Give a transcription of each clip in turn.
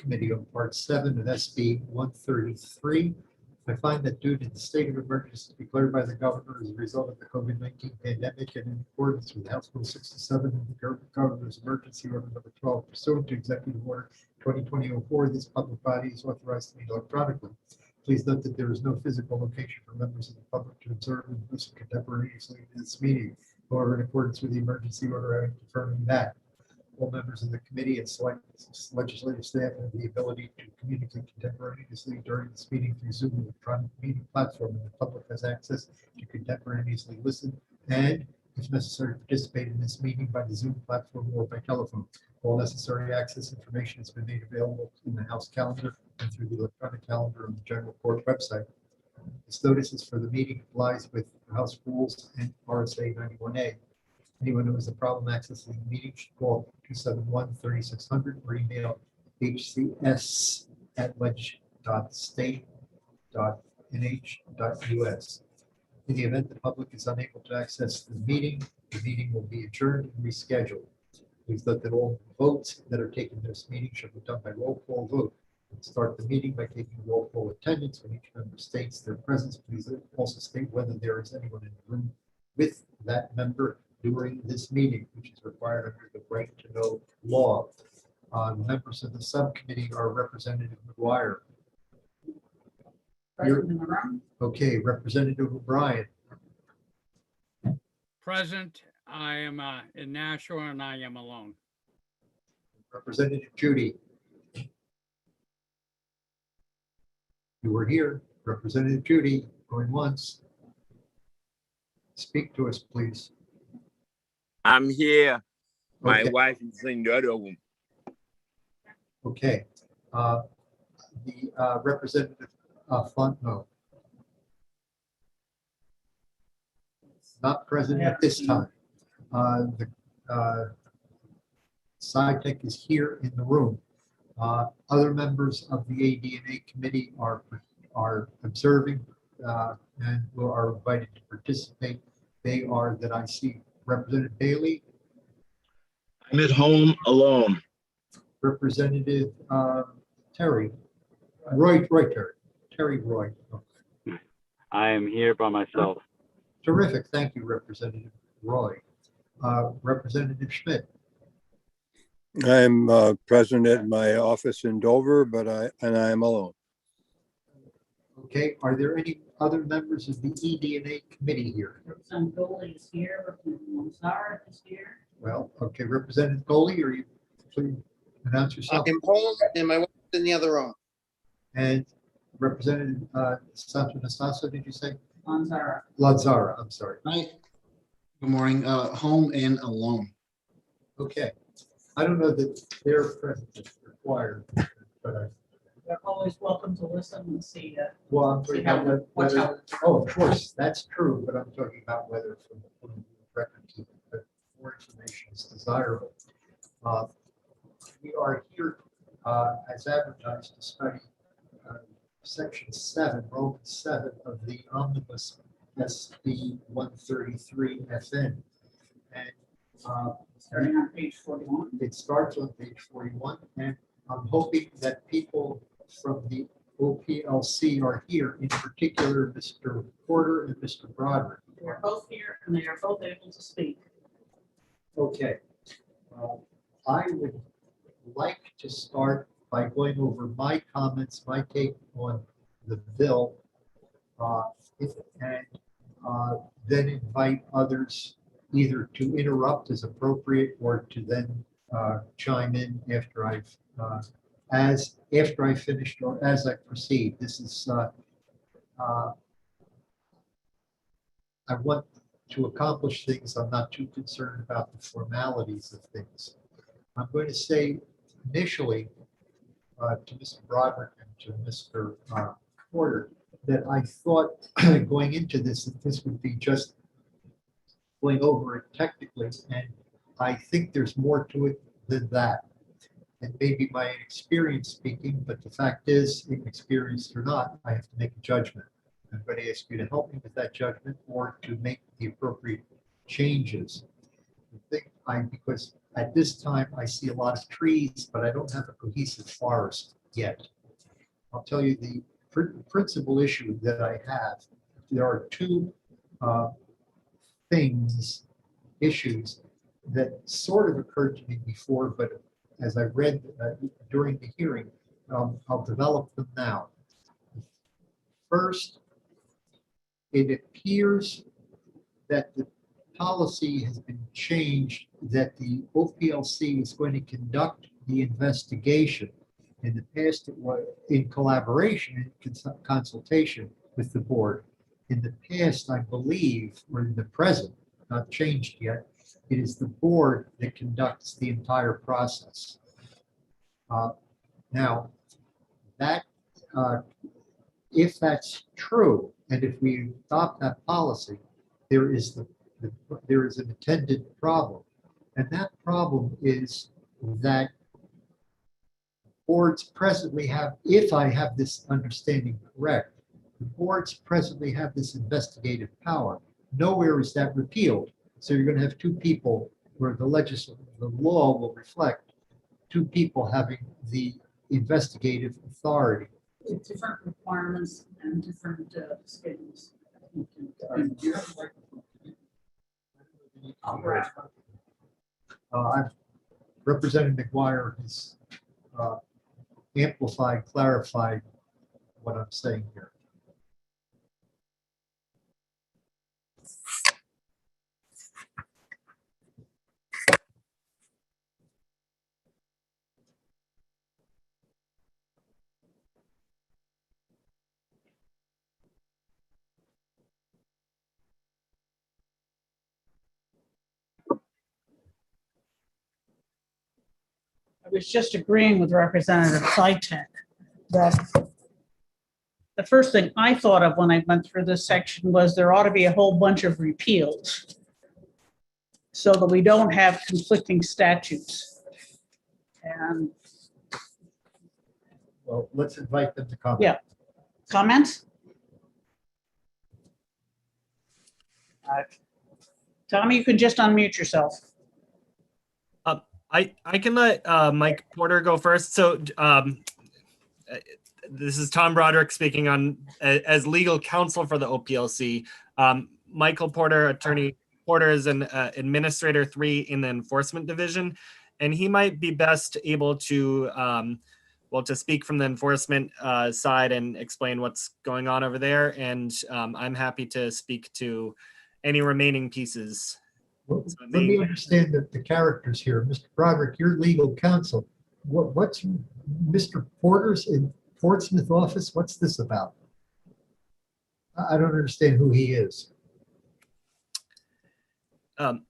Subcommittee on Part 7 of SB 133. I find that due to the state of emergency declared by the governor as a result of the COVID-19 pandemic and in accordance with House Bill 67 and the governor's emergency order number 12 pursuant to Executive Order 2020-04, this public body is authorized to meet electronically. Please note that there is no physical location for members of the public to observe and listen contemporaneously in this meeting. However, in accordance with the emergency order, I am confirming that all members of the committee and select legislative staff have the ability to communicate contemporaneously during this meeting through Zoom electronic meeting platform, and the public has access to contemporaneously listen and, if necessary, participate in this meeting by the Zoom platform or by telephone. All necessary access information has been made available in the House calendar and through the electronic calendar on the General Court website. This notice is for the meeting complies with House rules and RSA 91A. Anyone who has a problem accessing the meeting should call 271-3600 or email hcs@ledge.state.nh.us. In the event the public is unable to access the meeting will be adjourned and rescheduled. Please note that all votes that are taken in this meeting should be done by roll call vote. We'll start the meeting by taking roll call attendance. When each member states their presence, please also state whether there is anyone in the room with that member during this meeting, which is required under the right to know law. Members of the subcommittee are Representative McGuire. Okay, Representative O'Brien. Present. I am in Nashua and I am alone. Representative Judy. You were here. Representative Judy, going once. Speak to us, please. I'm here. My Okay. wife is in the other room. Okay. The Representative Fontenot. Not present at this time. The SciTech is here in the room. Other members of the AD&A committee are observing and are invited to participate. They are that I see Representative Bailey. I'm at home alone. Representative Terry. Roy Terry. Terry Roy. Okay. I am here by myself. Terrific. Thank you, Representative Roy. Representative Schmidt. I'm present at my office in Dover, but I am alone. Okay. Are there any other members of the ED&A committee here? Representative Goley is here. Representative Monzara is here. Well, okay. Representative Goley, are you please announce yourself? I'm home and my wife's in the other room. And Representative Santo-Nastasso, did you say? Monzara. Lanzara, I'm sorry. Hi. Good morning. Home and alone. Okay. I don't know that their presence is required, but They're always welcome to listen and see. well, I'm talking about Watch whether, out. oh, of course, that's true, but I'm talking about whether from the record to more information is desirable. We are here as advertised to study Section 7, Roman 7 of the Omnibus SB 133 FN. And Starting on page 41. it starts on page 41, and I'm hoping that people from the OPLC are here, in particular, Mr. Porter and Mr. Broderick. They are both here and they are both able to speak. Okay. I would like to start by going over my comments, my take on the bill, and then invite others either to interrupt as appropriate or to then chime in after I've after I finished or as I proceed. This is I want to accomplish things. I'm not too concerned about the formalities of things. I'm going to say initially to Mr. Broderick and to Mr. Porter that I thought going into this that this would be just going over it technically, and I think there's more to it than that. And maybe my experience speaking, but the fact is, inexperienced or not, I have to make a judgment. I'm going to ask you to help me with that judgment or to make the appropriate changes. I think because At this time, I see a lot of trees, but I don't have a cohesive forest yet. I'll tell you the principal issue that I have. There are two issues that sort of occurred to me before, but as I read during the hearing, I'll develop them now. First, it appears that the policy has been changed, that the OPLC is going to conduct the investigation. In the past, it was in collaboration and consultation with the board. In the past, I believe, or in the present, not changed yet, it is the board that conducts the entire process. Now, that if that's true, and if we adopt that policy, there is there is an attendant problem, and that problem is that boards presently have, if I have this understanding correct, the boards presently have this investigative power. Nowhere is that repealed. So you're going to have two people where the law will reflect two people having the investigative authority. Different requirements and different schedules. Representative McGuire has amplified, clarified what I'm saying here. I was just agreeing with Representative Sitek that the first thing I thought of when I went through this section was there ought to be a whole bunch of repeals so that we don't have conflicting statutes. And Well, let's invite them to comment. Yeah. Comments? Tommy, you can just unmute yourself. I can let Mike Porter go first. So this is Tom Broderick speaking on as legal counsel for the OPLC. Michael Porter, Attorney Porter, is an Administrator 3 in the Enforcement Division, and he might be best able to to speak from the enforcement side and explain what's going on over there. And I'm happy to speak to any remaining pieces. Well, let me understand the characters here. Mr. Broderick, you're legal counsel. What's Mr. Porter's in Portsmouth office? What's this about? I don't understand who he is. The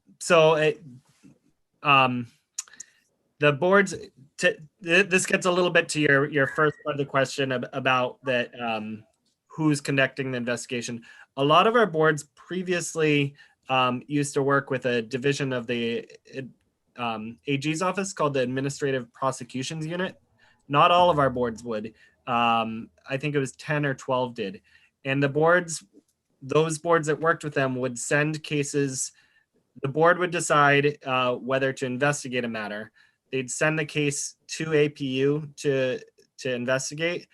boards, this gets a little bit to your first part of the question about that, who's conducting the investigation. A lot of our boards previously used to work with a division of the AG's office called the Administrative Prosecutions Unit. Not all of our boards would. I think it was 10 or 12 did. And those boards that worked with them would send cases. The board would decide whether to investigate a matter. They'd send the case to APU to investigate.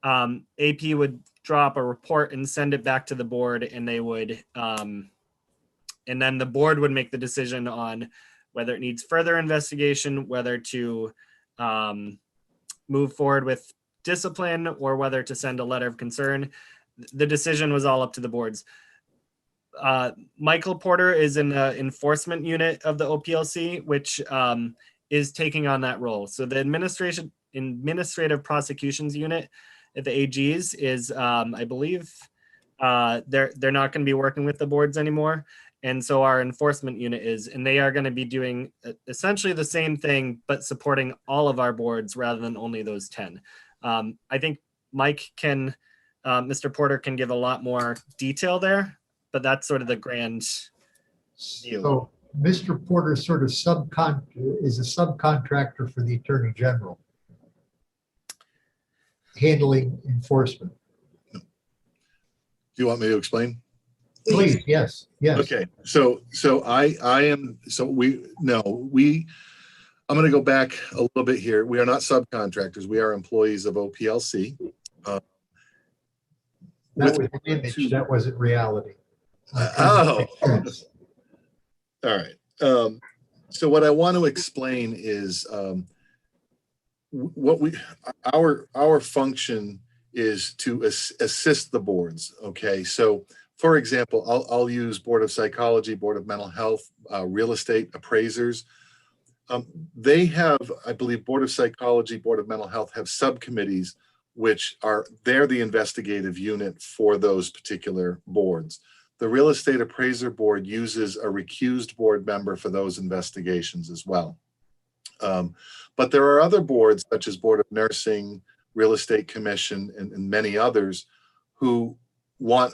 AP would draw up a report and send it back to the board, and they would and then the board would make the decision on whether it needs further investigation, whether to move forward with discipline, or whether to send a letter of concern. The decision was all up to the boards. Michael Porter is in the enforcement unit of the OPLC, which is taking on that role. So the administrative prosecutions unit at the AGs is, I believe, they're not going to be working with the boards anymore. And so our enforcement unit is, and they are going to be doing essentially the same thing, but supporting all of our boards rather than only those 10. I think Mr. Porter can give a lot more detail there, but that's sort of the grand view. So Mr. Porter sort of is a subcontractor for the Attorney General, handling enforcement. Do you want me to explain? Please, yes, yes. Okay, so I am, I'm gonna go back a little bit here. We are not subcontractors. We are employees of OPLC. That With was an image, to- that wasn't reality. Oh, all right. So what I want to explain is our function is to assist the boards. Okay, so for example, I'll use Board of Psychology, Board of Mental Health, real estate appraisers. They have, I believe, Board of Psychology, Board of Mental Health have subcommittees, they're the investigative unit for those particular boards. The Real Estate Appraiser Board uses a recused board member for those investigations as well. But there are other boards such as Board of Nursing, Real Estate Commission, and many others who want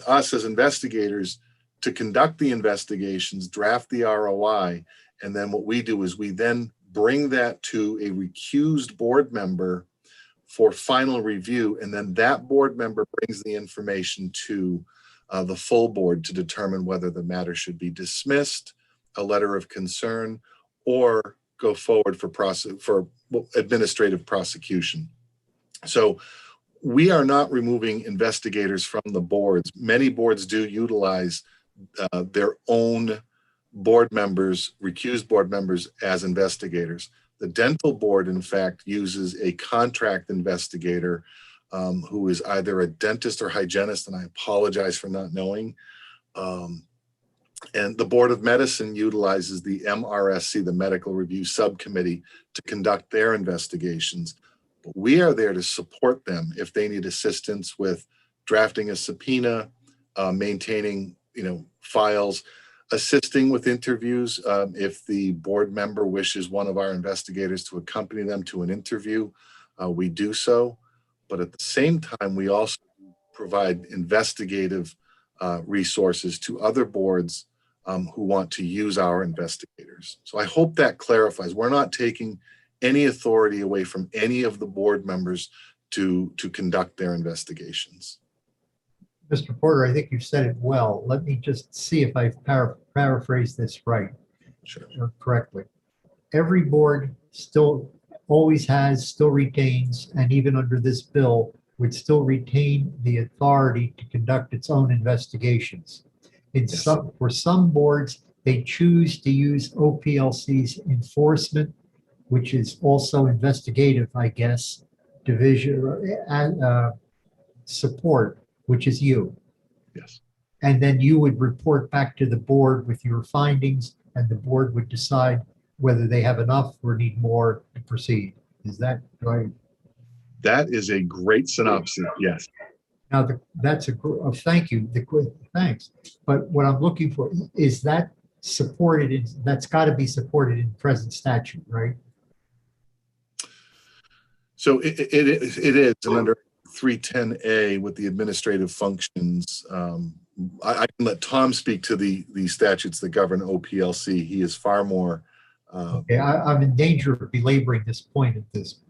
us as investigators to conduct the investigations, draft the ROI, and then what we do is we then bring that to a recused board member for final review, and then that board member brings the information to the full board to determine whether the matter should be dismissed, a letter of concern, or go forward for administrative prosecution. So we are not removing investigators from the boards. Many boards do utilize their own board members, recused board members as investigators. The dental board, in fact, uses a contract investigator who is either a dentist or hygienist, and I apologize for not knowing. And the Board of Medicine utilizes the MRSC, the Medical Review Subcommittee, to conduct their investigations. But we are there to support them if they need assistance with drafting a subpoena, maintaining, files, assisting with interviews. If the board member wishes one of our investigators to accompany them to an interview, we do so. But at the same time, we also provide investigative resources to other boards who want to use our investigators. So I hope that clarifies. We're not taking any authority away from any of the board members to conduct their investigations. Mr. Porter, I think you said it well. Let me just see if I've paraphrased this right. Sure. Or correctly. Every board still always has, still retains, and even under this bill, would still retain the authority to conduct its own investigations. Yes. For some boards, they choose to use OPLC's enforcement, which is also investigative, I guess, division and support, which is you. Yes. And then you would report back to the board with your findings, and the board would decide whether they have enough or need more to proceed. Is that right? That is a great synopsis. Yes. Now, that's thank you. Thanks. But what I'm looking for is that supported that's got to be supported in present statute, right? So it is, and under 310A with the administrative functions, I can let Tom speak to the statutes that govern OPLC. He is far more. Okay, I'm in danger of belaboring this point at this.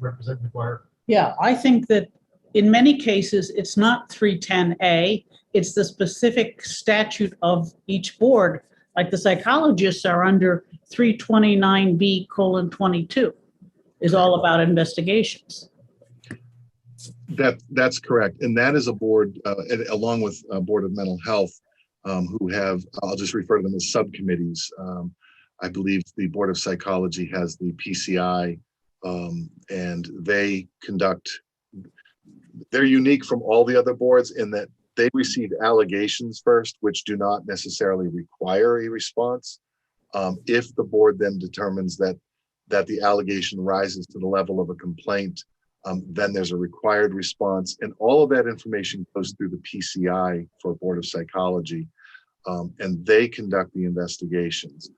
Representative Dwyer. Yeah, I think that in many cases, it's not 310A, it's the specific statute of each board. Like the psychologists are under 329B:22, is all about investigations. That's correct. And that is a board, along with Board of Mental Health, who have, I'll just refer to them as subcommittees. I believe the Board of Psychology has the PCI, and they conduct, they're unique from all the other boards in that they receive allegations first, which do not necessarily require a response. If the board then determines that the allegation rises to the level of a complaint, then there's a required response, and all of that information goes through the PCI for Board of Psychology, and they conduct the investigations.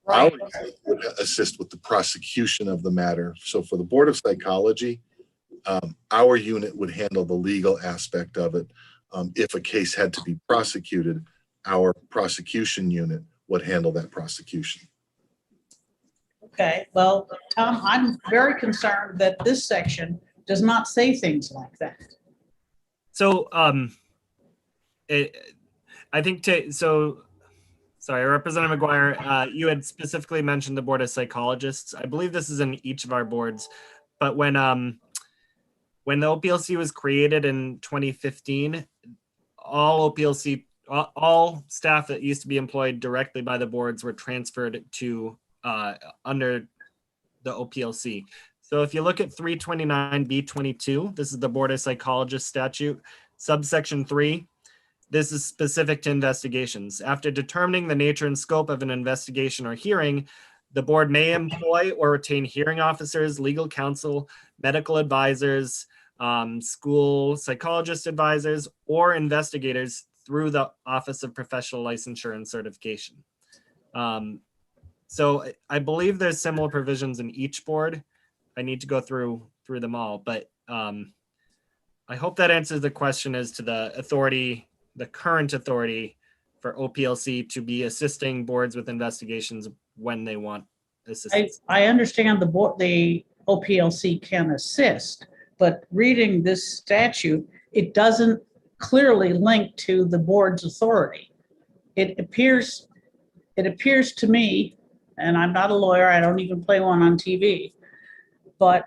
Right. Our unit would assist with the prosecution of the matter. So for the Board of Psychology, our unit would handle the legal aspect of it. If a case had to be prosecuted, our prosecution unit would handle that prosecution. Okay, well, Tom, I'm very concerned that this section does not say things like that. So I think sorry, Representative McGuire, you had specifically mentioned the Board of Psychologists. I believe this is in each of our boards, but when the OPLC was created in 2015, all staff that used to be employed directly by the boards were transferred to under the OPLC. So if you look at 329B22, this is the Board of Psychologists statute, subsection 3. This is specific to investigations. After determining the nature and scope of an investigation or hearing, the board may employ or retain hearing officers, legal counsel, medical advisors, school psychologist advisors, or investigators through the Office of Professional Licensure and Certification. So I believe there's similar provisions in each board. I need to go through them all, but I hope that answers the question as to the authority, the current authority for OPLC to be assisting boards with investigations when they want assistance. I understand the OPLC can assist, but reading this statute, it doesn't clearly link to the board's authority. It appears to me, and I'm not a lawyer, I don't even play one on TV, but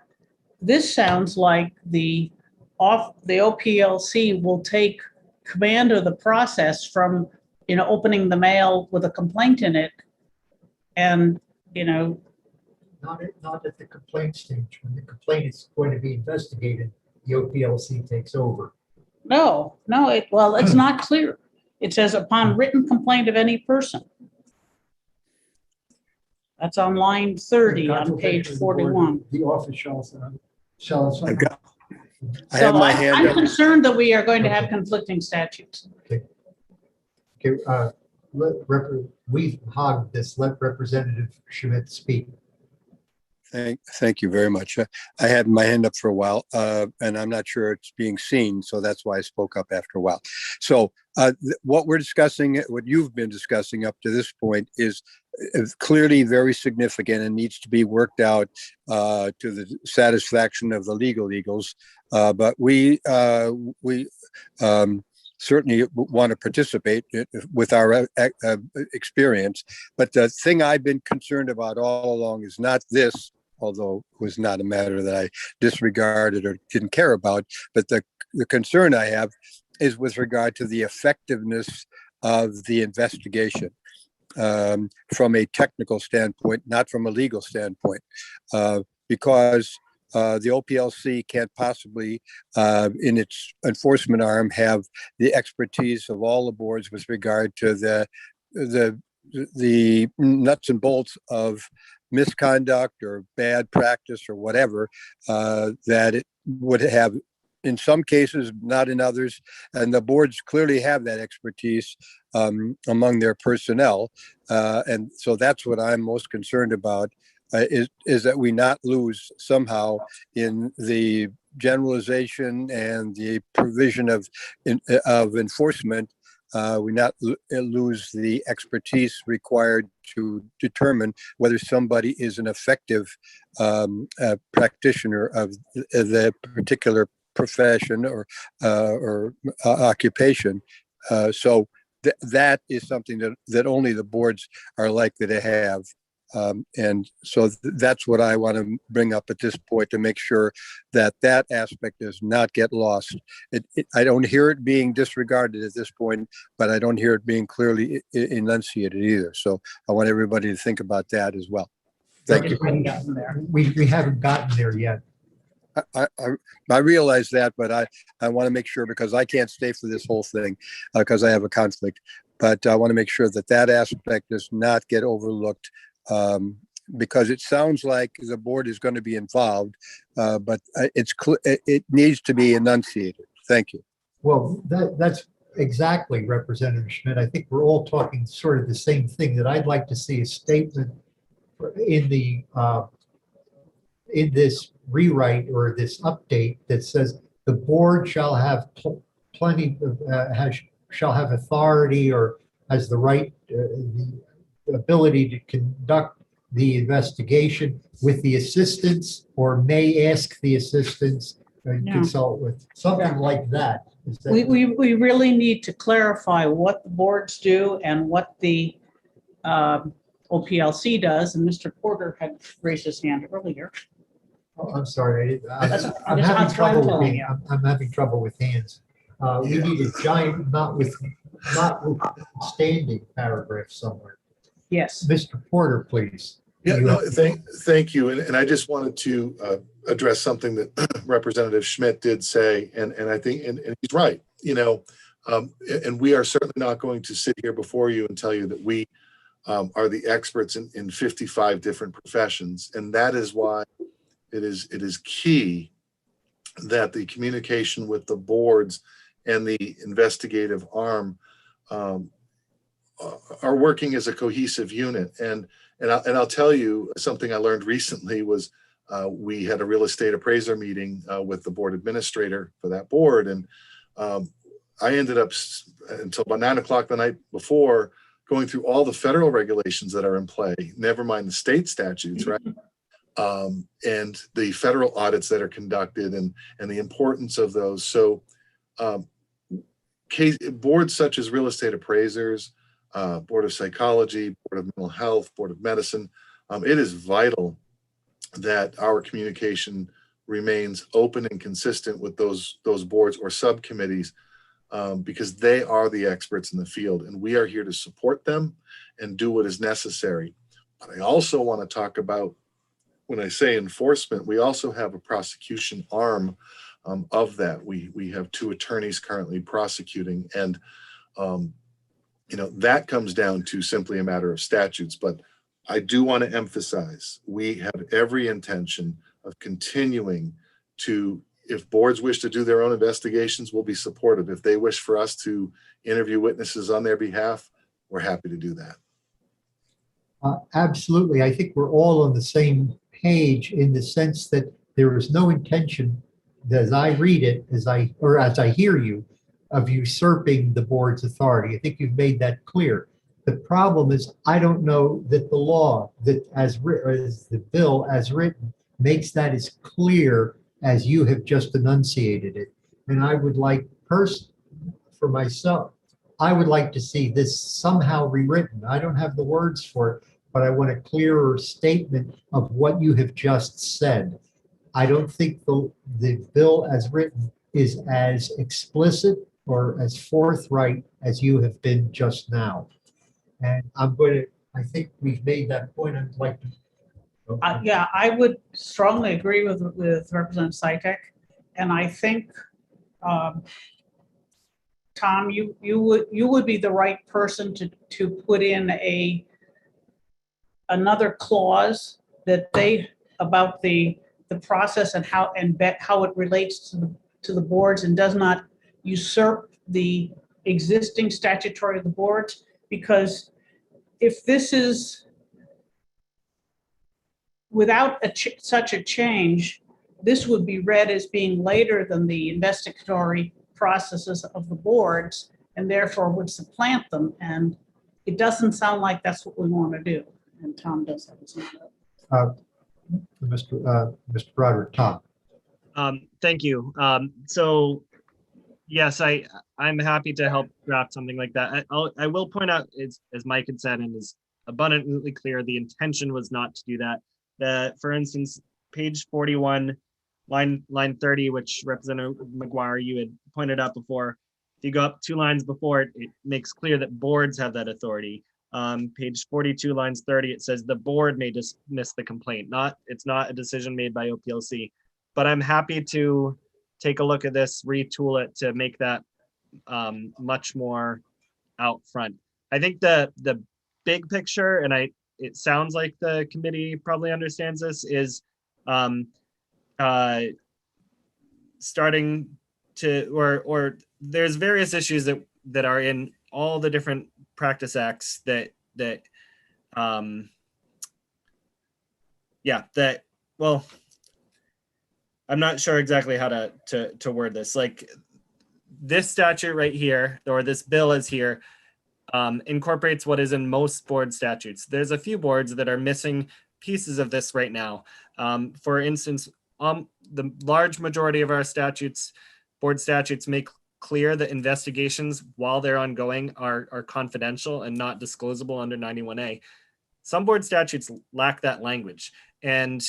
this sounds like the OPLC will take command of the process from, opening the mail with a complaint in it. And, Not at the complaint stage. When the complaint is going to be investigated, the OPLC takes over. no, it's not clear. It says upon written complaint of any person. That's on line 30 on page 41. The office shall. I have my hand I'm up. concerned that we are going to have conflicting statutes. Okay, we've hogged this. Let Representative Schmidt speak. Thank you very much. I had my hand up for a while, and I'm not sure it's being seen, so that's why I spoke up after a while. So what we're discussing, what you've been discussing up to this point is clearly very significant and needs to be worked out to the satisfaction of the legal eagles. But we certainly want to participate with our experience. But the thing I've been concerned about all along is not this, although it was not a matter that I disregarded or didn't care about, but the concern I have is with regard to the effectiveness of the investigation from a technical standpoint, not from a legal standpoint, because the OPLC can't possibly, in its enforcement arm, have the expertise of all the boards with regard to the nuts and bolts of misconduct or bad practice or whatever that it would have in some cases, not in others. And the boards clearly have that expertise among their personnel. And so that's what I'm most concerned about, is that we not lose somehow in the generalization and the provision of enforcement. We not lose the expertise required to determine whether somebody is an effective practitioner of the particular profession or occupation. So that is something that only the boards are likely to have. And so that's what I want to bring up at this point to make sure that aspect does not get lost. I don't hear it being disregarded at this point, but I don't hear it being clearly enunciated either. So I want everybody to think about that as well. Thank you. We haven't gotten there yet. I realize that, but I want to make sure, because I can't stay for this whole thing because I have a conflict, but I want to make sure that aspect does not get overlooked. Because it sounds like the board is going to be involved, but it needs to be enunciated. Thank you. Well, that's exactly, Representative Schmidt. I think we're all talking sort of the same thing, that I'd like to see a statement in this rewrite or this update that says the board shall have shall have authority or has the right, the ability to conduct the investigation with the assistance, or may ask the assistance, consult with, something like that. Is that- We really need to clarify what the boards do and what the OPLC does, and Mr. Porter had raised his hand earlier. Oh, I'm sorry. That's- I'm that's having what I'm trouble with telling hands. you. I'm having trouble with hands. We need a giant, notwithstanding paragraph somewhere. Yes. Mr. Porter, please. Yeah, You no, have- thank you. And I just wanted to address something that Representative Schmidt did say, and I think, and he's right, and we are certainly not going to sit here before you and tell you that we are the experts in 55 different professions. And that is why it is key that the communication with the boards and the investigative arm are working as a cohesive unit. And I'll tell you something I learned recently was we had a real estate appraiser meeting with the board administrator for that board. And I ended up until about 9 o'clock the night before going through all the federal regulations that are in play, never mind the state statutes, right? And the federal audits that are conducted and the importance of those. So boards such as real estate appraisers, Board of Psychology, Board of Mental Health, Board of Medicine, it is vital that our communication remains open and consistent with those boards or subcommittees, because they are the experts in the field and we are here to support them and do what is necessary. But I also want to talk about, when I say enforcement, we also have a prosecution arm of that. We have 2 attorneys currently prosecuting, and that comes down to simply a matter of statutes. But I do want to emphasize, we have every intention of continuing to, if boards wish to do their own investigations, we'll be supportive. If they wish for us to interview witnesses on their behalf, we're happy to do that. Absolutely. I think we're all on the same page in the sense that there is no intention, as I read it, as I hear you, of usurping the board's authority. I think you've made that clear. The problem is, I don't know that the law that as the bill as written makes that as clear as you have just enunciated it. And I would like, for myself, I would like to see this somehow rewritten. I don't have the words for it, but I want a clearer statement of what you have just said. I don't think the bill as written is as explicit or as forthright as you have been just now. And I think we've made that point. I'd like to. Yeah, I would strongly agree with Representative Sytek. And I think, Tom, you would be the right person to put in another clause that about the process and how it relates to the boards and does not usurp the existing statutory of the boards. Because if this is without such a change, this would be read as being later than the investigatory processes of the boards and therefore would supplant them. And it doesn't sound like that's what we want to do. And Tom does have his hand up. Mr. Broderick, Tom. Thank you. So yes, I'm happy to help draft something like that. I will point out, as Mike had said and is abundantly clear, the intention was not to do that. For instance, page 41, line 30, which Representative McGuire, you had pointed out before. If you go up 2 lines before it, it makes clear that boards have that authority. Page 42, lines 30, it says the board may dismiss the complaint. It's not a decision made by OPLC. But I'm happy to take a look at this, retool it to make that much more out front. I think the big picture, and it sounds like the committee probably understands this, is starting to, or there's various issues that are in all the different practice acts well, I'm not sure exactly how to word this. Like this statute right here, or this bill is here, incorporates what is in most board statutes. There's a few boards that are missing pieces of this right now. For instance, the large majority of our statutes, board statutes, make clear that investigations while they're ongoing are confidential and not disclosable under 91A. Some board statutes lack that language. And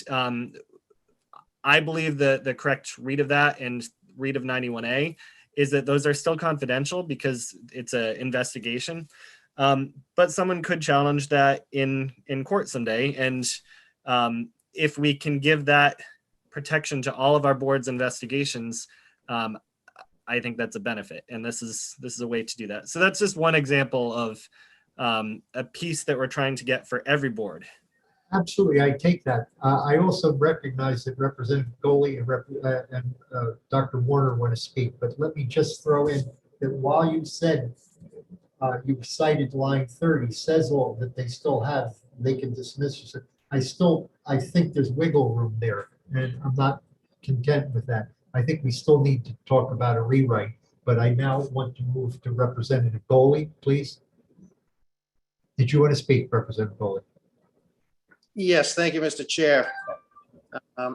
I believe the correct read of that and read of 91A is that those are still confidential because it's an investigation. But someone could challenge that in court someday. And if we can give that protection to all of our board's investigations, I think that's a benefit. And this is a way to do that. So that's just one example of a piece that we're trying to get for every board. Absolutely, I take that. I also recognize that Representative Goley and Dr. Warner want to speak, but let me just throw in that while you said you cited line 30 says all that they still have, they can dismiss it. I think there's wiggle room there, and I'm not content with that. I think we still need to talk about a rewrite, but I now want to move to Representative Goley, please. Did you want to speak, Representative Goley? Yes, thank you, Mr. Chair.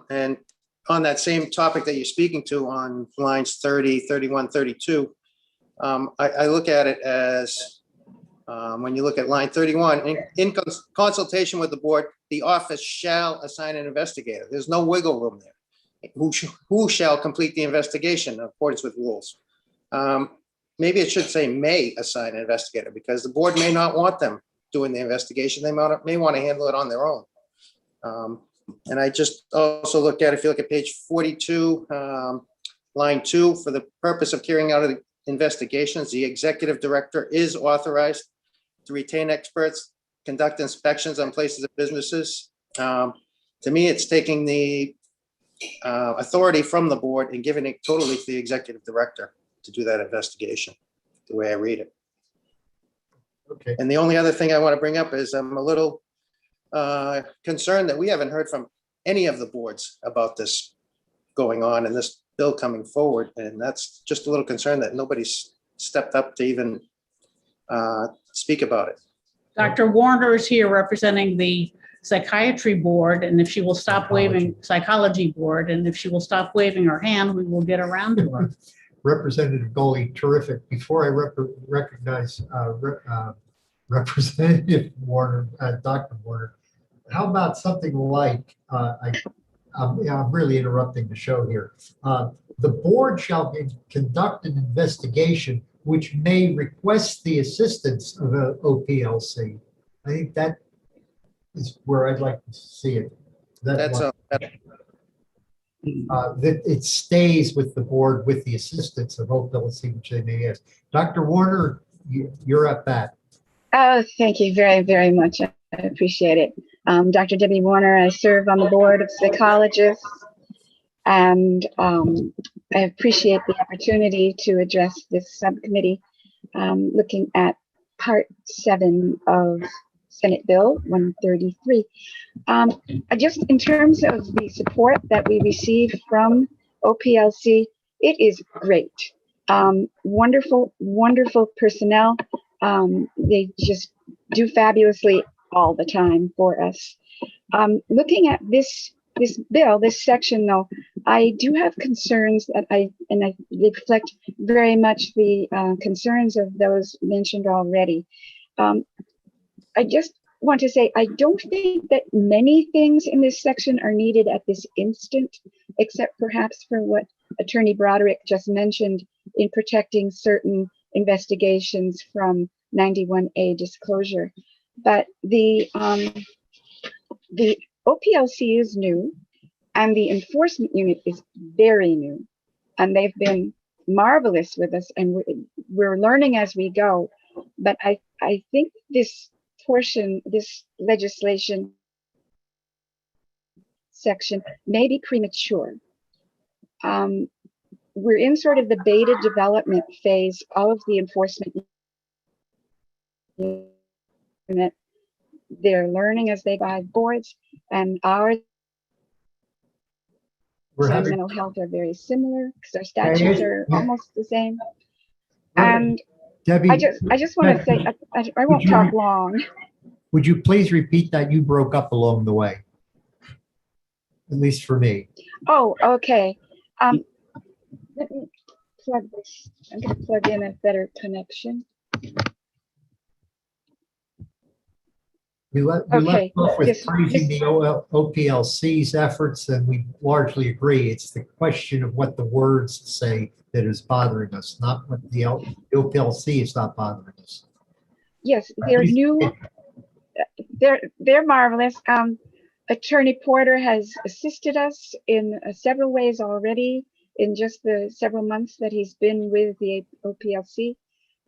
And on that same topic that you're speaking to on lines 30, 31, 32, I look at it as when you look at line 31, in consultation with the board, the office shall assign an investigator. There's no wiggle room there. Who shall complete the investigation in accordance with rules? Maybe it should say may assign an investigator because the board may not want them doing the investigation. They may want to handle it on their own. And I just also look at, if you look at page 42, line 2, for the purpose of carrying out the investigations, the executive director is authorized to retain experts, conduct inspections on places of businesses. To me, it's taking the authority from the board and giving it totally to the executive director to do that investigation, the way I read it. Okay. And the only other thing I want to bring up is I'm a little concerned that we haven't heard from any of the boards about this going on and this bill coming forward. And that's just a little concern that nobody's stepped up to even speak about it. Dr. Warner is here representing the psychiatry board, and if she will stop waving, psychology board, and if she will stop waving her hand, we will get around to her. Representative Goley, terrific. Before I recognize Representative Warner, Dr. Warner, how about something like, I'm really interrupting the show here. The board shall conduct an investigation which may request the assistance of a OPLC. I think that is where I'd like to see it. That it stays with the board with the assistance of OPLC, which they may ask. Dr. Warner, you're at bat. Oh, thank you very, very much. I appreciate it. Dr. Debbie Warner, I serve on the board of psychologists, and I appreciate the opportunity to address this subcommittee looking at Part 7 of Senate Bill 133. Just in terms of the support that we receive from OPLC, it is great. Wonderful, wonderful personnel. They just do fabulously all the time for us. Looking at this bill, this section though, I do have concerns that they reflect very much the concerns of those mentioned already. I just want to say, I don't think that many things in this section are needed at this instant, except perhaps for what Attorney Broderick just mentioned in protecting certain investigations from 91A disclosure. But the OPLC is new, and the enforcement unit is very new, and they've been marvelous with us, and we're learning as we go. But I think this portion, this legislation section may be premature. We're in sort of the beta development phase of the enforcement unit. They're learning as they go by boards, and ours and mental health are very similar because our statutes are almost the same. And Debbie, I just want to say, I won't talk long. Would you please repeat that? You broke up along the way, at least for me. Oh, okay. plug this. I'm gonna plug in a better connection. We left Okay, off with this- praising this- the OPLC's efforts, and we largely agree. It's the question of what the words say that is bothering us, not what the OPLC is not bothering us. Yes, they're new. They're marvelous. Attorney Porter has assisted us in several ways already in just the several months that he's been with the OPLC,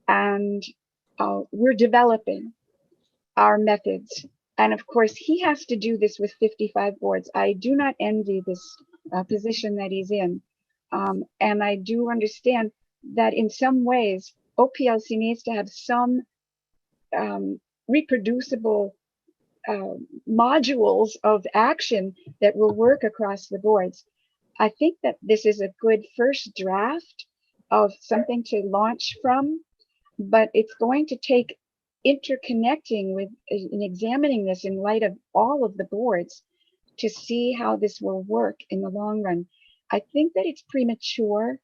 and we're developing our methods. And of course, he has to do this with 55 boards. I do not envy this position that he's in. And I do understand that in some ways, OPLC needs to have some reproducible modules of action that will work across the boards. I think that this is a good first draft of something to launch from, but it's going to take interconnecting with and examining this in light of all of the boards to see how this will work in the long run. I think that it's premature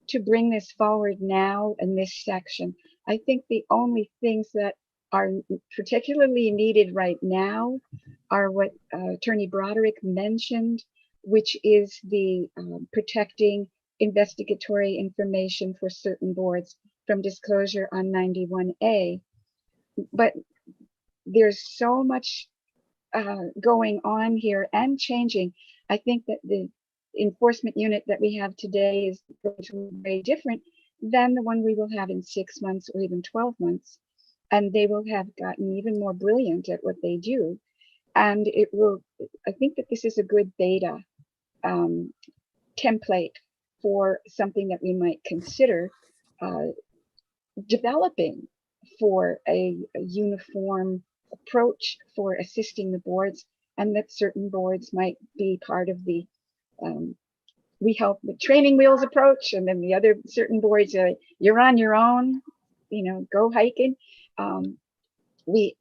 to bring this forward now in this section. I think the only things that are particularly needed right now are what Attorney Broderick mentioned, which is the protecting investigatory information for certain boards from disclosure on 91A. But there's so much going on here and changing. I think that the enforcement unit that we have today is going to be very different than the one we will have in 6 months or even 12 months. And they will have gotten even more brilliant at what they do. And it will, I think that this is a good beta template for something that we might consider developing for a uniform approach for assisting the boards, and that certain boards might be part of the we help the training wheels approach, and then the other certain boards you're on your own, go hiking. We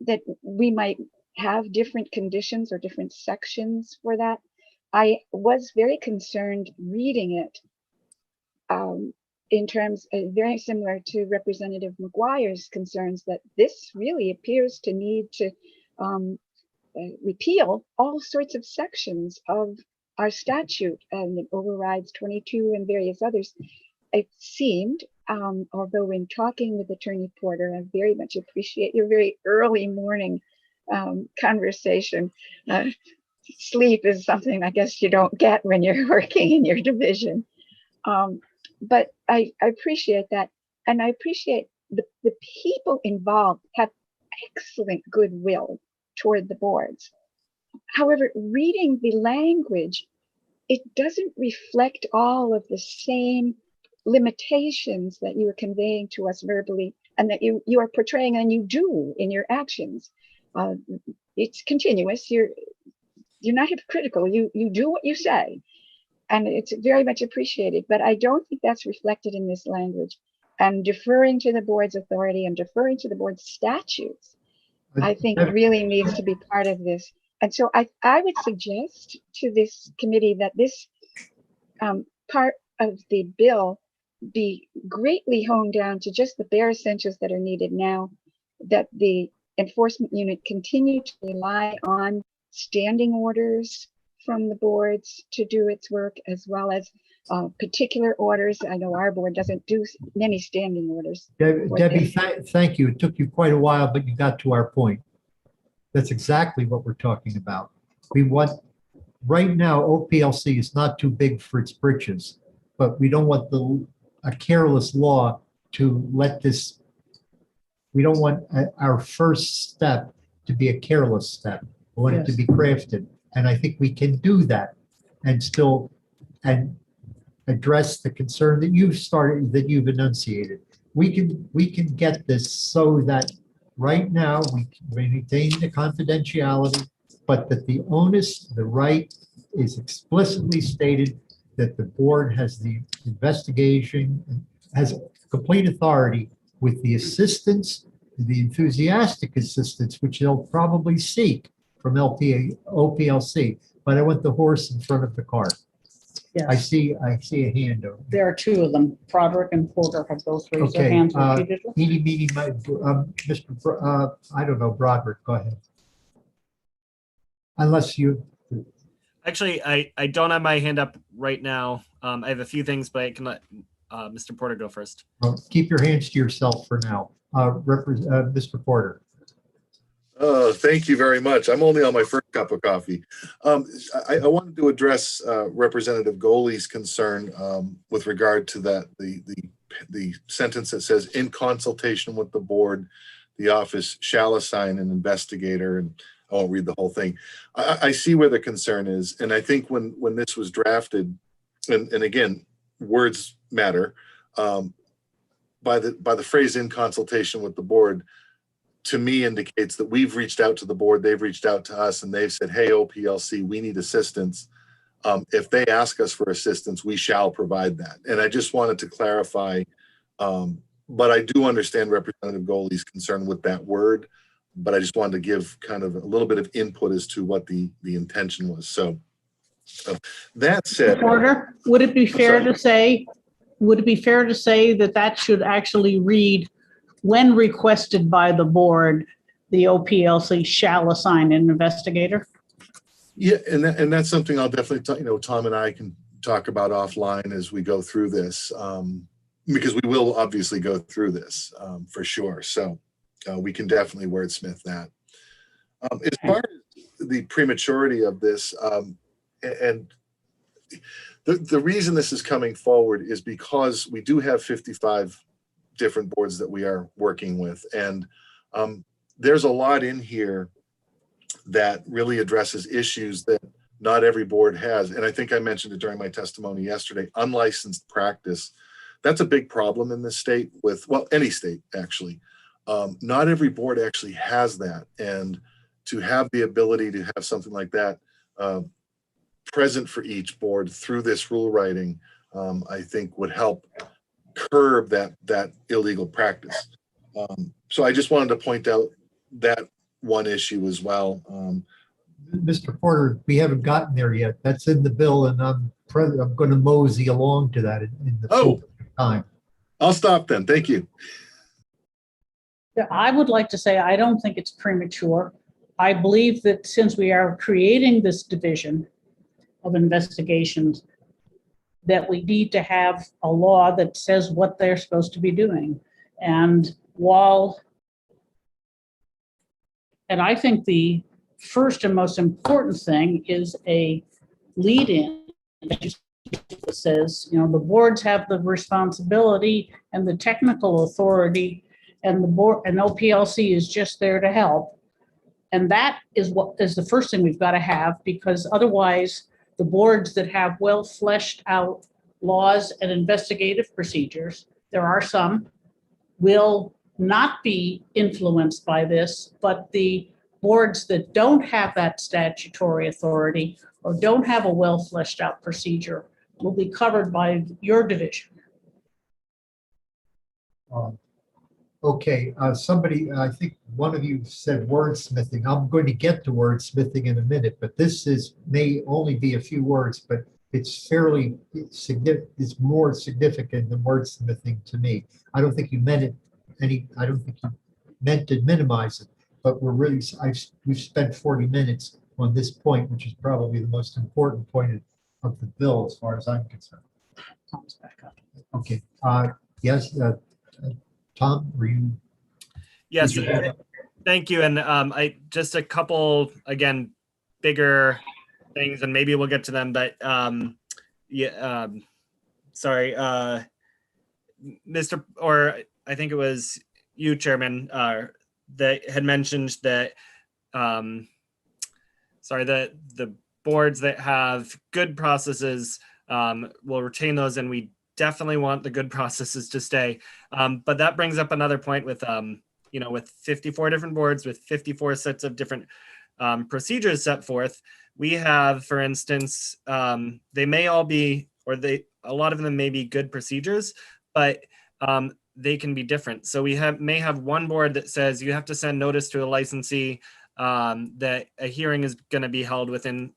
might have different conditions or different sections for that. I was very concerned reading it in terms very similar to Representative McGuire's concerns that this really appears to need to repeal all sorts of sections of our statute, and it overrides 22 and various others. It seemed, although in talking with Attorney Porter, I very much appreciate your very early morning conversation. Sleep is something I guess you don't get when you're working in your division. But I appreciate that. And I appreciate the people involved have excellent goodwill toward the boards. However, reading the language, it doesn't reflect all of the same limitations that you are conveying to us verbally and that you are portraying and you do in your actions. It's continuous. You're not hypocritical. You do what you say. And it's very much appreciated, but I don't think that's reflected in this language. And deferring to the board's authority and deferring to the board's statutes, I think really needs to be part of this. And so I would suggest to this committee that this part of the bill be greatly honed down to just the bare essentials that are needed now, that the enforcement unit continue to rely on standing orders from the boards to do its work, as well as particular orders. I know our board doesn't do many standing orders. Debbie, thank you. It took you quite a while, but you got to our point. That's exactly what we're talking about. We want, right now, OPLC is not too big for its britches, but we don't want a careless law to let this, we don't want our first step to be a careless step. We want it to be crafted. And I think we can do that and still address the concern that you've enunciated. We can get this so that right now we maintain the confidentiality, but that the onus, the right is explicitly stated that the board has the investigation, has complete authority with the assistance, the enthusiastic assistance, which they'll probably seek from OPLC, but I want the horse in front of the cart. I Yes, see a hand over. there are two of them. Broderick and Porter have both raised their Okay, hands repeatedly. I don't know, Broderick, go ahead. Unless you, Actually, I don't have my hand up right now. I have a few things, but I can let Mr. Porter go first. keep your hands to yourself for now. Mr. Porter. Thank you very much. I'm only on my first cup of coffee. I wanted to address Representative Goley's concern with regard to that the sentence that says, in consultation with the board, the office shall assign an investigator, and I won't read the whole thing. I see where the concern is, and I think when this was drafted, and again, words matter, by the phrase "in consultation with the board," to me indicates that we've reached out to the board, they've reached out to us, and they've said, hey, OPLC, we need assistance. If they ask us for assistance, we shall provide that. And I just wanted to clarify, but I do understand Representative Goley's concern with that word, but I just wanted to give kind of a little bit of input as to what the intention was. So that said, Porter, would it be fair to say that that should actually read, when requested by the board, the OPLC shall assign an investigator? yeah, and that's something I'll definitely, Tom and I can talk about offline as we go through this, because we will obviously go through this for sure. So we can definitely wordsmith that. As far as the prematurity of this, and the reason this is coming forward is because we do have 55 different boards that we are working with. And there's a lot in here that really addresses issues that not every board has. And I think I mentioned it during my testimony yesterday, unlicensed practice. That's a big problem in this state with, well, any state actually. Not every board actually has that. And to have the ability to have something like that present for each board through this rule writing, I think would help curb that illegal practice. So I just wanted to point out that one issue as well. Mr. Porter, we haven't gotten there yet. That's in the bill, and I'm going to mosey along to that in the time. I'll stop then. Thank you. Yeah, I would like to say I don't think it's premature. I believe that since we are creating this division of investigations, that we need to have a law that says what they're supposed to be doing. And I think the first and most important thing is a lead-in that says, the boards have the responsibility and the technical authority, and the board and OPLC is just there to help. And that is what is the first thing we've got to have, because otherwise the boards that have well fleshed out laws and investigative procedures, there are some, will not be influenced by this, but the boards that don't have that statutory authority or don't have a well fleshed out procedure will be covered by your division. Okay, somebody, I think one of you said wordsmithing. I'm going to get to wordsmithing in a minute, but this may only be a few words, but it's fairly significant. It's more significant than wordsmithing to me. I don't think you meant it I don't think you meant to minimize it, but we've spent 40 minutes on this point, which is probably the most important point of the bill as far as I'm concerned. Tom's back up. Okay, yes, Tom, were you? Yes, thank you. And I just a couple, again, bigger things, and maybe we'll get to them, but sorry, Mr. or I think it was you, Chairman, that had mentioned that, the boards that have good processes will retain those, and we definitely want the good processes to stay. But that brings up another point with, with 54 different boards, with 54 sets of different procedures set forth. We have, for instance, they may all be, a lot of them may be good procedures, but they can be different. So we may have one board that says you have to send notice to a licensee that a hearing is going to be held within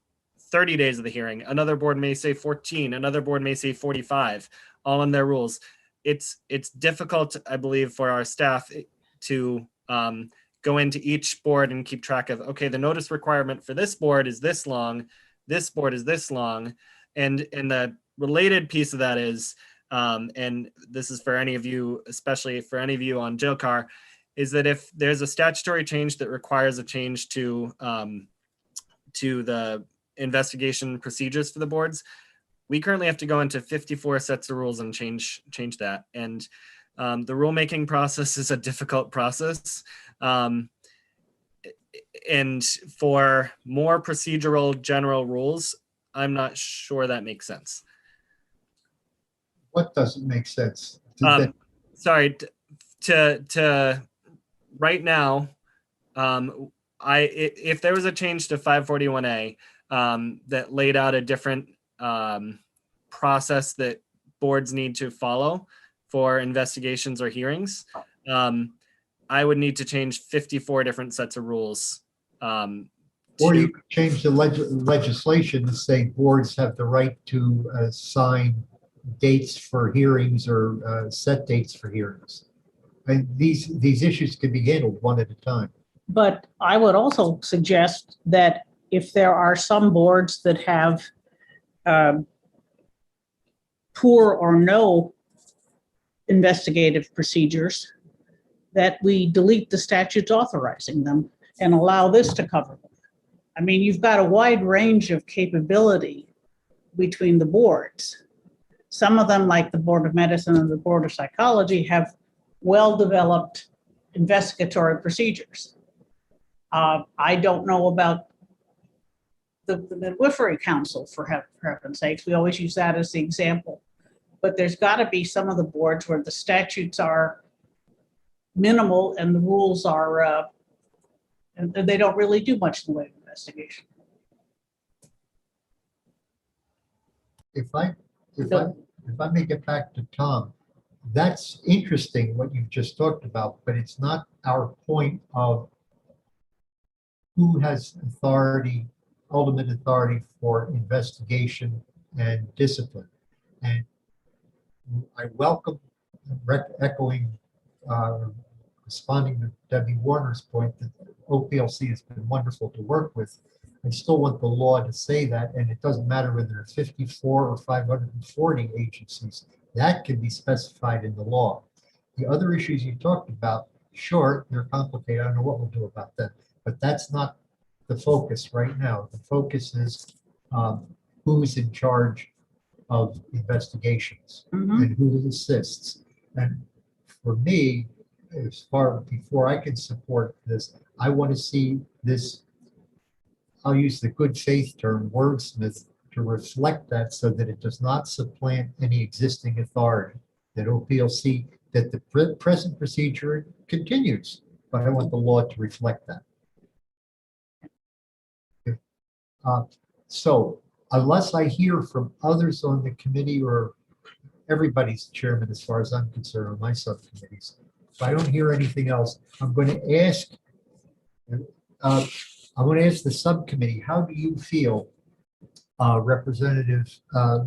30 days of the hearing. Another board may say 14. Another board may say 45, all in their rules. It's difficult, I believe, for our staff to go into each board and keep track of, okay, the notice requirement for this board is this long, this board is this long. And the related piece of that is, and this is for any of you, especially for any of you on JILCAR, is that if there's a statutory change that requires a change to the investigation procedures for the boards, we currently have to go into 54 sets of rules and change that. And the rulemaking process is a difficult process. And for more procedural general rules, I'm not sure that makes sense. What doesn't make sense? Sorry, to right now, if there was a change to 541A that laid out a different process that boards need to follow for investigations or hearings, I would need to change 54 different sets of rules. Or you could change the legislation to say boards have the right to assign dates for hearings or set dates for hearings. And these issues can be handled one at a time. But I would also suggest that if there are some boards that have poor or no investigative procedures, that we delete the statutes authorizing them and allow this to cover them. I mean, you've got a wide range of capability between the boards. Some of them, like the Board of Medicine and the Board of Psychology, have well-developed investigatory procedures. I don't know about the Midwifery Council, for heaven's sakes. We always use that as the example. But there's got to be some of the boards where the statutes are minimal and the rules are, and they don't really do much in the way of investigation. If I may get back to Tom, that's interesting what you've just talked about, but it's not our point of who has authority, ultimate authority for investigation and discipline. And I welcome echoing, responding to Debbie Warner's point that OPLC has been wonderful to work with. I still want the law to say that, and it doesn't matter whether it's 54 or 540 agencies. That can be specified in the law. The other issues you talked about, sure, they're complicated. I don't know what we'll do about that, but that's not the focus right now. The focus is who's in charge of investigations and who assists. And for me, as far before I can support this, I want to see this, I'll use the good faith term, wordsmith, to reflect that so that it does not supplant any existing authority, that OPLC, that the present procedure continues, but I want the law to reflect that. So unless I hear from others on the committee, or everybody's chairman as far as I'm concerned on my subcommittees, if I don't hear anything else, I'm going to ask the subcommittee, how do you feel, Representative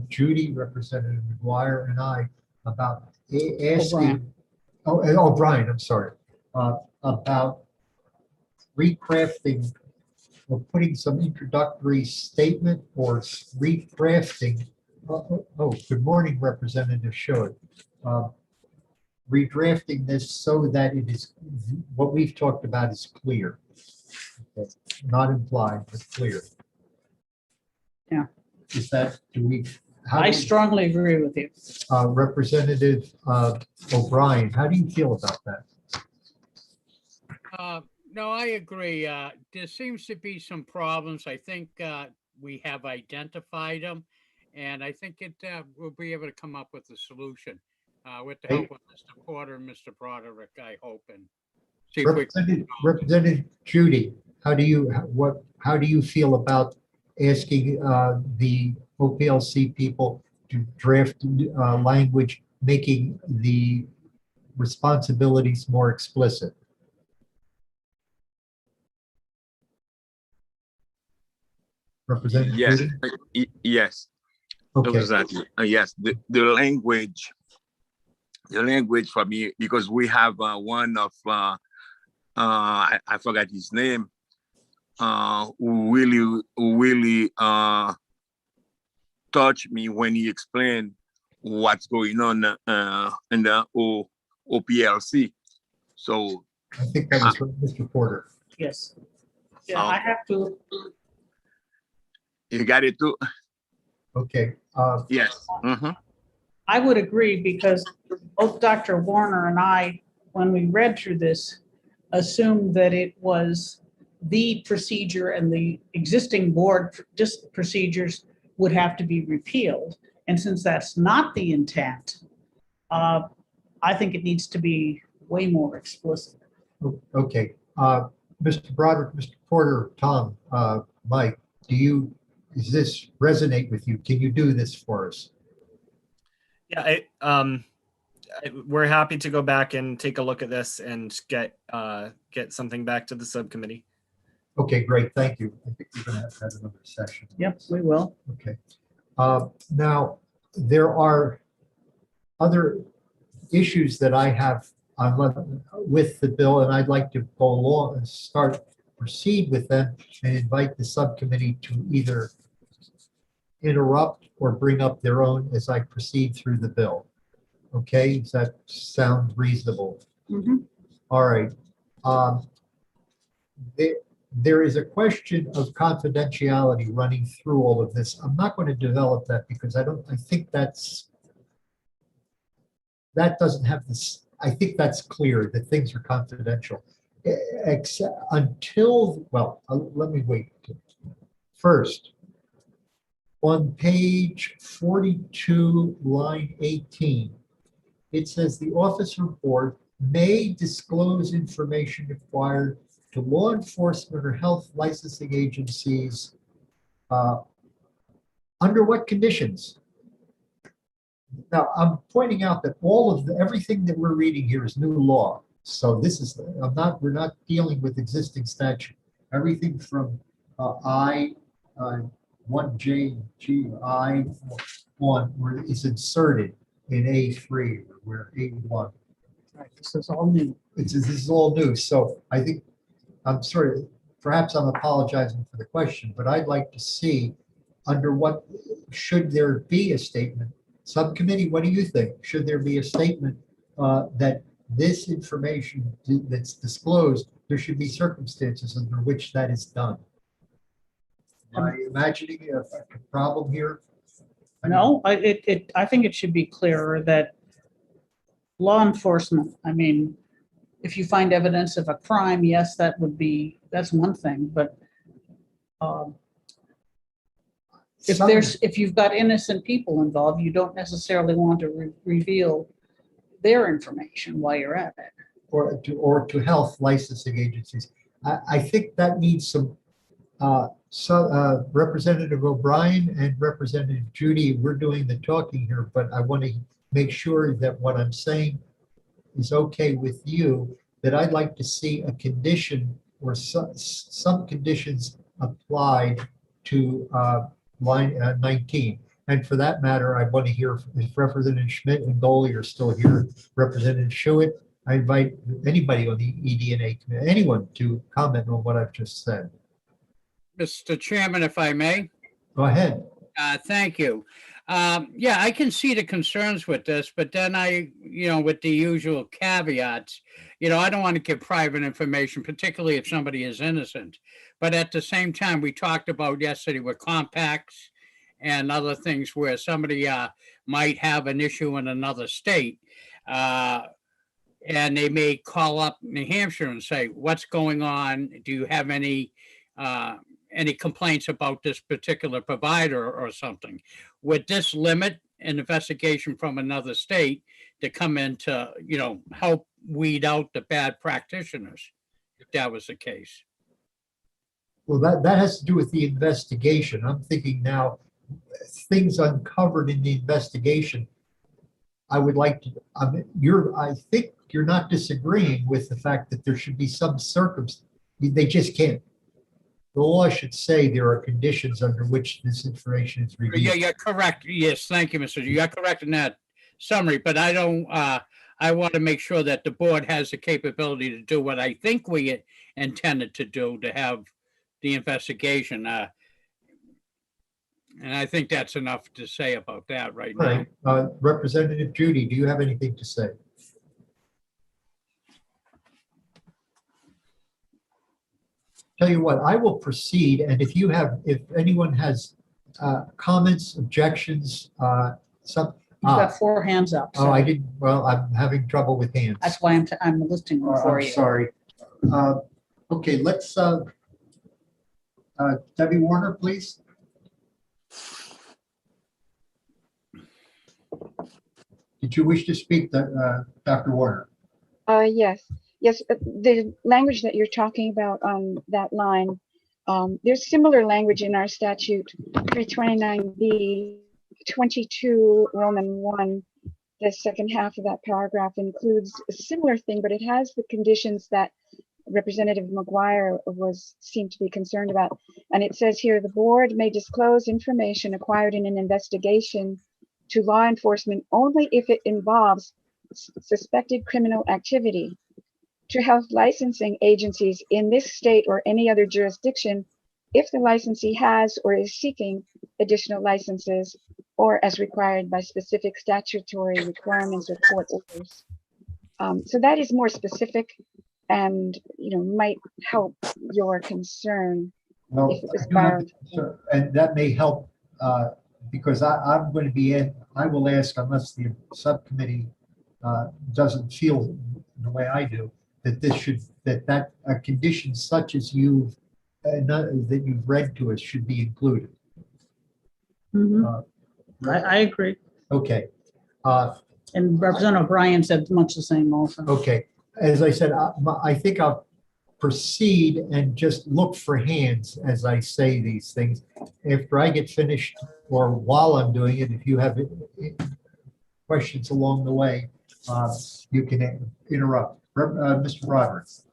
Judy, Representative McGuire, and I, about asking, O'Brien, I'm sorry, about recrafting or putting some introductory statement or recrafting. Good morning, Representative Schod. Redrafting this so that it is, what we've talked about is clear. Okay. Not implied, but clear. Yeah. Is that, I strongly agree with you. Representative O'Brien, how do you feel about that? No, I agree. There seems to be some problems. I think we have identified them, and I think we'll be able to come up with a solution with the help of Mr. Porter and Mr. Broderick, I hope. And see Representative Judy, how do you feel about asking the OPLC people to draft language making the responsibilities more explicit? Representative Yes, Judy? yes, Okay, exactly. Yes, the language for me, because we have one of I forgot his name, who really touched me when he explained what's going on in the OPLC. So I think that was Mr. Porter. Yes. Yeah, I have to, you got it too. Okay, Yes. Mhm. I would agree because both Dr. Warner and I, when we read through this, assumed that it was the procedure and the existing board procedures would have to be repealed. And since that's not the intent, I think it needs to be way more explicit. okay. Mr. Broderick, Mr. Porter, Tom, Mike, does this resonate with you? Can you do this for us? Yeah, we're happy to go back and take a look at this and get something back to the subcommittee. Okay, great, thank you. I think we're gonna have to have another session. Yep, we will. Okay. Now, there are other issues that I have with the bill, and I'd like to go along and proceed with them and invite the subcommittee to either interrupt or bring up their own as I proceed through the bill. Okay, does that sound reasonable? Mhm. All right. There is a question of confidentiality running through all of this. I'm not going to develop that because I think that doesn't have this. I think that's clear that things are confidential. Except until, well, let me wait. First, on page 42, line 18, it says the officer board may disclose information acquired to law enforcement or health licensing agencies. Under what conditions? Now, I'm pointing out that everything that we're reading here is new law. So we're not dealing with existing statute. Everything from I1JGI on where is inserted in A3 or where A1. Right, this is all new. This is all new. So I think, I'm sorry, perhaps I'm apologizing for the question, but I'd like to see under what, should there be a statement? Subcommittee, what do you think? Should there be a statement that this information that's disclosed, there should be circumstances under which that is done? Am I imagining a problem here? No, I think it should be clearer that law enforcement, I mean, if you find evidence of a crime, yes, that's one thing, but if you've got innocent people involved, you don't necessarily want to reveal their information while you're at it. Or to health licensing agencies. I think that needs some, Representative O'Brien and Representative Judy, we're doing the talking here, but I want to make sure that what I'm saying is okay with you, that I'd like to see a condition or some conditions applied to line 19. And for that matter, I want to hear if Representative Schmidt and Goley are still here, Representative Schuett. I invite anybody on the EDNA committee, anyone to comment on what I've just said. Mr. Chairman, if I may. Go ahead. Thank you. Yeah, I can see the concerns with this, but then with the usual caveats, I don't want to give private information, particularly if somebody is innocent. But at the same time, we talked about yesterday with compacts and other things where somebody might have an issue in another state. And they may call up New Hampshire and say, what's going on? Do you have any complaints about this particular provider or something? Would this limit an investigation from another state to come in to, help weed out the bad practitioners, if that was the case? Well, that has to do with the investigation. I'm thinking now, things uncovered in the investigation. I would like to, I think you're not disagreeing with the fact that there should be some circumstance. They just can't. The law should say there are conditions under which this information is Yeah, reviewed. you're correct. Yes, thank you, Mr. You're correct in that summary, but I don't, I want to make sure that the board has the capability to do what I think we intended to do, to have the investigation. And I think that's enough to say about that right All now. right, Representative Judy, do you have anything to say? Tell you what, I will proceed, and if anyone has comments, objections, some. You've got 4 hands up. Oh, so I didn't, well, I'm having trouble with hands. That's why I'm listing them for I'm you. sorry. Okay, let's, Debbie Warner, please. Did you wish to speak, Dr. Warner? Yes, the language that you're talking about on that line, there's similar language in our statute 329B 22 Roman 1. The second half of that paragraph includes a similar thing, but it has the conditions that Representative McGuire seemed to be concerned about. And it says here, the board may disclose information acquired in an investigation to law enforcement only if it involves suspected criminal activity, to health licensing agencies in this state or any other jurisdiction if the licensee has or is seeking additional licenses, or as required by specific statutory requirements or court orders. So that is more specific and might help your concern Well, if it was I do have- borrowed. so- and that may help because I'm going to be in, I will ask, unless the subcommittee doesn't feel the way I do, that this should, that a condition such as that you've read to us should be included. Mhm. I agree. Okay. And Representative O'Brien said much the same also. Okay. As I said, I think I'll proceed and just look for hands as I say these things. After I get finished or while I'm doing it, if you have questions along the way, you can interrupt. Mr. Roberts.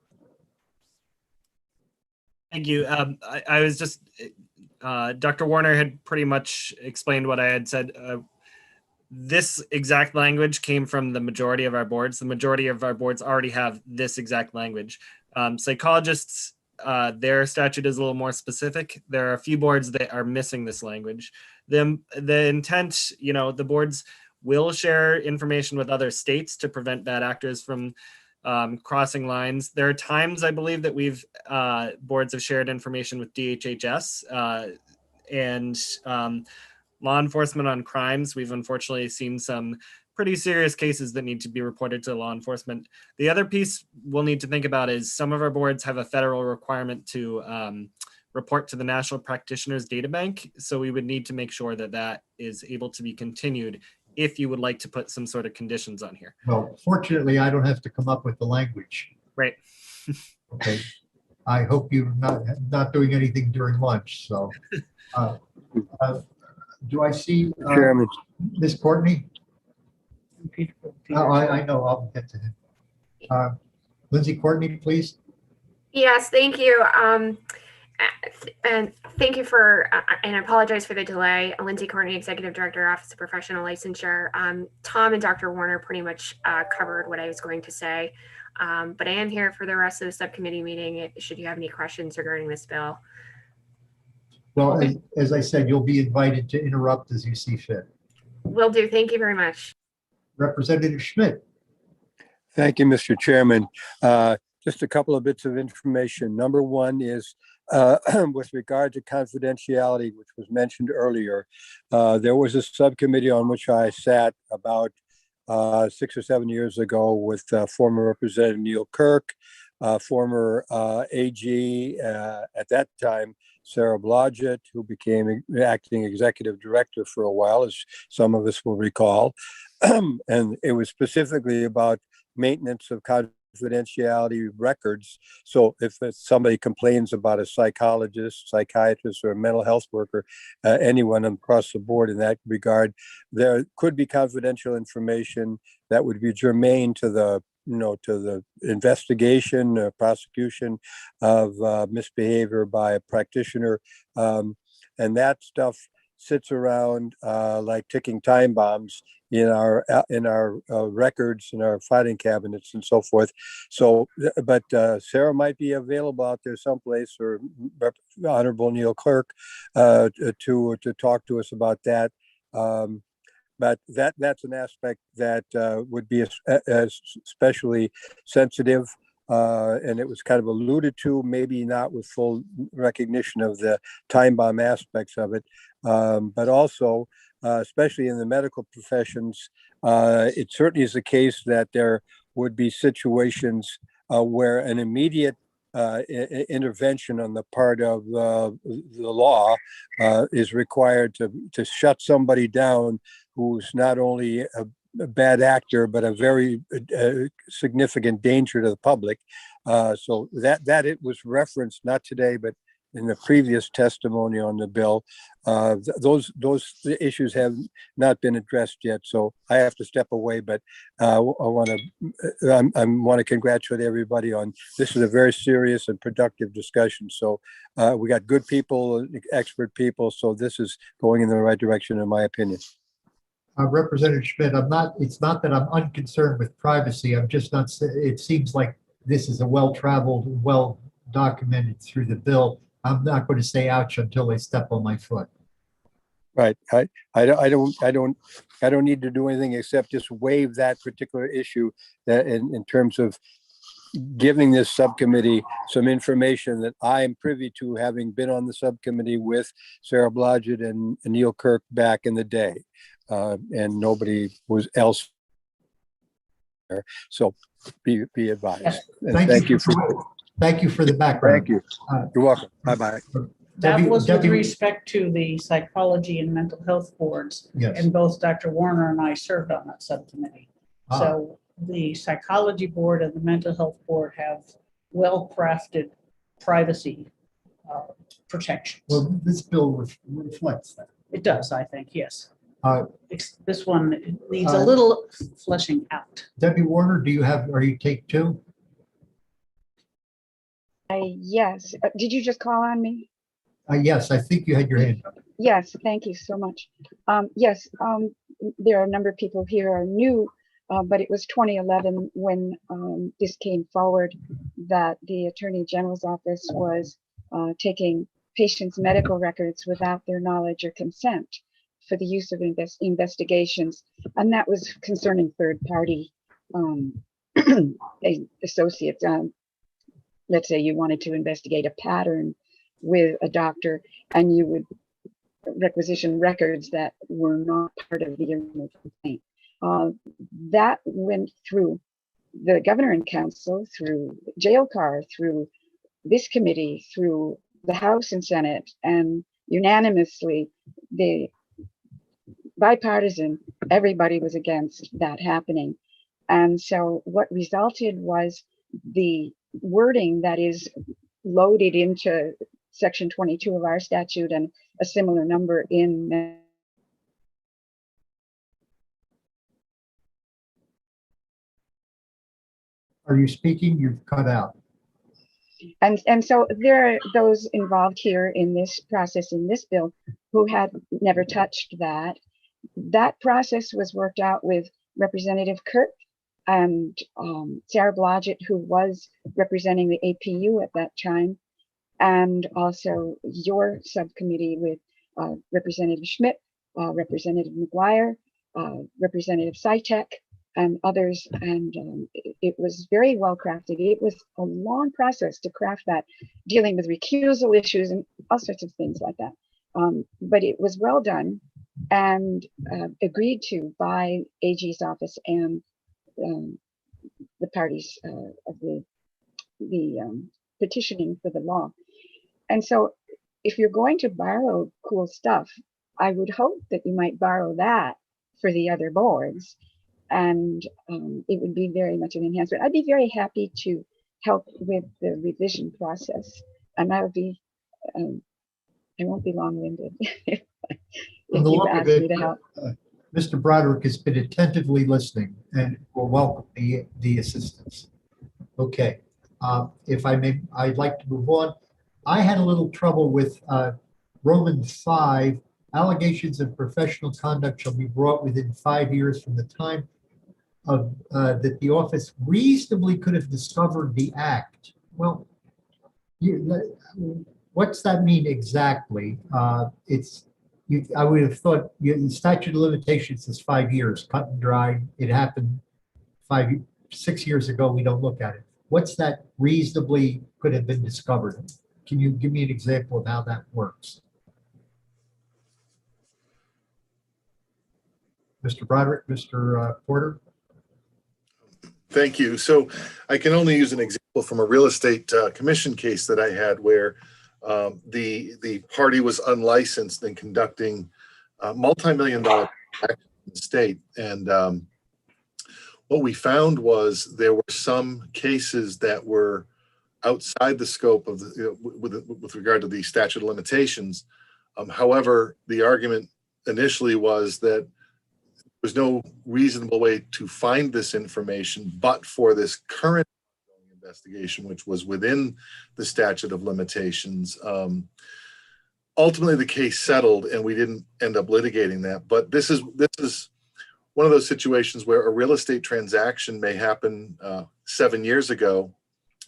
Thank you. I was just, Dr. Warner had pretty much explained what I had said. This exact language came from the majority of our boards. The majority of our boards already have this exact language. Psychologists, their statute is a little more specific. There are a few boards that are missing this language. The intent, the boards will share information with other states to prevent bad actors from crossing lines. There are times, I believe, that boards have shared information with DHHS and law enforcement on crimes. We've unfortunately seen some pretty serious cases that need to be reported to law enforcement. The other piece we'll need to think about is some of our boards have a federal requirement to report to the National Practitioners Data Bank. So we would need to make sure that that is able to be continued if you would like to put some sort of conditions on here. Well, fortunately, I don't have to come up with the language. Right. Okay. I hope you're not doing anything during lunch. So do I see Chairman. Ms. Courtney? Oh, I know, I'll get to him. Lindsay Courtney, please. Yes, thank you. And thank you for, and I apologize for the delay. Lindsay Courtney, Executive Director, Office of Professional Licensure. Tom and Dr. Warner pretty much covered what I was going to say, but I am here for the rest of the subcommittee meeting should you have any questions regarding this bill. Well, as I said, you'll be invited to interrupt as you see fit. Will do. Thank you very much. Representative Schmidt. Thank you, Mr. Chairman. Just a couple of bits of information. Number one is with regard to confidentiality, which was mentioned earlier. There was a subcommittee on which I sat about 6 or 7 years ago with former Representative Neil Kirk, former AG at that time, Sarah Blodgett, who became acting executive director for a while, as some of us will recall. And it was specifically about maintenance of confidentiality records. So if somebody complains about a psychologist, psychiatrist, or a mental health worker, anyone across the board in that regard, there could be confidential information that would be germane to the to the investigation, prosecution of misbehavior by a practitioner. And that stuff sits around like ticking time bombs in our records, in our filing cabinets and so forth. So, but Sarah might be available out there someplace, or Honorable Neil Clerk, to talk to us about that. But that's an aspect that would be especially sensitive, and it was kind of alluded to, maybe not with full recognition of the time bomb aspects of it, but also, especially in the medical professions, it certainly is the case that there would be situations where an immediate intervention on the part of the law is required to shut somebody down who's not only a bad actor, but a very significant danger to the public. So that it was referenced, not today, but in the previous testimony on the bill. Those issues have not been addressed yet, so I have to step away. But I want to congratulate everybody on this. Is a very serious and productive discussion. So we got good people, expert people. So this is going in the right direction, in my opinion. Representative Schmidt, it's not that I'm unconcerned with privacy. I'm just not, it seems like this is a well-traveled, well-documented through the bill. I'm not going to say ouch until they step on my foot. Right. I don't need to do anything except just waive that particular issue, that in terms of giving this subcommittee some information that I am privy to, having been on the subcommittee with Sarah Blodgett and Neil Kirk back in the day. And nobody was else there. So be advised. Yes. And thank you for the background. Thank you. You're welcome. Bye-bye. That was with Debbie- respect to the psychology and mental health boards. Yes. And both Dr. Warner and I served on that subcommittee. So the psychology board and the mental health board have well-crafted privacy protections. Well, this bill reflects that. It does, I think, yes. Uh, This one needs a little fleshing out. Debbie Warner, are you take two? Yes. Did you just call on me? Yes, I think you had your hand up. Yes, thank you so much. Yes, there are a number of people here who are new, but it was 2011 when this came forward that the Attorney General's office was taking patients' medical records without their knowledge or consent for the use of investigations. And that was concerning third-party associates. Let's say you wanted to investigate a pattern with a doctor and you would requisition records that were not part of the original complaint. That went through the governor and council, through jail car, through this committee, through the House and Senate, and unanimously, the bipartisan, everybody was against that happening. And so what resulted was the wording that is loaded into section 22 of our statute and a similar number in Are you speaking? You've cut out. and so there are those involved here in this process, in this bill, who had never touched that. That process was worked out with Representative Kirk and Sarah Blodgett, who was representing the APU at that time, and also your subcommittee with Representative Schmidt, Representative McGuire, Representative Sytek, and others. And it was very well crafted. It was a long process to craft that, dealing with recusal issues and all sorts of things like that. But it was well done and agreed to by AG's office and the parties of the petitioning for the law. And so if you're going to borrow cool stuff, I would hope that you might borrow that for the other boards. And it would be very much an enhancement. I'd be very happy to help with the revision process. And I would be, I won't be long-winded if From the you look ask of it, me to help. Mr. Broderick has been attentively listening and will welcome the assistance. Okay, if I may, I'd like to move on. I had a little trouble with Roman 5, allegations of professional conduct shall be brought within 5 years from the time of that the office reasonably could have discovered the act. Well, what's that mean exactly? I would have thought the statute of limitations is 5 years, cut and dry. It happened 6 years ago. We don't look at it. What's that reasonably could have been discovered? Can you give me an example of how that works? Mr. Broderick, Mr. Porter? Thank you. So I can only use an example from a real estate commission case that I had where the party was unlicensed in conducting multi-million-dollar transactions in the state. And what we found was there were some cases that were outside the scope of with regard to the statute of limitations. However, the argument initially was that there was no reasonable way to find this information but for this current investigation, which was within the statute of limitations. Ultimately, the case settled and we didn't end up litigating that. But this is one of those situations where a real estate transaction may happen 7 years ago,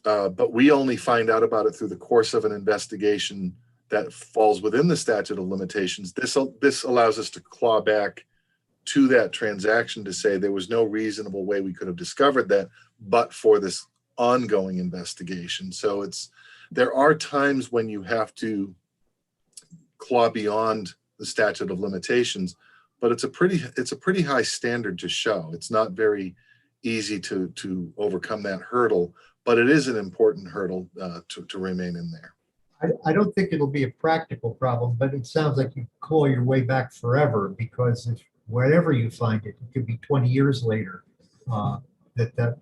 but we only find out about it through the course of an investigation that falls within the statute of limitations. This allows us to claw back to that transaction to say there was no reasonable way we could have discovered that but for this ongoing investigation. So there are times when you have to claw beyond the statute of limitations, but it's a pretty high standard to show. It's not very easy to overcome that hurdle, but it is an important hurdle to remain in there. I don't think it'll be a practical problem, but it sounds like you claw your way back forever, because if wherever you find it, it could be 20 years later that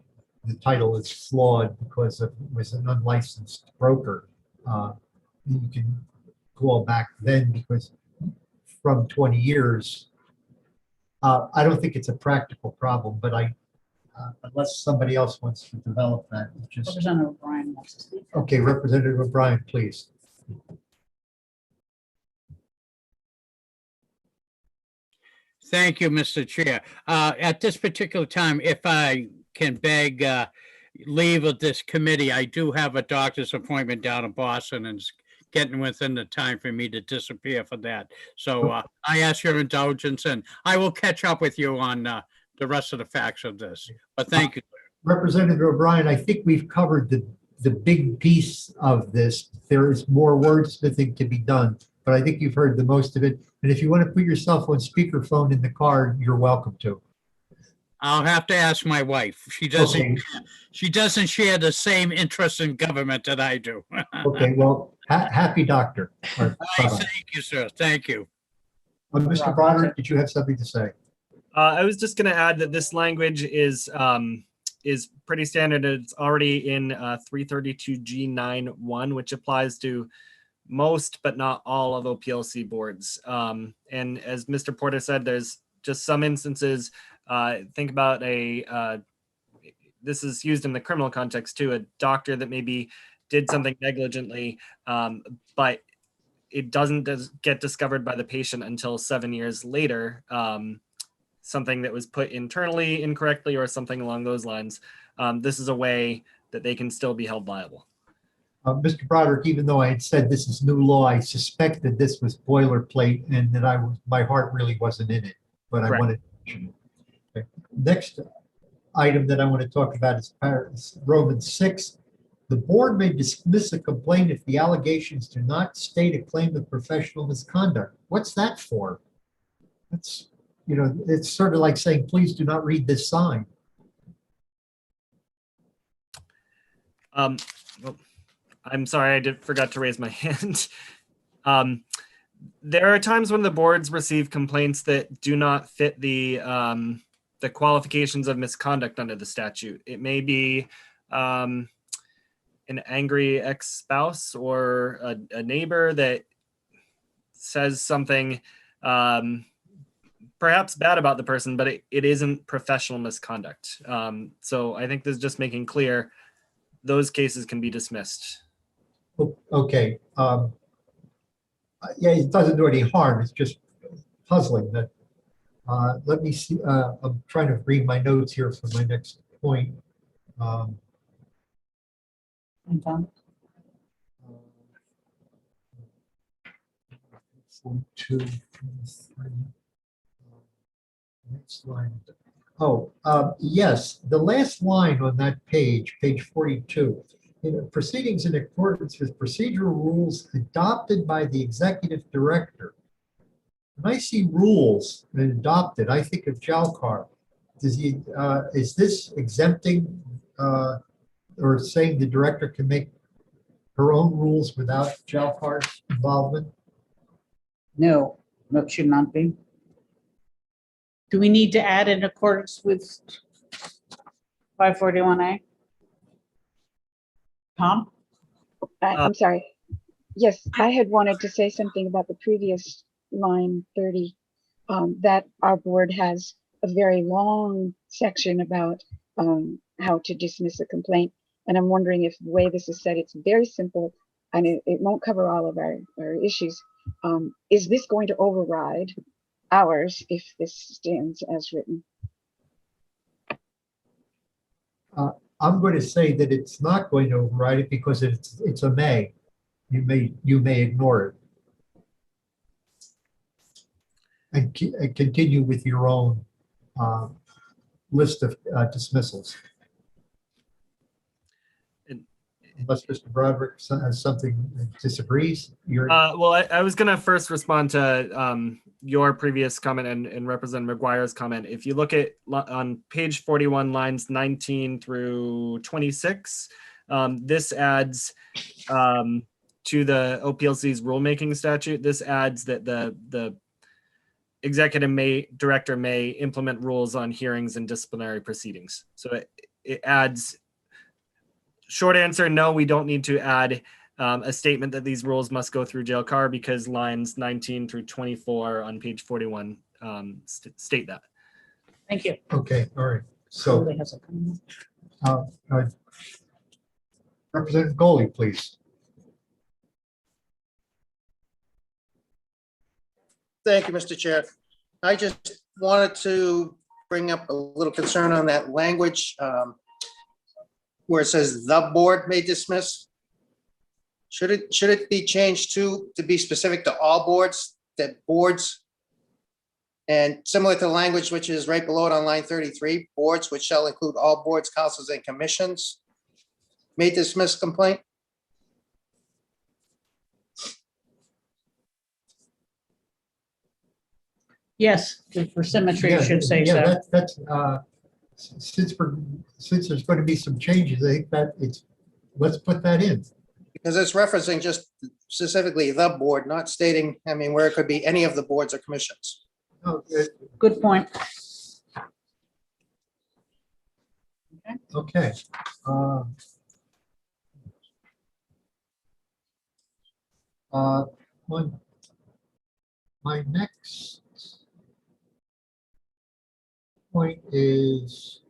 the title is flawed because it was an unlicensed broker. You can claw back then, because from 20 years, I don't think it's a practical problem, but unless somebody else wants to develop that. Representative O'Brien wants to speak. Okay, Representative O'Brien, please. Thank you, Mr. Chair. At this particular time, if I can beg leave of this committee, I do have a doctor's appointment down in Boston, and it's getting within the time for me to disappear for that. So I ask your indulgence, and I will catch up with you on the rest of the facts of this. But thank you. Representative O'Brien, I think we've covered the big piece of this. There is more wordsmithing to be done, but I think you've heard the most of it. And if you want to put yourself on speakerphone in the car, you're welcome to. I'll have to ask my wife. She doesn't share the same interest in government that I do. Okay, well, happy doctor. Thank you, sir. Thank you. Mr. Broderick, did you have something to say? I was just going to add that this language is pretty standard. It's already in 332G9(1), which applies to most but not all of OPLC boards. And as Mr. Porter said, there's just some instances. Think about this is used in the criminal context too, a doctor that maybe did something negligently, but it doesn't get discovered by the patient until 7 years later. Something that was put internally incorrectly or something along those lines. This is a way that they can still be held liable. Mr. Broderick, even though I had said this is new law, I suspected this was boilerplate and that my heart really wasn't in it, but I wanted to mention it. Okay. Next item that I want to talk about is Romans 6. The board may dismiss a complaint if the allegations do not state a claim of professional misconduct. What's that for? That's, it's sort of like saying, please do not read this sign. Well, I'm sorry, I forgot to raise my hand. There are times when the boards receive complaints that do not fit the qualifications of misconduct under the statute. It may be an angry ex-spouse or a neighbor that says something perhaps bad about the person, but it isn't professional misconduct. So I think this is just making clear those cases can be dismissed. Okay. Yeah, it doesn't do any harm. It's just puzzling that. Let me see. I'm trying to read my notes here for my next point. And Tom? 42, 23. Next line. Oh, yes, the last line on that page, page 42. Proceedings in accordance with procedural rules adopted by the executive director. When I see rules and adopted, I think of Jalkar. Is this exempting or saying the director can make her own rules without Jalkar's involvement? No, no, it should not be. Do we need to add in accordance with 541A? Tom? I'm sorry. Yes, I had wanted to say something about the previous line 30, that our board has a very long section about how to dismiss a complaint. And I'm wondering if the way this is said, it's very simple and it won't cover all of our issues. Is this going to override ours if this stands as written? I'm going to say that it's not going to override it because it's a may. You may ignore it and continue with your own list of dismissals. Unless Mr. Broderick has something that disagrees. Well, I was going to first respond to your previous comment and Representative McGuire's comment. If you look at on page 41, lines 19 through 26, this adds to the OPLC's rulemaking statute. This adds that the executive director may implement rules on hearings and disciplinary proceedings. So it adds. Short answer, no, we don't need to add a statement that these rules must go through Jalkar because lines 19 through 24 on page 41 state that. Thank you. Okay, all right. So Representative Goley, please. Thank you, Mr. Chair. I just wanted to bring up a little concern on that language where it says the board may dismiss. Should it be changed to be specific to all boards, that boards, and similar to the language which is right below it on line 33, boards which shall include all boards, councils, and commissions may dismiss complaint? Yes, for symmetry, it should say so. That's since there's going to be some changes, I think that let's put that in. Because it's referencing just specifically the board, not stating, I mean, where it could be any of the boards or commissions. Oh, good point. Okay. My next point is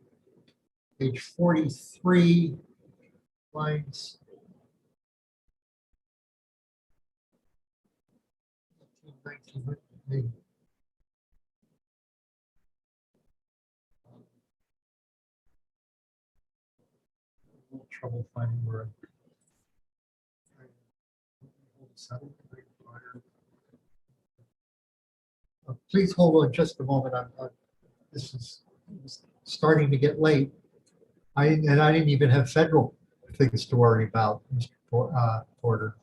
page 43, lines 19. A little trouble finding where please hold on just a moment. This is starting to get late. I didn't even have federal things to worry about, Mr. Porter.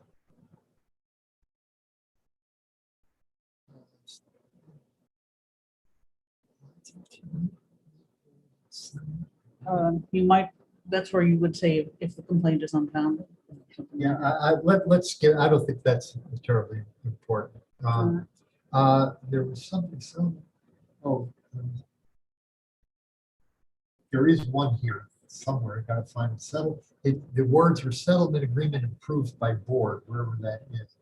You might, that's where you would say if the complaint is unfounded. Yeah, let's get, I don't think that's terribly important. There was something, there is one here somewhere. I gotta find it. The words are settlement agreement approved by board, wherever that is.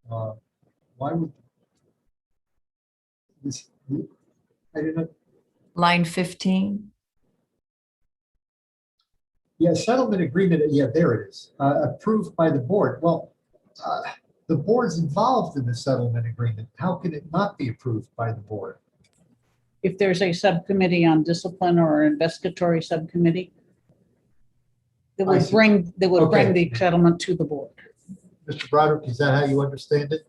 Why would this? I didn't know. line 15. Yeah, settlement agreement, yeah, there it is, approved by the board. Well, the board's involved in the settlement agreement. How can it not be approved by the board? If there's a subcommittee on discipline or investigatory subcommittee, that I would see. bring, Okay. the settlement to the board. Mr. Broderick, is that how you understand it?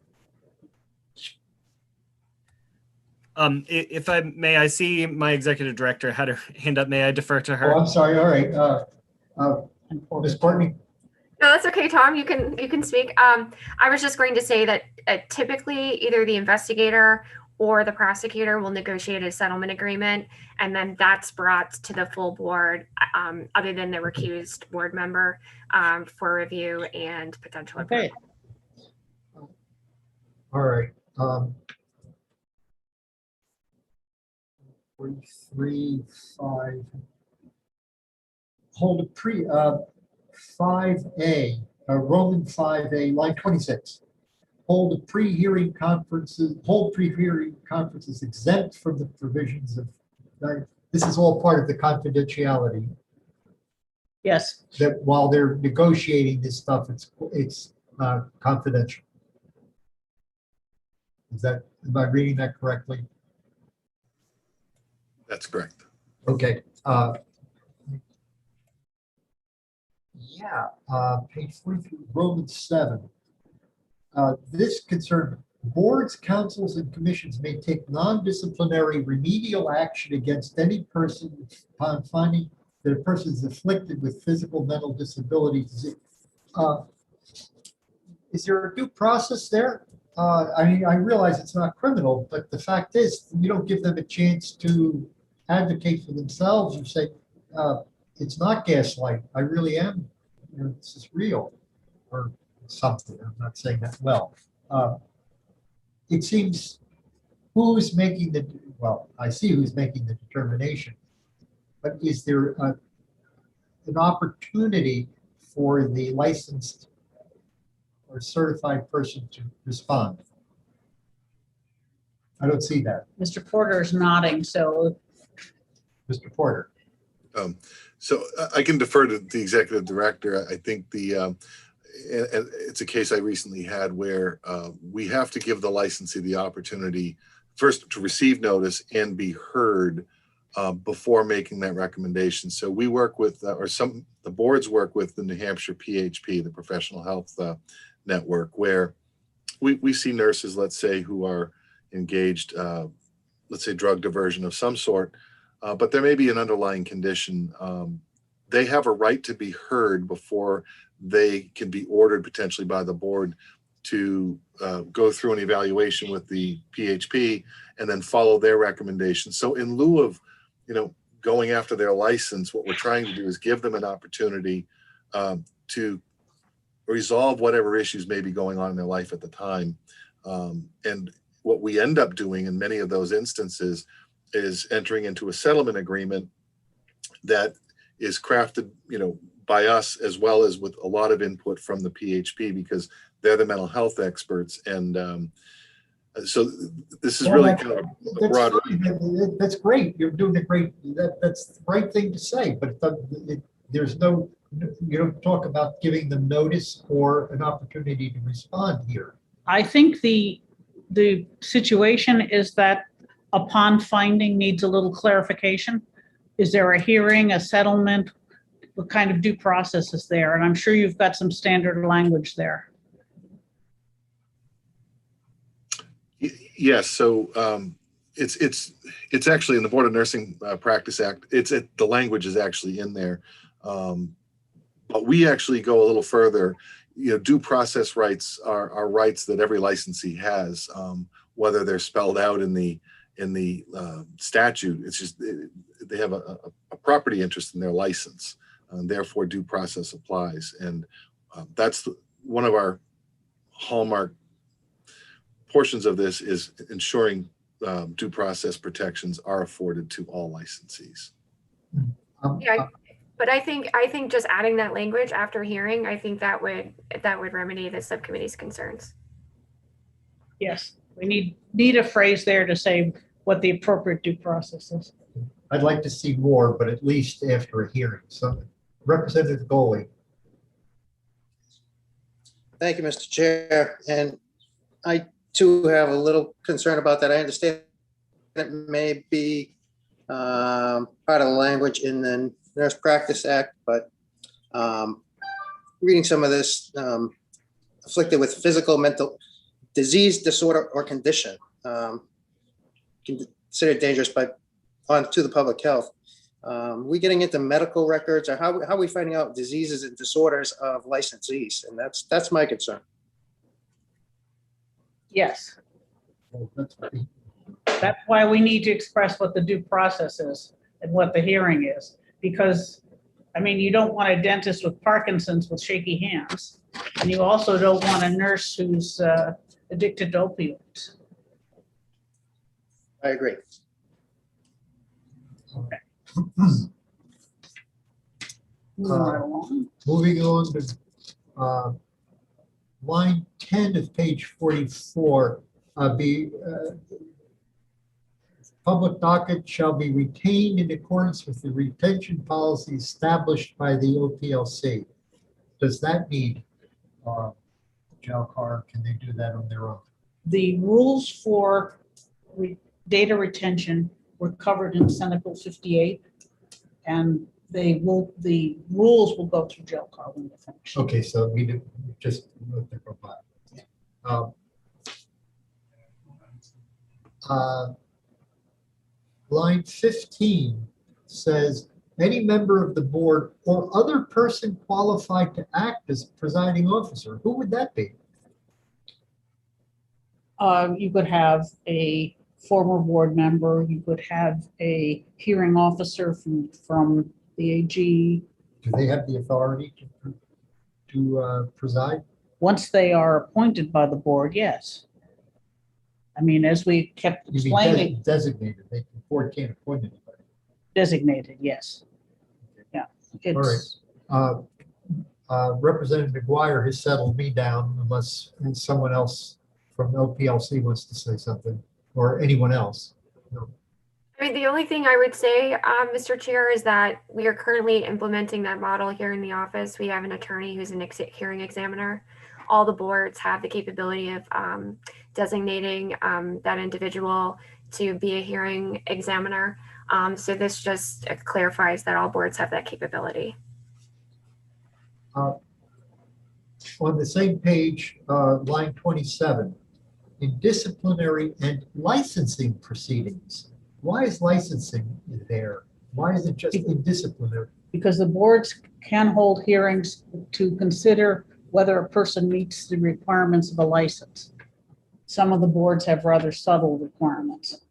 If I may, I see my executive director had her hand up. May I defer to Oh, her? I'm sorry, all right. Ms. Courtney? No, that's okay, Tom. You can speak. I was just going to say that typically either the investigator or the prosecutor will negotiate a settlement agreement, and then that's brought to the full board, other than the recused board member, for review and potential approval. Okay. All right. 43.5. Hold a 5A, Roman 5A, line 26. Hold pre-hearing conferences exempt from the provisions of, this is all part of the confidentiality, Yes, that while they're negotiating this stuff, it's confidential. Am I reading that correctly? That's correct. Okay. Yeah, page 43, Romans 7. This concern, boards, councils, and commissions may take non-disciplinary remedial action against any person upon finding that a person is afflicted with physical, mental disabilities. Is there a due process there? I mean, I realize it's not criminal, but the fact is, you don't give them a chance to advocate for themselves. You say, it's not gaslight. I really am. You know, this is real, or something. I'm not saying that well. It seems who's making the, well, I see who's making the determination, but is there an opportunity for the licensed or certified person to respond? I don't see that. Mr. Porter is nodding, so Mr. Porter. So I can defer to the executive director. I think it's a case I recently had where we have to give the licensee the opportunity first to receive notice and be heard before making that recommendation. So we work with, the boards work with the New Hampshire PHP, the Professional Health Network, where we see nurses, let's say, who are engaged, let's say drug diversion of some sort, but there may be an underlying condition. They have a right to be heard before they can be ordered potentially by the board to go through an evaluation with the PHP and then follow their recommendations. So in lieu of, going after their license, what we're trying to do is give them an opportunity to resolve whatever issues may be going on in their life at the time. And what we end up doing in many of those instances is entering into a settlement agreement that is crafted, by us, as well as with a lot of input from the PHP, because they're the mental health experts. And so this is really kind of a broad. That's great. You're doing a great, that's the right thing to say, but there's no, you don't talk about giving them notice or an opportunity to respond here. I think the situation is that upon finding needs a little clarification. Is there a hearing, a settlement? What kind of due process is there? And I'm sure you've got some standard language there. Yes. So it's actually in the Board of Nursing Practice Act. The language is actually in there, but we actually go a little further. Due process rights are rights that every licensee has, whether they're spelled out in the statute. It's just they have a property interest in their license, and therefore due process applies. And that's one of our hallmark portions of this, is ensuring due process protections are afforded to all licensees. Yeah, but I think just adding that language after hearing, I think that would remedy the subcommittee's concerns. Yes, we need a phrase there to say what the appropriate due process is. I'd like to see more, but at least after a hearing. So Representative Goley. Thank you, Mr. Chair. And I too have a little concern about that. I understand it may be part of the language in the Nurse Practice Act, but reading some of this, afflicted with physical, mental disease, disorder, or condition, considered dangerous to the public health. We getting into medical records, or how are we finding out diseases and disorders of licensees? And that's my concern. Yes, Well, that's right. that's why we need to express what the due process is and what the hearing is. Because, I mean, you don't want a dentist with Parkinson's with shaky hands. And you also don't want a nurse who's addicted to opioids. I agree. Moving right along. Moving on to line 10 of page 44, public docket shall be retained in accordance with the retention policy established by the OPLC. Does that need jail car? Can they do that on their own? The rules for data retention were covered in Senate Bill 58, and the rules will go through jail car when they're finished. Okay, so we did just let them go by. Line 15 says, any member of the board or other person qualified to act as presiding officer. Who would that be? You could have a former board member, you could have a hearing officer from the AG. Do they have the authority to preside? Once they are appointed by the board, yes. I mean, as we kept You mean explaining, designated, the board can't appoint anybody. designated, yes. Yeah. It's, All right. Representative McGuire has settled me down unless someone else from OPLC wants to say something, or anyone else. No. I mean, the only thing I would say, Mr. Chair, is that we are currently implementing that model here in the office. We have an attorney who's an hearing examiner. All the boards have the capability of designating that individual to be a hearing examiner. So this just clarifies that all boards have that capability. On the same page, line 27, in disciplinary and licensing proceedings. Why is licensing there? Why is it just in disciplinary? because the boards can hold hearings to consider whether a person meets the requirements of a license. Some of the boards have rather subtle requirements.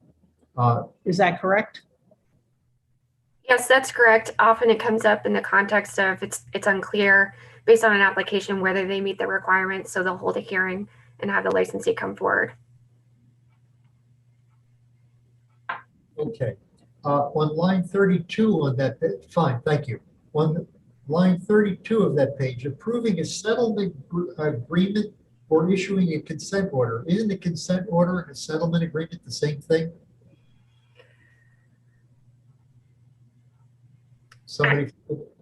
Is that correct? Yes, that's correct. Often it comes up in the context of it's unclear based on an application whether they meet the requirements, so they'll hold a hearing and have the licensee come forward. Okay. On line 32 on that, fine, thank you. On line 32 of that page, approving a settlement agreement or issuing a consent order. Isn't a consent order and a settlement agreement the same thing? Somebody,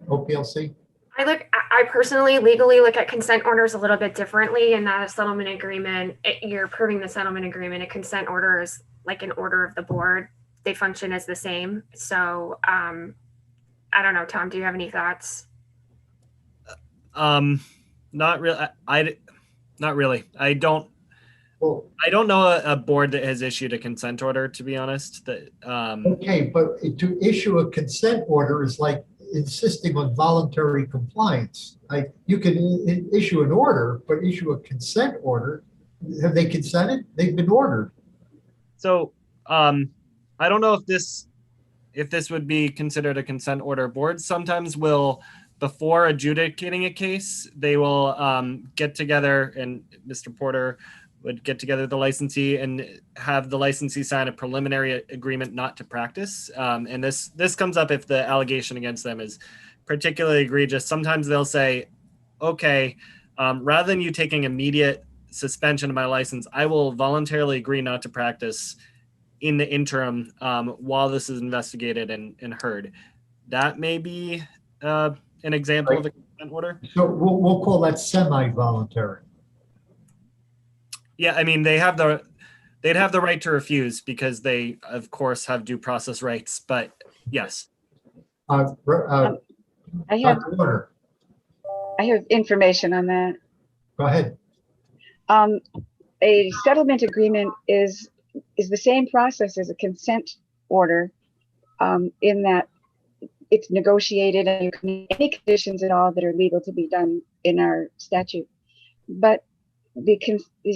OPLC? I personally legally look at consent orders a little bit differently, and that a settlement agreement, you're approving the settlement agreement. A consent order is like an order of the board. They function as the same. So I don't know, Tom, do you have any thoughts? Not really. Not really. I don't know a board that has issued a consent order, to be honest. That Okay, but to issue a consent order is like insisting on voluntary compliance. You can issue an order, but issue a consent order. Have they consented? They've been ordered. So I don't know if this would be considered a consent order. Boards sometimes will, before adjudicating a case, they will get together, and Mr. Porter would get together the licensee and have the licensee sign a preliminary agreement not to practice. And this comes up if the allegation against them is particularly egregious. Sometimes they'll say, okay, rather than you taking immediate suspension of my license, I will voluntarily agree not to practice in the interim while this is investigated and heard. That may be an example of a consent order. So we'll call that semi-voluntary. Yeah, I mean, they'd have the right to refuse because they, of course, have due process rights. But yes. I have Dr. Warner, information on that. go ahead. A settlement agreement is the same process as a consent order, in that it's negotiated and you can make any conditions at all that are legal to be done in our statute. But the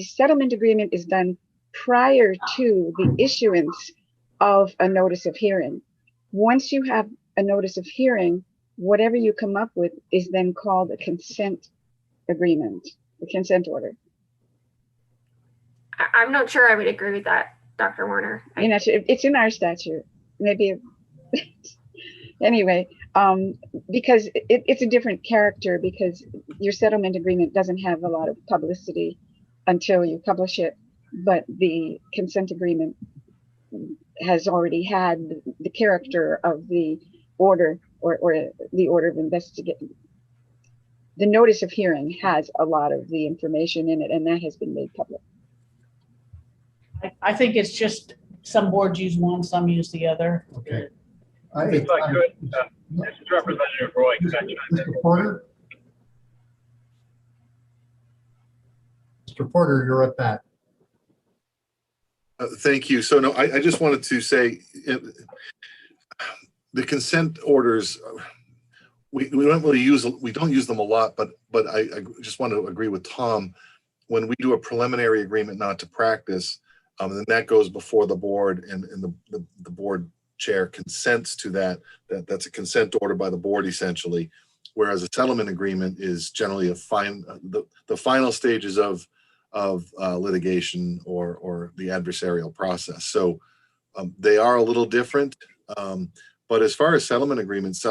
settlement agreement is done prior to the issuance of a notice of hearing. Once you have a notice of hearing, whatever you come up with is then called a consent agreement, a consent order. I'm not sure I would agree with that, Dr. Warner. You know, it's in our statute. Maybe anyway, because it's a different character, because your settlement agreement doesn't have a lot of publicity until you publish it, but the consent agreement has already had the character of the order or the order of investigation. The notice of hearing has a lot of the information in it, and that has been made public. I think it's just some boards use one, some use the other. Okay. If I could, this is Representative Roy. Could I chime in? Mr. Porter? Mr. Porter, you're at that. Thank you. So no, I just wanted to say the consent orders, we don't really use them a lot, but I just want to agree with Tom. When we do a preliminary agreement not to practice, then that goes before the board, and the board chair consents to that. That's a consent order by the board essentially, whereas a settlement agreement is generally the final stages of litigation or the adversarial process. So they are a little different. But as far as settlement agreements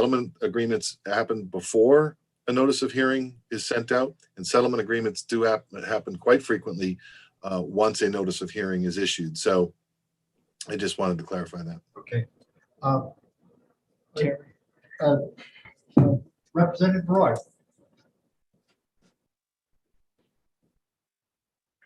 happen before a notice of hearing is sent out, and settlement agreements do happen quite frequently once a notice of hearing is issued. So I just wanted to clarify that. Okay. Representative Roy.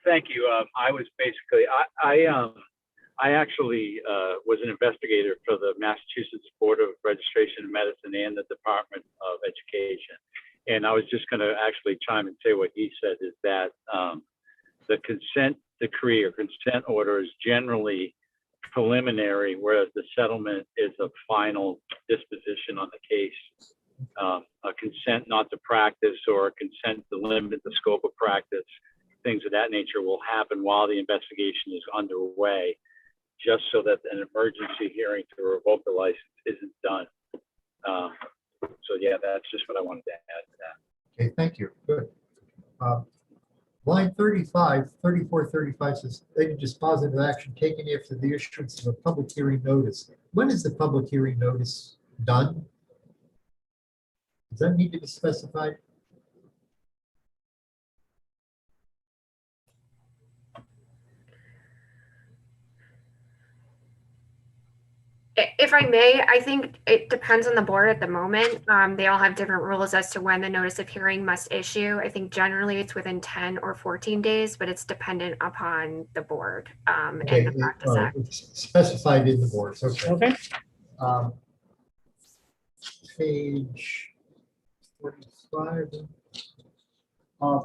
Thank you. I was basically, I actually was an investigator for the Massachusetts Board of Registration of Medicine and the Department of Education. And I was just going to actually chime and say what he said is that the consent decree or consent order is generally preliminary, whereas the settlement is a final disposition on the case. A consent not to practice or a consent to limit the scope of practice, things of that nature will happen while the investigation is underway, just so that an emergency hearing to revoke the license isn't done. So yeah, that's just what I wanted to add to that. Okay, thank you. Good. Line 34, 35 says, any dispositive action taken after the issuance of a public hearing notice. When is the public hearing notice done? Does that need to be specified? If I may, I think it depends on the board at the moment. They all have different rules as to when the notice of hearing must issue. I think generally it's within 10 or 14 days, but it's dependent upon the board Okay, and the Practice Act. it's specified in the boards. Okay. Okay. Page 45. I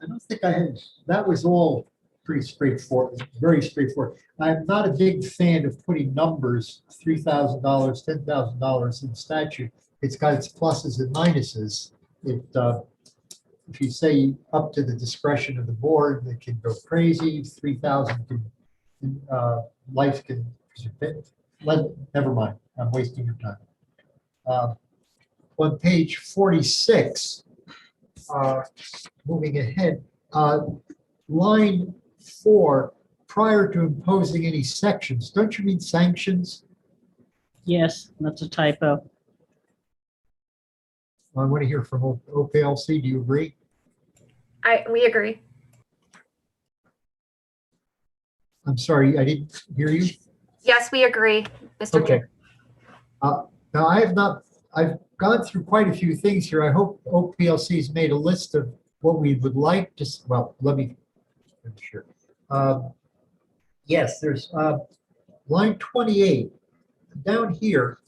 don't think I had, that was all pretty straightforward, very straightforward. I'm not a big fan of putting numbers, $3,000, $10,000 in statute. It's got its pluses and minuses. If you say up to the discretion of the board, they can go crazy. 3,000 can, life can, never mind, I'm wasting your time. On page 46, moving ahead, line 4, prior to imposing any sections, don't you mean sanctions? Yes, that's a typo. I want to hear from OPLC. Do you agree? We agree. I'm sorry, I didn't hear you. Yes, we agree, Mr. Okay. Chair. Now, I've gone through quite a few things here. I hope OPLC's made a list of what we would like to, well, let me, I'm sure. Yes, there's line 28, down here,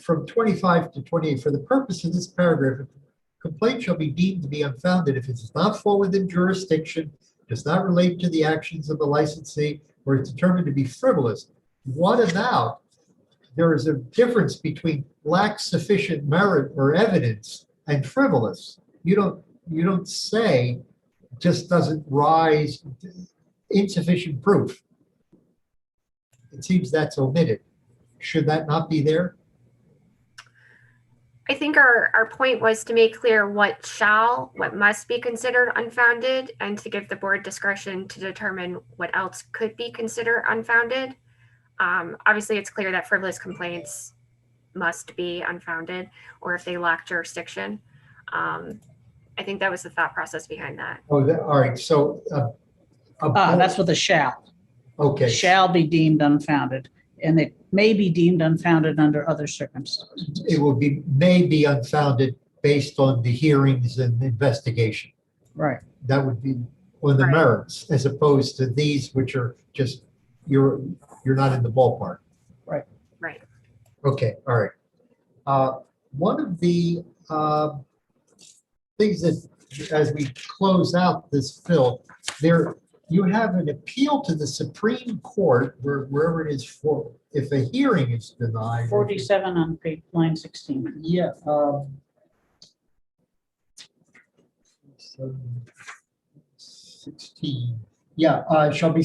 from 25 to 28, for the purpose of this paragraph, complaint shall be deemed to be unfounded if it does not fall within jurisdiction, does not relate to the actions of the licensee, or is determined to be frivolous. What about, there is a difference between lacks sufficient merit or evidence and frivolous. You don't say just doesn't rise, insufficient proof. It seems that's omitted. Should that not be there? I think our point was to make clear what must be considered unfounded, and to give the board discretion to determine what else could be considered unfounded. Obviously, it's clear that frivolous complaints must be unfounded, or if they lack jurisdiction. I think that was the thought process behind that. Oh, all right. So That's with the shall. Okay. Shall be deemed unfounded, and it may be deemed unfounded under other circumstances. It will be, may be unfounded based on the hearings and investigation. Right. That would be on the merits, as opposed to these, which are just, you're not in the ballpark. Right. Right. Okay, all right. One of the things that, as we close out this bill, you have an appeal to the Supreme Court, wherever it is, for if a hearing is denied. 47 on page line 16. Yeah. 16. Yeah, shall be,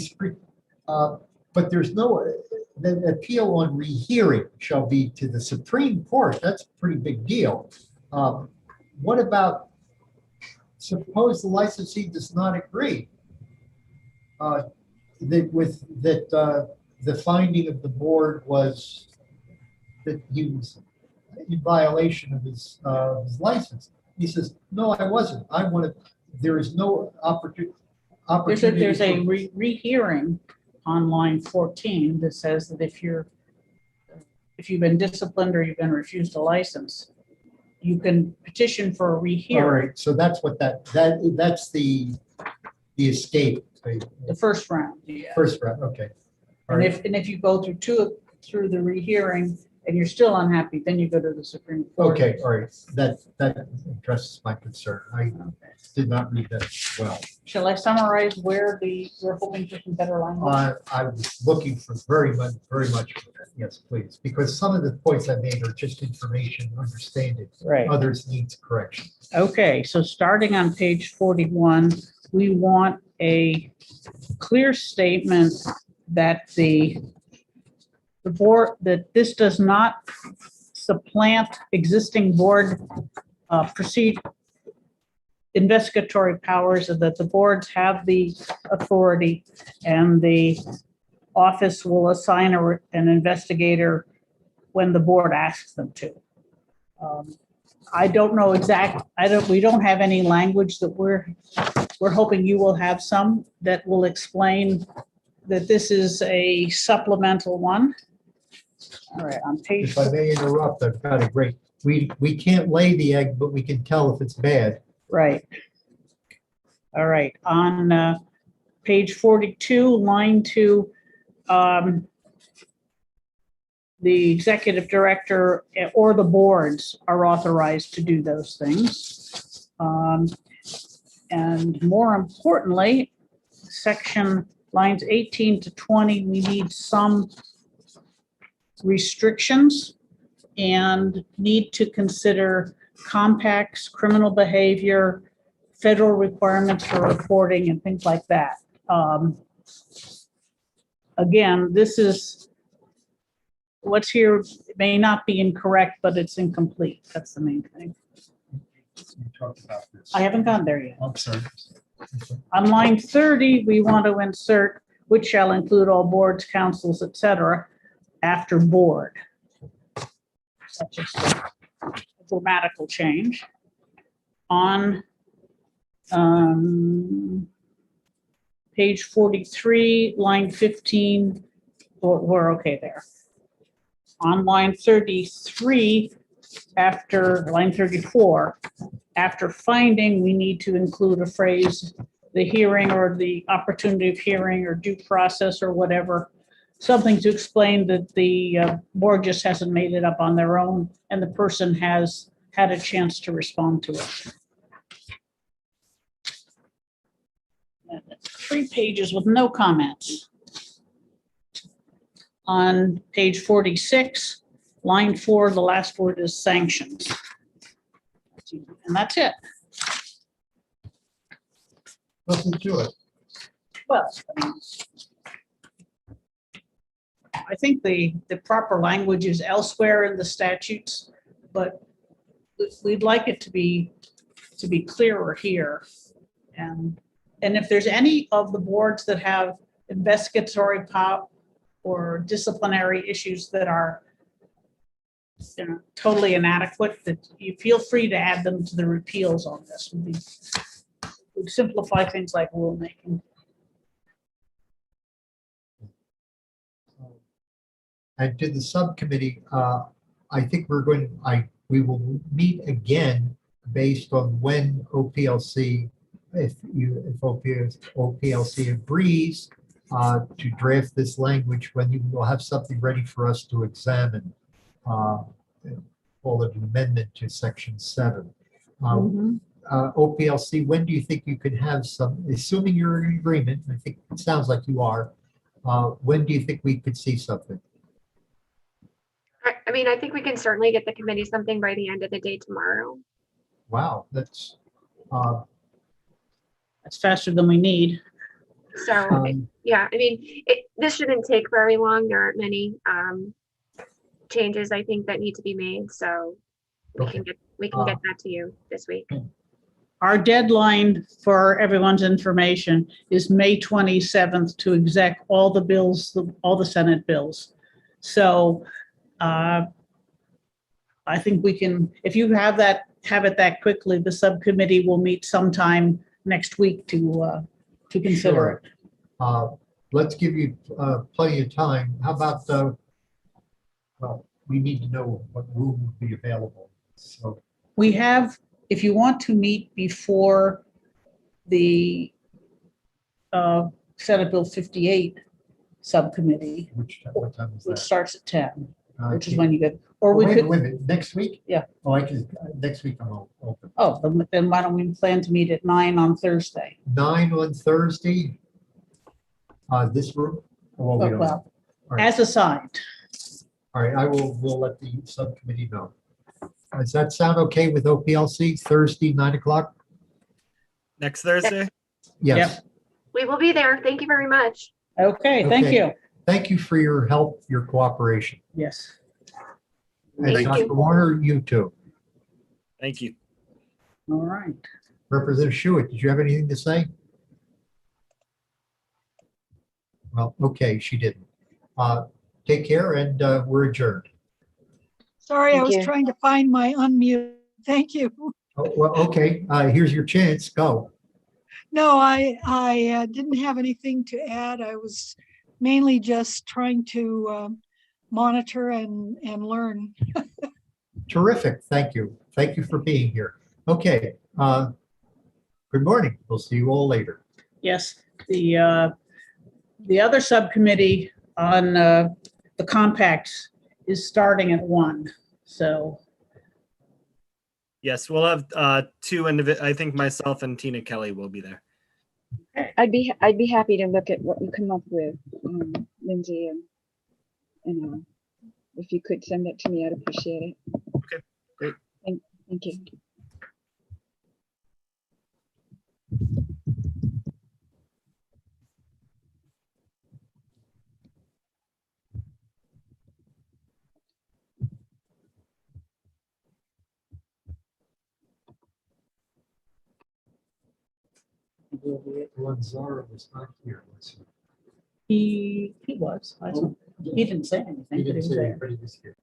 but there's no, the appeal on rehearing shall be to the Supreme Court. That's a pretty big deal. What about, suppose the licensee does not agree that the finding of the board was that he was in violation of his license. He says, no, I wasn't. I wanted, there is no opportunity. There's a rehearing on line 14 that says that if you've been disciplined or you've been refused a license, you can petition for a rehearing. All right, so that's what that's the escape. The first round. Yeah. First round, okay. All And right. if you go through the rehearing and you're still unhappy, then you go to the Supreme Court. Okay, all right, that addresses my concern. I did not read that well. Shall I summarize where we're hoping for some better language? I was looking for very much for that. Yes, please, because some of the points I made are just information, understand it. Right. Others needs correction. Okay, so starting on page 41, we want a clear statement that the board, that this does not supplant existing board investigatory powers, and that the boards have the authority and the office will assign an investigator when the board asks them to. I don't know we don't have any language that we're hoping you will have some that will explain that this is a supplemental one. All right, on page. If I may interrupt, I've got a great, we can't lay the egg, but we can tell if it's bad. Right. All right, on page 42, line 2, the executive director or the boards are authorized to do those things. And more importantly, section lines 18 to 20, we need some restrictions and need to consider compacts, criminal behavior, federal requirements for reporting and things like that. Again, this is what's here may not be incorrect, but it's incomplete. That's the main thing. You talked about this. I haven't gone there yet. I'm sorry. On line 30, we want to insert which shall include all boards, councils, etc. after board. Such as a grammatical change. On page 43, line 15, we're okay there. On line 33, after line 34, after finding, we need to include a phrase, the hearing or the opportunity of hearing or due process or whatever, something to explain that the board just hasn't made it up on their own and the person has had a chance to respond to it. 3 pages with no comments. On page 46, line 4, the last word is sanctions. And that's it. Nothing to it. Well, I think the proper language is elsewhere in the statutes, but we'd like it to be clearer here. And if there's any of the boards that have investigatory power or disciplinary issues that are, you know, totally inadequate, that you feel free to add them to the repeals on this. Would simplify things like rulemaking. And to the subcommittee, I think we will meet again based on when OPLC, if OPLC agrees to draft this language, when you will have something ready for us to examine, call it an amendment to section 7. OPLC, when do you think you could have some, assuming you're in agreement, I think it sounds like you are, when do you think we could see something? I mean, I think we can certainly get the committee something by the end of the day tomorrow. Wow, that's faster than we need. So yeah, I mean, this shouldn't take very long. There aren't many changes I think that need to be made. So we can get that to you this week. Our deadline, for everyone's information, is May 27th to exec all the bills, all the Senate bills. So I think we can, if you have it that quickly, the subcommittee will meet sometime next week to consider it. Let's give you plenty of time. How about, well, we need to know what room would be available. So we have, if you want to meet before the Senate Bill 58 subcommittee, what time is which that? starts at 10, which is Okay. when you get, or we Wait a could. minute, next week? Yeah. Oh, I can, next week I'm open. Oh, then why don't we plan to meet at 9 on Thursday? 9 on Thursday? This room? Or we don't know? Well, All right. as assigned. All right, we'll let the subcommittee know. Does that sound okay with OPLC, Thursday, 9 o'clock? Next Thursday? Yes. We will be there. Thank you very much. Okay, thank Okay. you. Thank you for your help, your cooperation. Yes. And Thank Dr. you. Warner, you too. Thank you. All right. Representative Schuett, did you have anything to say? Well, okay, she didn't. Take care, and we're adjourned. Sorry, I Thank was you. trying to find my unmute. Thank you. Oh, well, okay, here's your chance. Go. No, I didn't have anything to add. I was mainly just trying to monitor and learn. Terrific. Thank you. Thank you for being here. Okay. Good morning. We'll see you all later. Yes, the other subcommittee on the compacts is starting at 1. So Yes, we'll have two I think myself and Tina Kelly will be there. I'd be happy to look at what you come up with, Lindsay, and if you could send it to me, I'd appreciate it. Okay, great. Thank you. Lanzaro was not here. Was he? he was. He didn't say anything. He but didn't was say there. anybody was here.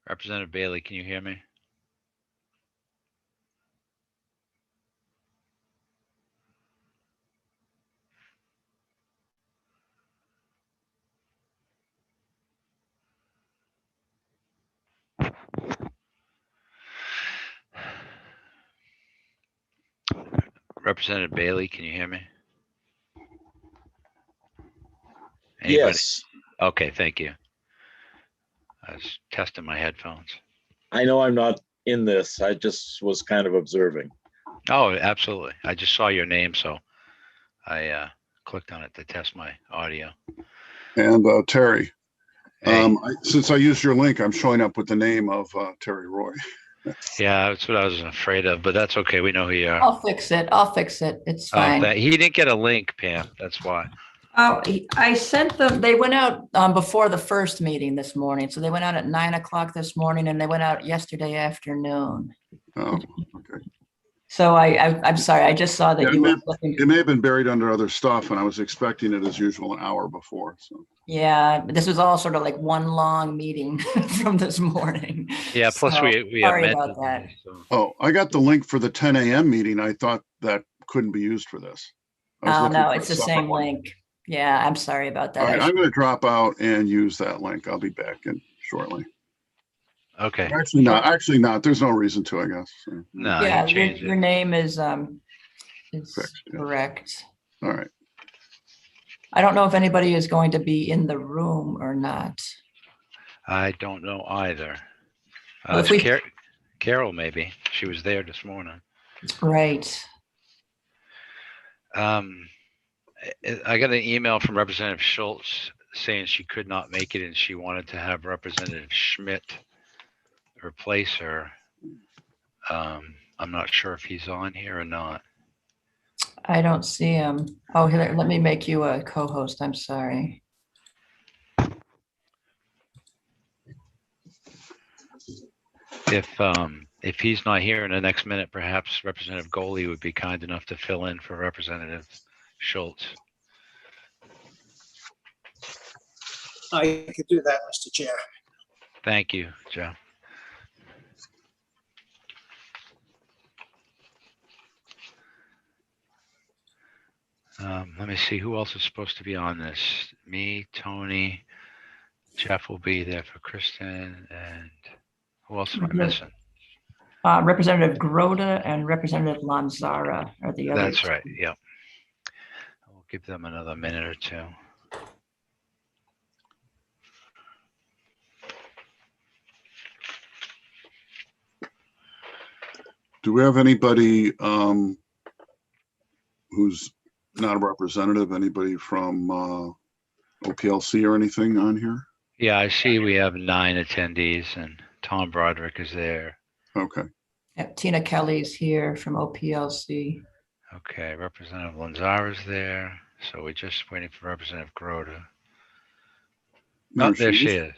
Representative Bailey, can you hear me? Representative Bailey, can you hear me? Anybody? Yes, Okay, thank you. I was testing my headphones. I know I'm not in this. I just was kind of observing. Oh, absolutely. I just saw your name, so I clicked on it to test my audio. And Terry, Hey. since I used your link, I'm showing up with the name of Terry Roy. Yeah, that's what I was afraid of, but that's okay. We know who you are. I'll fix it. I'll fix it. It's Oh, fine. he didn't get a link, Pam. That's why. Oh, I sent them, they went out before the first meeting this morning. So they went out at 9 o'clock this morning and they went out yesterday afternoon. Oh, okay. So I'm sorry. I just saw that Yeah, you were looking. it may have been buried under other stuff, and I was expecting it as usual an hour before. So. Yeah, this was all sort of like one long meeting from this morning. Yeah, plus So, we sorry amended about that. it, so. Oh, I got the link for the 10 a.m. meeting. I thought that couldn't be used for this. Oh, no, it's the same link. Yeah, I'm sorry about that. All right, I'm going to drop out and use that link. I'll be back in shortly. Okay. Actually not. There's no reason to, I guess. So. No, Yeah, you changed your it. name is Fixed, yeah. correct. All right. I don't know if anybody is going to be in the room or not. I don't know either. Well, if we- Carol, maybe. She was there this morning. Right. I got an email from Representative Schultz saying she could not make it and she wanted to have Representative Schmidt replace her. I'm not sure if he's on here or not. I don't see him. Oh, here, let me make you a co-host. I'm sorry. If he's not here in the next minute, perhaps Representative Goley would be kind enough to fill in for Representative Schultz. I could do that, Mr. Chair. Thank you, Joe. Let me see who else is supposed to be on this. Me, Tony, Jeff will be there for Kristen, and who else am I missing? Representative Grota and Representative Lanzara are the others. That's right. Yep. We'll give them another minute or two. Do we have anybody who's not a representative? Anybody from OPLC or anything on here? Yeah, I see we have 9 attendees, and Tom Broderick is there. Okay. Yeah, Tina Kelly's here from OPLC. Okay, Representative Lanzara's there. So we're just waiting for Representative Grota. Oh, there she is.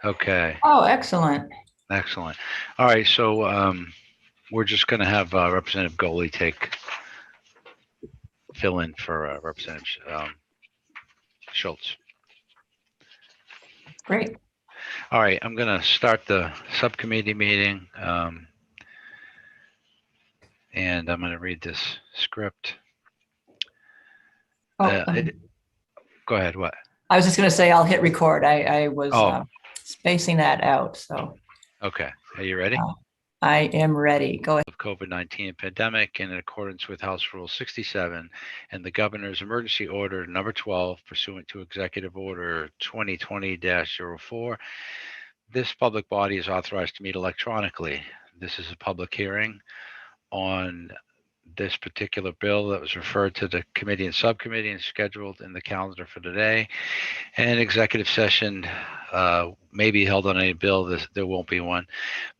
Okay. Oh, excellent. Excellent. All right, so we're just going to have Representative Goley fill in for Representative Schultz. Great. All right, I'm going to start the subcommittee meeting. And I'm going to read this script. Oh, go ahead. What? I was just going to say I'll hit record. I was spacing that out. So. Okay. Are you ready? I am ready. Go ahead. Of COVID-19 pandemic and in accordance with House Rule 67 and the Governor's Emergency Order number 12 pursuant to Executive Order 2020-04, this public body is authorized to meet electronically. This is a public hearing on this particular bill that was referred to the committee and subcommittee and scheduled in the calendar for today. An executive session may be held on any bill. There won't be one.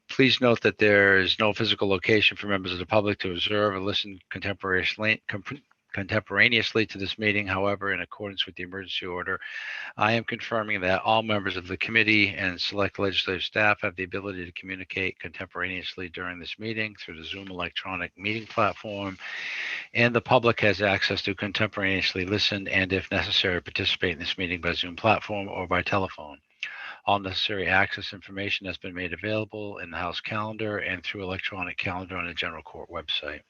Please note that there is no physical location for members of the public to observe or listen contemporaneously to this meeting. However, in accordance with the emergency order, I am confirming that all members of the committee and select legislative staff have the ability to communicate contemporaneously during this meeting through the Zoom electronic meeting platform, and the public has access to contemporaneously listen and, if necessary, participate in this meeting by Zoom platform or by telephone. All necessary access information has been made available in the House calendar and through electronic calendar on the General Court website.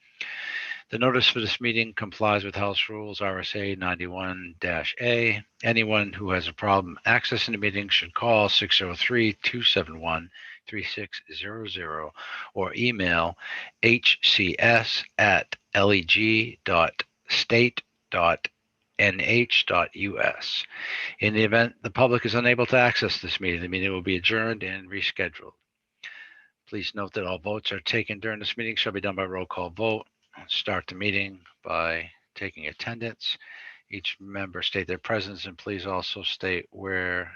The notice for this meeting complies with House Rules RSA 91-A. Anyone who has a problem accessing the meeting should call 603-271-3600 or email hcs@leg.state.nh.us. In the event the public is unable to access this meeting, the meeting will be adjourned and rescheduled. Please note that all votes are taken during this meeting shall be done by roll call vote. Start the meeting by taking attendance. Each member state their presence, and please also state whether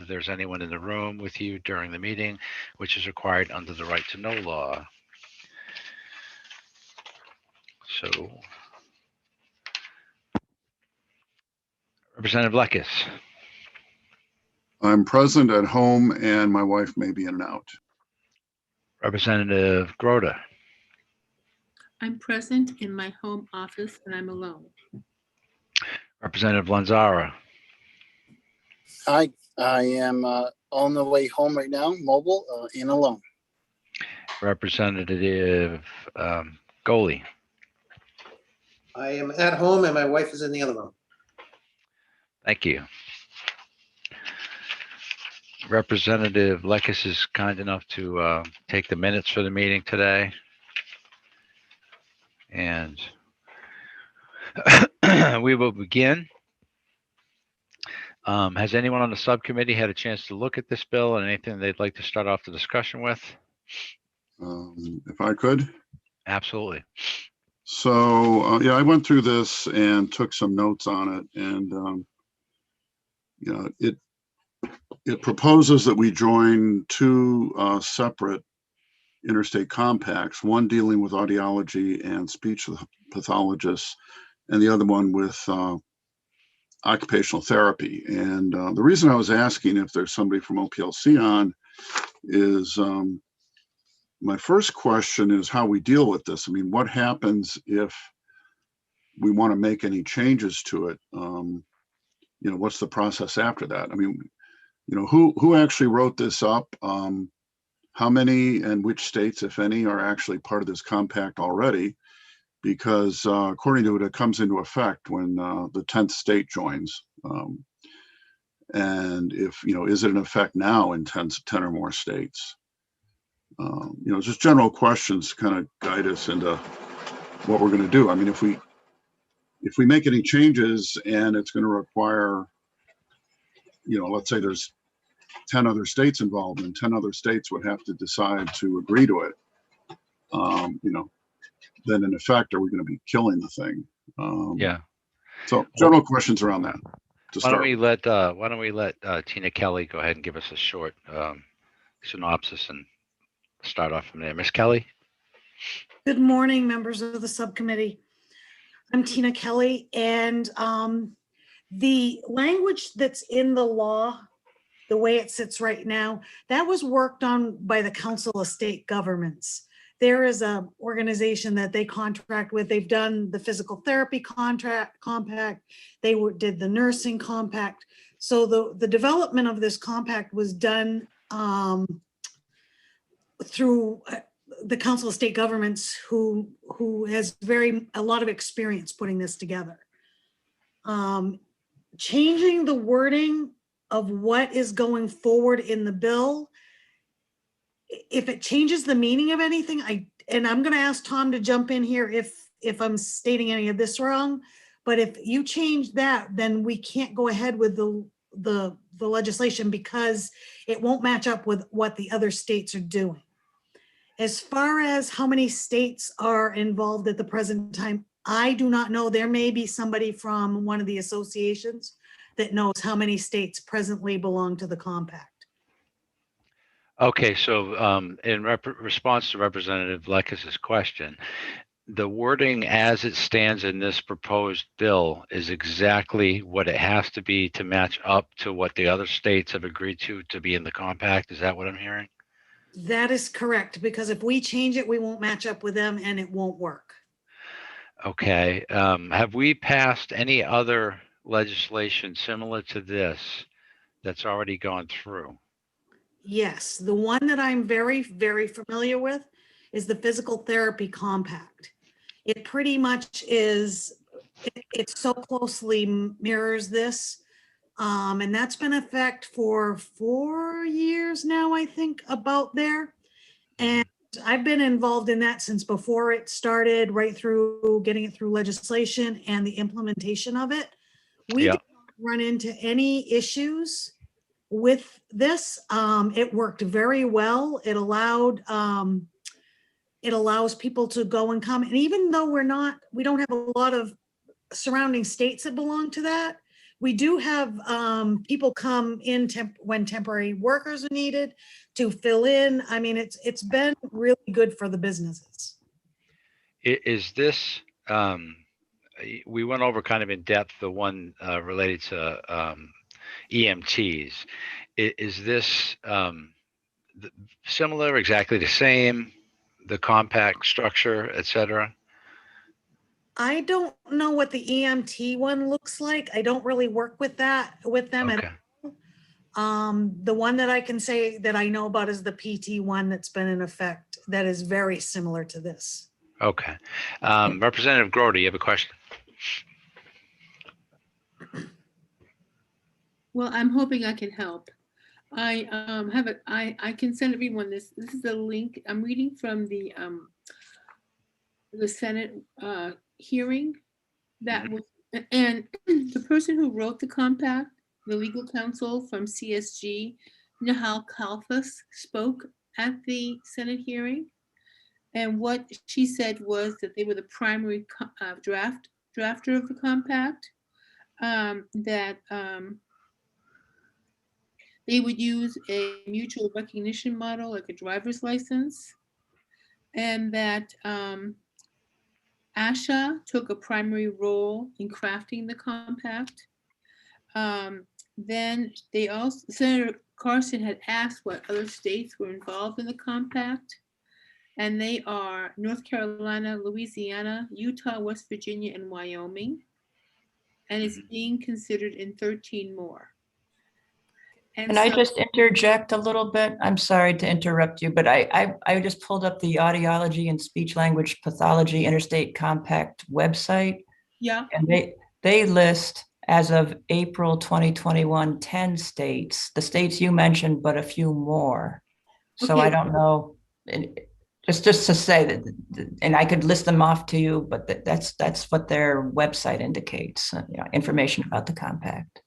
there's anyone in the room with you during the meeting, which is required under the right to know law. So, Representative Lekis. I'm present at home and my wife may be in and out. Representative Groda. I'm present in my home office and I'm alone. Representative Lanzara. I am on the way home right now, mobile and alone. Representative Goley. I am at home and my wife is in the other room. Thank you. Representative Lekis is kind enough to take the minutes for the meeting today. And we will begin. Has anyone on the subcommittee had a chance to look at this bill and anything they'd like to start off the discussion with? If I could. Absolutely. So, yeah, I went through this and took some notes on it, and you know, it proposes that we join two separate interstate compacts, one dealing with audiology and speech pathologists, and the other one with occupational therapy. And the reason I was asking if there's somebody from OPLC on is my first question is how we deal with this. I mean, what happens if we want to make any changes to it? You know, what's the process after that? I mean, you know, who actually wrote this up? How many and which states, if any, are actually part of this compact already? Because according to it, it comes into effect when the 10th state joins. And if, you know, is it in effect now in 10 or more states? You know, just general questions kind of guide us into what we're going to do. I mean, if we make any changes and it's going to require, you know, let's say there's 10 other states involved and 10 other states would have to decide to agree to it, you know, then in effect, are we going to be killing the thing? Yeah. So general questions around that. Why don't we let Tina Kelly go ahead and give us a short synopsis and start off from there. Miss Kelly. Good morning, members of the subcommittee. I'm Tina Kelly, and the language that's in the law, the way it sits right now, that was worked on by the Council of State Governments. There is an organization that they contract with. They've done the physical therapy compact. They did the nursing compact. So the development of this compact was done through the Council of State Governments, who has a lot of experience putting this together. Changing the wording of what is going forward in the bill, if it changes the meaning of anything, and I'm going to ask Tom to jump in here if I'm stating any of this wrong, but if you change that, then we can't go ahead with the legislation because it won't match up with what the other states are doing. As far as how many states are involved at the present time, I do not know. There may be somebody from one of the associations that knows how many states presently belong to the compact. Okay, so in response to Representative Lekis's question, the wording as it stands in this proposed bill is exactly what it has to be to match up to what the other states have agreed to be in the compact. Is that what I'm hearing? That is correct, because if we change it, we won't match up with them and it won't work. Okay, have we passed any other legislation similar to this that's already gone through? Yes, the one that I'm very, very familiar with is the physical therapy compact. It pretty much is, it so closely mirrors this. And that's been in effect for 4 years now, I think, about there. And I've been involved in that since before it started, right through getting it through legislation and the implementation of it. We Yeah. did not run into any issues with this. It worked very well. It allows people to go and come. And even though we don't have a lot of surrounding states that belong to that, we do have people come in when temporary workers are needed to fill in. I mean, it's been really good for the businesses. Is this, we went over kind of in depth the one related to EMTs. Is this similar, exactly the same, the compact structure, et cetera? I don't know what the EMT one looks like. I don't really work with them. Okay. The one that I can say that I know about is the PT one that's been in effect that is very similar to this. Okay. Representative Grody, you have a question? Well, I'm hoping I can help. I I can send everyone this. This is a link. I'm reading from the Senate hearing that was, and the person who wrote the compact, the legal counsel from CSG, Nahal Kalfas, spoke at the Senate hearing. And what she said was that they were the primary drafter of the compact, that they would use a mutual recognition model like a driver's license, and that ASHA took a primary role in crafting the compact. Then they also, Senator Carson had asked what other states were involved in the compact, and they are North Carolina, Louisiana, Utah, West Virginia, and Wyoming, and it's being considered in 13 more. And Can I so- just interject a little bit? I'm sorry to interrupt you, but I just pulled up the Audiology and Speech Language Pathology Interstate Compact website. Yeah. And they list, as of April 2021, 10 states, the states you mentioned, but a few more. So Okay. I don't know, just to say that, and I could list them off to you, but that's what their website indicates, information about the compact.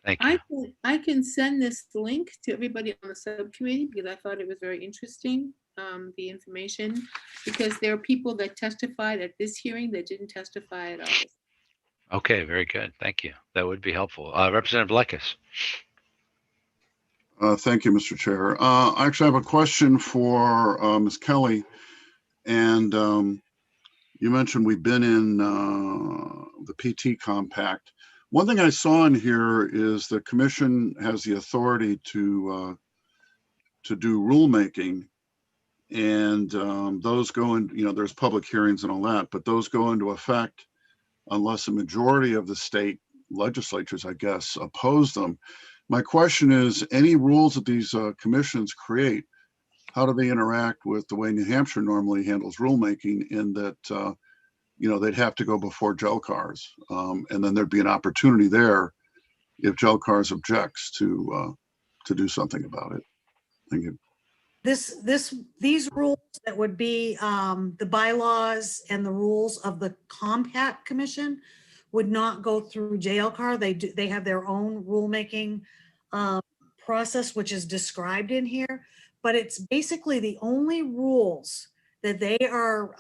Thank you. I can send this link to everybody on the subcommittee because I thought it was very interesting, the information, because there are people that testified at this hearing that didn't testify at all. Okay, very good. Thank you. That would be helpful. Representative Lekis. Thank you, Mr. Chair. I actually have a question for Ms. Kelly. And you mentioned we've been in the PT compact. One thing I saw in here is the commission has the authority to do rulemaking, and those go in, there's public hearings and all that, but those go into effect unless a majority of the state legislatures, I guess, oppose them. My question is, any rules that these commissions create, how do they interact with the way New Hampshire normally handles rulemaking, in that they'd have to go before JLCARS, and then there'd be an opportunity there if JLCARS objects to do something about it. Thank you. These rules that would be the bylaws and the rules of the Compact Commission would not go through JLCAR. They have their own rulemaking process, which is described in here, but it's basically the only rules that they are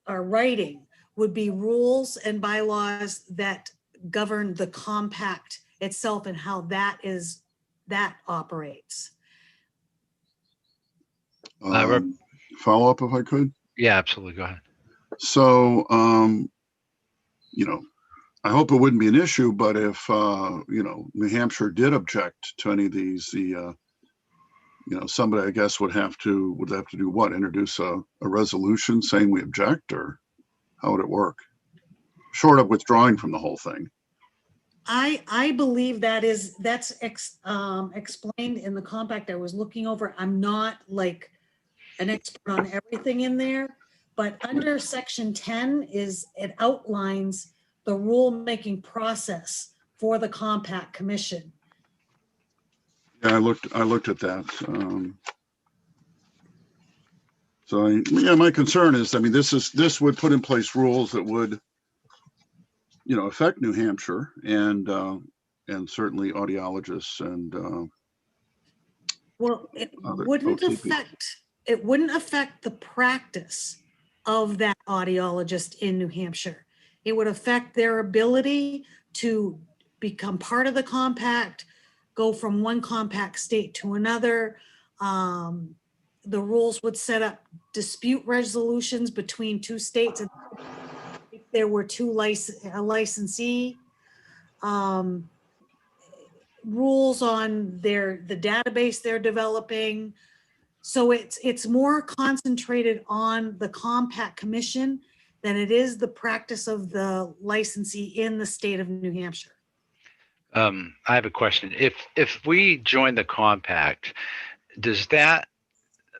writing would be rules and bylaws that govern the compact itself and how that operates. Follow up if I could? Yeah, absolutely. Go ahead. So, I hope it wouldn't be an issue, but if, New Hampshire did object to any of these, somebody, I guess, would have to do what? Introduce a resolution saying we object, or how would it work? Short of withdrawing from the whole thing. I believe that's explained in the compact I was looking over. I'm not like an expert on everything in there, but under section 10 it outlines the rulemaking process for the compact commission. Yeah, I looked at that. Yeah, my concern is, I mean, this would put in place rules that would, affect New Hampshire and certainly audiologists and Well, it other wouldn't OTP. affect the practice of that audiologist in New Hampshire. It would affect their ability to become part of the compact, go from one compact state to another. The rules would set up dispute resolutions between two states if there were a licensee. Rules on the database they're developing. So it's more concentrated on the compact commission than it is the practice of the licensee in the state of New Hampshire. I have a question. If we join the compact, does that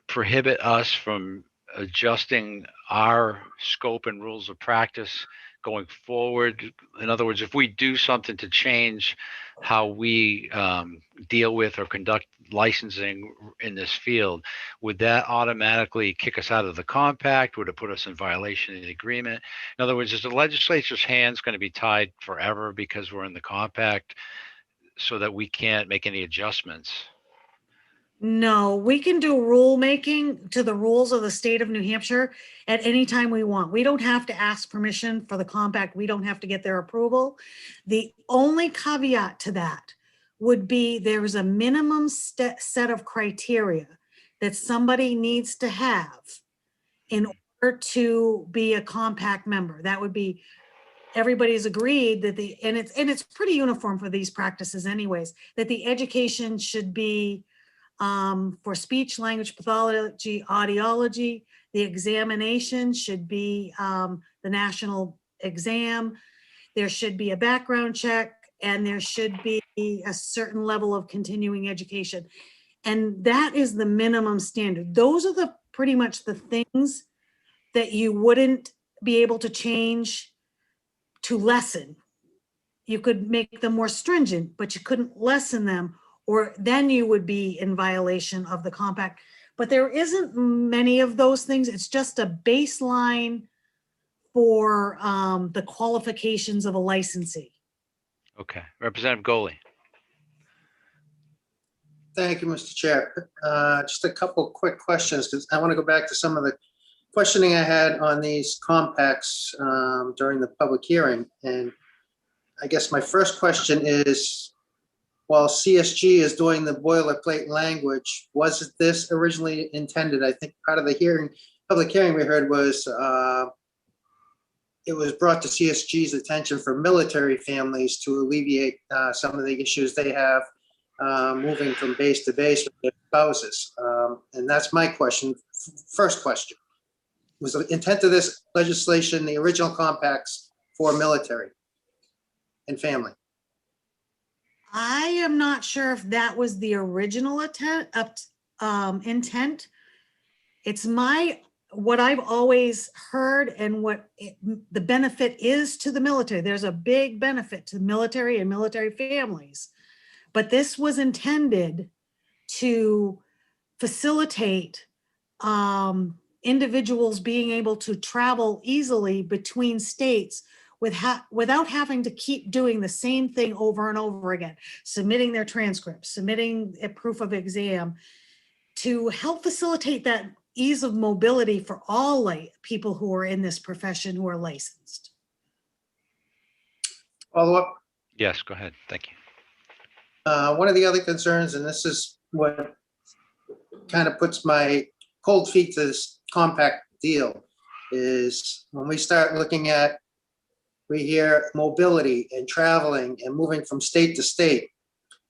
prohibit us from adjusting our scope and rules of practice going forward? In other words, if we do something to change how we deal with or conduct licensing in this field, would that automatically kick us out of the compact? Would it put us in violation of the agreement? In other words, is the legislature's hands going to be tied forever because we're in the compact so that we can't make any adjustments? No, we can do rulemaking to the rules of the state of New Hampshire at any time we want. We don't have to ask permission for the compact. We don't have to get their approval. The only caveat to that would be there is a minimum set of criteria that somebody needs to have in order to be a compact member. That would be, everybody's agreed that and it's pretty uniform for these practices anyways, that the education should be for speech, language, pathology, audiology. The examination should be the national exam. There should be a background check, and there should be a certain level of continuing education. And that is the minimum standard. Those are pretty much the things that you wouldn't be able to change to lessen. You could make them more stringent, but you couldn't lessen them, or then you would be in violation of the compact. But there isn't many of those things. It's just a baseline for the qualifications of a licensee. Okay, Representative Goley. Thank you, Mr. Chair. Just a couple quick questions, because I want to go back to some of the questioning I had on these compacts during the public hearing. And I guess my first question is, while CSG is doing the boilerplate language, was this originally intended? I think part of the public hearing we heard was it was brought to CSG's attention for military families to alleviate some of the issues they have moving from base to base with their spouses. And that's my question. First question, was the intent of this legislation, the original compacts, for military and family? I am not sure if that was the original intent. It's what I've always heard, and what the benefit is to the military. There's a big benefit to military and military families, but this was intended to facilitate individuals being able to travel easily between states without having to keep doing the same thing over and over again, submitting their transcripts, submitting a proof of exam, to help facilitate that ease of mobility for all people who are in this profession who are licensed. Follow up? Yes, go ahead. Thank you. One of the other concerns, and this is what kind of puts my cold feet to this compact deal, is when we start looking at, we hear mobility and traveling and moving from state to state.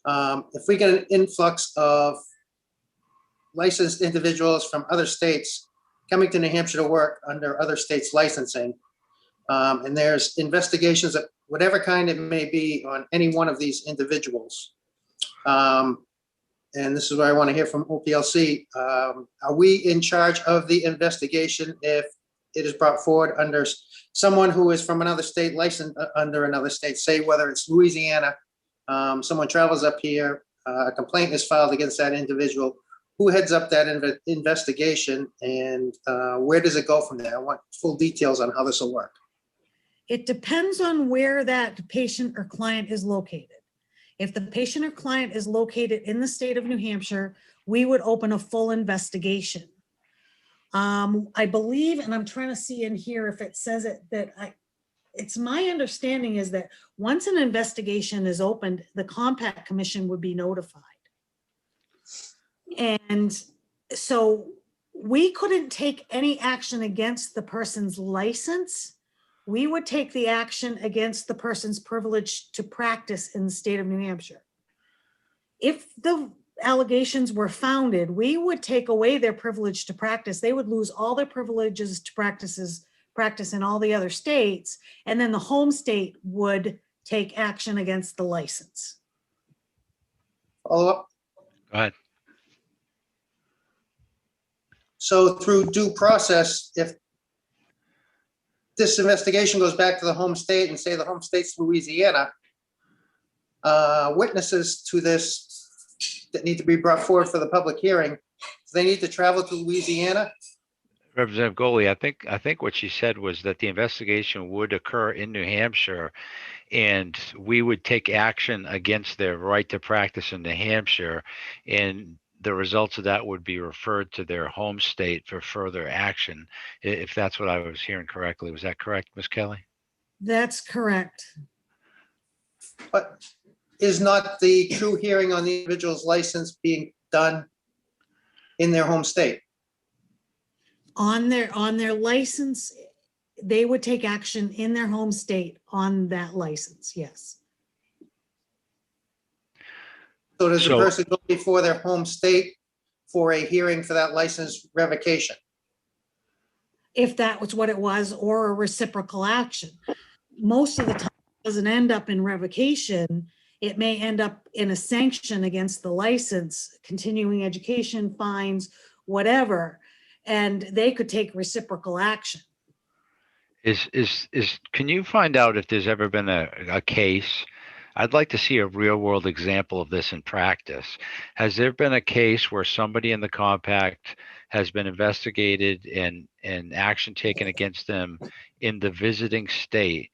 If we get an influx of licensed individuals from other states coming to New Hampshire to work under other states' licensing, and there's investigations that whatever kind it may be, on any one of these individuals. And this is where I want to hear from OPLC. Are we in charge of the investigation if it is brought forward under someone who is from another state, licensed under another state, say whether it's Louisiana, someone travels up here, a complaint is filed against that individual, who heads up that investigation, and where does it go from there? I want full details on how this will work. It depends on where that patient or client is located. If the patient or client is located in the state of New Hampshire, we would open a full investigation. I believe, and I'm trying to see in here if it says it, it's my understanding is that once an investigation is opened, the Compact Commission would be notified. And so we couldn't take any action against the person's license. We would take the action against the person's privilege to practice in the state of New Hampshire. If the allegations were founded, we would take away their privilege to practice. They would lose all their privileges to practice in all the other states, and then the home state would take action against the license. Follow up? Go ahead. So through due process, if this investigation goes back to the home state and say the home state's Louisiana, witnesses to this that need to be brought forward for the public hearing, do they need to travel to Louisiana? Representative Goley, I think what she said was that the investigation would occur in New Hampshire, and we would take action against their right to practice in New Hampshire, and the results of that would be referred to their home state for further action. If that's what I was hearing correctly. Was that correct, Ms. Kelly? That's correct. But is not the true hearing on the individual's license being done in their home state? On their license, they would take action in their home state on that license, yes. So does the person go before their home state for a hearing for that license revocation? If that was what it was, or a reciprocal action. Most of the time, it doesn't end up in revocation. It may end up in a sanction against the license, continuing education, fines, whatever, and they could take reciprocal action. Can you find out if there's ever been a case? I'd like to see a real world example of this in practice. Has there been a case where somebody in the compact has been investigated and action taken against them in the visiting state?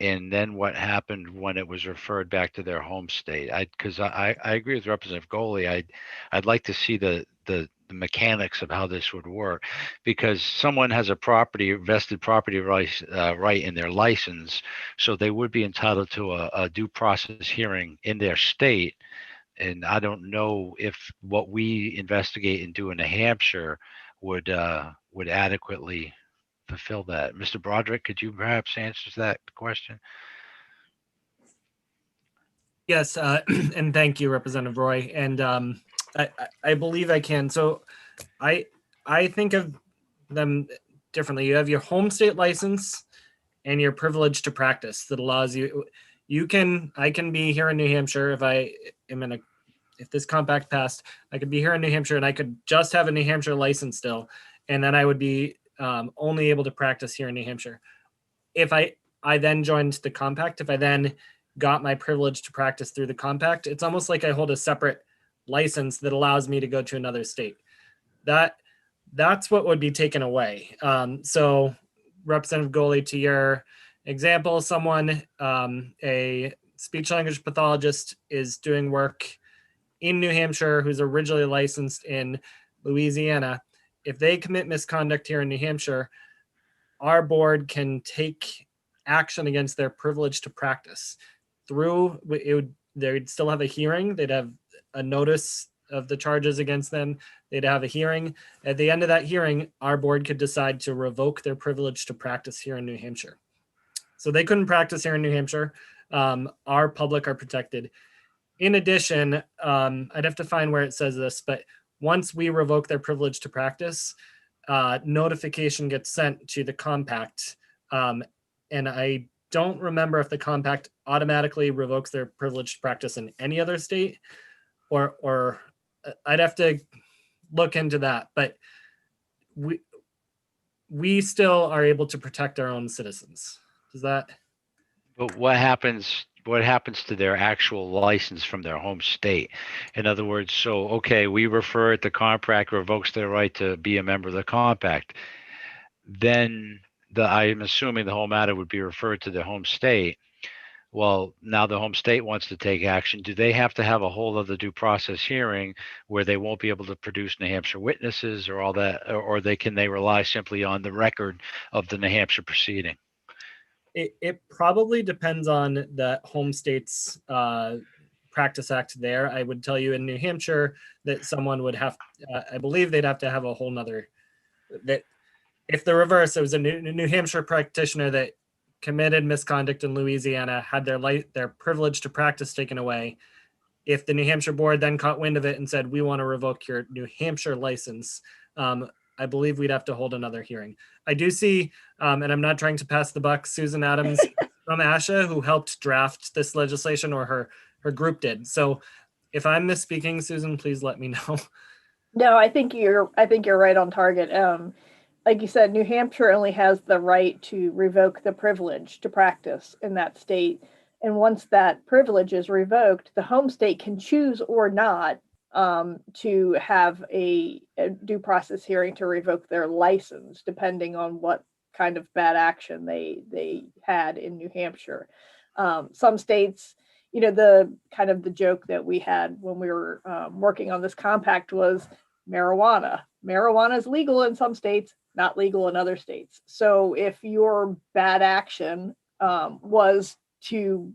And then what happened when it was referred back to their home state? Because I agree with Representative Goley. I'd like to see the mechanics of how this would work, because someone has a vested property right in their license, so they would be entitled to a due process hearing in their state. And I don't know if what we investigate and do in New Hampshire would adequately fulfill that. Mr. Broderick, could you perhaps answer that question? Yes, and thank you, Representative Roy. And I believe I can. So I think of them differently. You have your home state license and your privilege to practice that allows you. I can be here in New Hampshire if this compact passed, I could be here in New Hampshire and I could just have a New Hampshire license still, and then I would be only able to practice here in New Hampshire. If I then joined the compact, if I then got my privilege to practice through the compact, it's almost like I hold a separate license that allows me to go to another state. That's what would be taken away. So Representative Goley, to your example, someone, a speech language pathologist is doing work in New Hampshire who's originally licensed in Louisiana. If they commit misconduct here in New Hampshire, our board can take action against their privilege to practice. They'd still have a hearing. They'd have a notice of the charges against them. They'd have a hearing. At the end of that hearing, our board could decide to revoke their privilege to practice here in New Hampshire. So they couldn't practice here in New Hampshire. Our public are protected. In addition, I'd have to find where it says this, but once we revoke their privilege to practice, notification gets sent to the compact. And I don't remember if the compact automatically revokes their privileged practice in any other state, or I'd have to look into that. But we still are able to protect our own citizens. Does that? But what happens? What happens to their actual license from their home state? In other words, so okay, we refer it. The compact revokes their right to be a member of the compact. Then I'm assuming the whole matter would be referred to the home state. Well, now the home state wants to take action. Do they have to have a whole other due process hearing where they won't be able to produce New Hampshire witnesses or all that, or can they rely simply on the record of the New Hampshire proceeding? It probably depends on the home state's practice act there. I would tell you in New Hampshire that someone would have, I believe they'd have to have a whole nother, that if the reverse, it was a New Hampshire practitioner that committed misconduct in Louisiana, had their privilege to practice taken away. If the New Hampshire board then caught wind of it and said, we want to revoke your New Hampshire license, I believe we'd have to hold another hearing. I do see, and I'm not trying to pass the buck, Susan Adams from ASHA, who helped draft this legislation, or her group did. So if I'm misspeaking, Susan, please let me know. No, I think you're right on target. Like you said, New Hampshire only has the right to revoke the privilege to practice in that state. And once that privilege is revoked, the home state can choose or not to have a due process hearing to revoke their license, depending on what kind of bad action they had in New Hampshire. Some states, the kind of the joke that we had when we were working on this compact was marijuana. Marijuana is legal in some states, not legal in other states. So if your bad action was to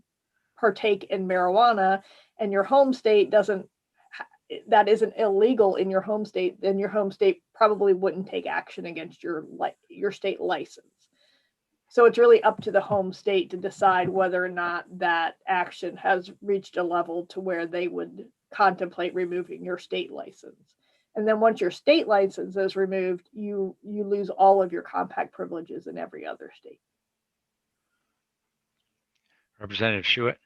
partake in marijuana and your home state that isn't illegal in your home state, then your home state probably wouldn't take action against your state license. So it's really up to the home state to decide whether or not that action has reached a level to where they would contemplate removing your state license. And then once your state license is removed, you lose all of your compact privileges in every other state. Representative Schuett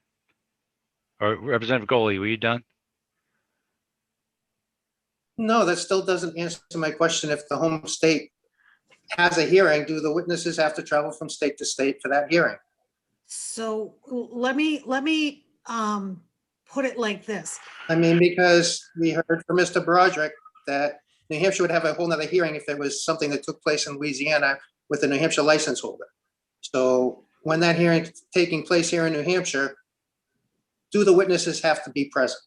or Representative Goley, were you done? No, that still doesn't answer my question. If the home state has a hearing, do the witnesses have to travel from state to state for that hearing? So let me put it like this. I mean, because we heard from Mr. Broderick that New Hampshire would have a whole nother hearing if there was something that took place in Louisiana with a New Hampshire license holder. So when that hearing is taking place here in New Hampshire, do the witnesses have to be present?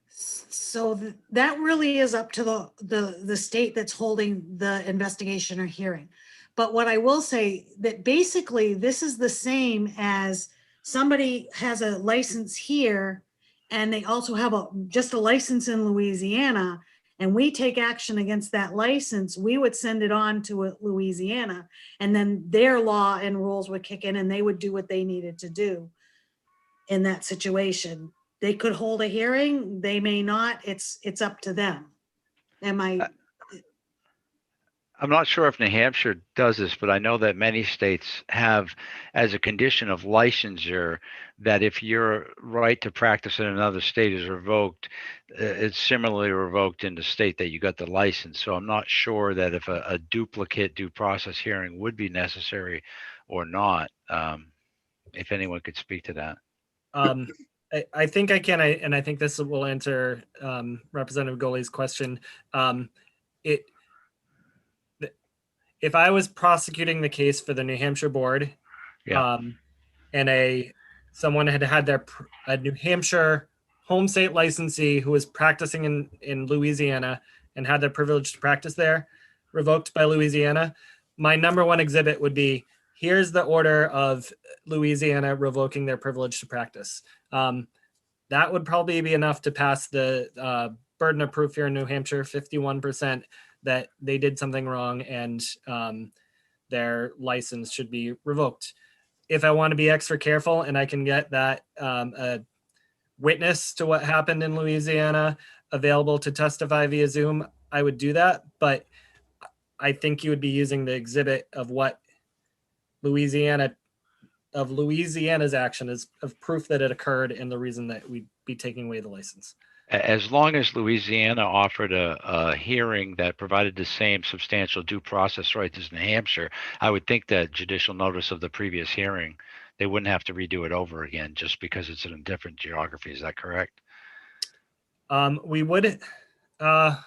So that really is up to the state that's holding the investigation or hearing. But what I will say that basically this is the same as somebody has a license here and they also have just a license in Louisiana, and we take action against that license, we would send it on to Louisiana, and then their law and rules would kick in and they would do what they needed to do in that situation. They could hold a hearing, they may not, it's up to them. I'm not sure if New Hampshire does this, but I know that many states have as a condition of licensure that if your right to practice in another state is revoked, it's similarly revoked in the state that you got the license. So I'm not sure that if a duplicate due process hearing would be necessary or not. If anyone could speak to that. I think I can, and I think this will answer Representative Goley's question. If I was prosecuting the case for the New Hampshire board, and someone had a New Hampshire home state licensee who was practicing in Louisiana and had their privilege to practice there revoked by Louisiana, my number one exhibit would be, here's the order of Louisiana revoking their privilege to practice. That would probably be enough to pass the burden of proof here in New Hampshire, 51%, that they did something wrong and their license should be revoked. If I want to be extra careful and I can get that a witness to what happened in Louisiana available to testify via Zoom, I would do that. But I think you would be using the exhibit of what Louisiana of Louisiana's action as of proof that it occurred and the reason that we'd be taking away the license. As long as Louisiana offered a hearing that provided the same substantial due process rights as New Hampshire, I would think that judicial notice of the previous hearing, they wouldn't have to redo it over again just because it's in a different geography. Is that correct? We wouldn't have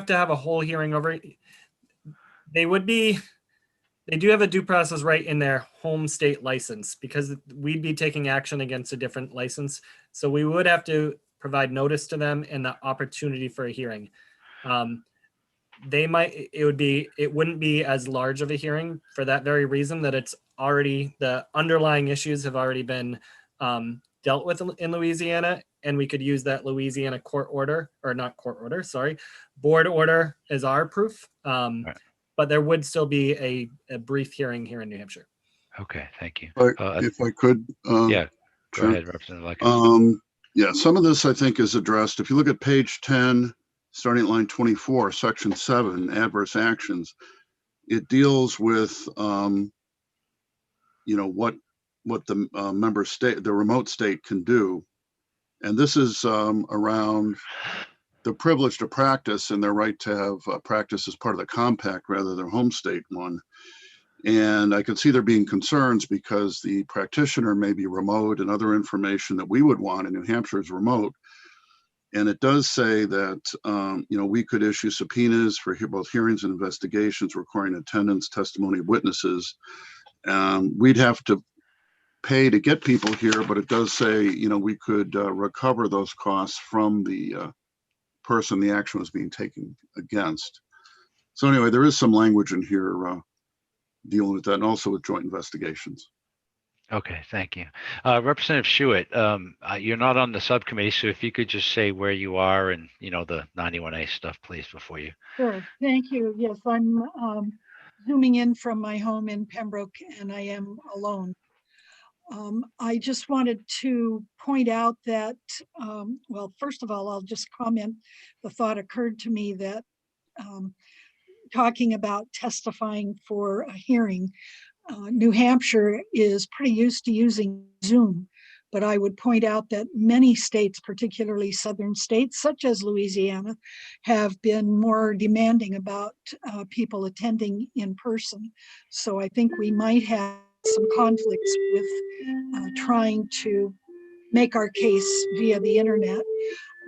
to have a whole hearing over it. They do have a due process right in their home state license because we'd be taking action against a different license. So we would have to provide notice to them and the opportunity for a hearing. It wouldn't be as large of a hearing for that very reason that it's already, the underlying issues have already been dealt with in Louisiana, and we could use that Louisiana board order as our proof. Right. But there would still be a brief hearing here in New Hampshire. Okay, thank you. If I could. Yeah, go Chair. ahead, Representative Lekins. Yeah, some of this I think is addressed. If you look at page 10, starting at line 24, section 7, adverse actions, it deals with, what the member state, the remote state can do. And this is around the privilege to practice and their right to have practice as part of the compact rather than their home state one. And I can see there being concerns because the practitioner may be remote and other information that we would want in New Hampshire is remote. And it does say that, we could issue subpoenas for both hearings and investigations requiring attendance, testimony of witnesses. We'd have to pay to get people here, but it does say, we could recover those costs from the person the action was being taken against. So anyway, there is some language in here dealing with that, and also with joint investigations. Okay, thank you. Representative Schuett, you're not on the subcommittee, so if you could just say where you are and, the 91A stuff, please, before you. Sure, thank you. Yes, I'm zooming in from my home in Pembroke, and I am alone. I just wanted to point out that, well, first of all, I'll just comment, the thought occurred to me that talking about testifying for a hearing, New Hampshire is pretty used to using Zoom, but I would point out that many states, particularly southern states such as Louisiana, have been more demanding about people attending in person. So I think we might have some conflicts with trying to make our case via the internet.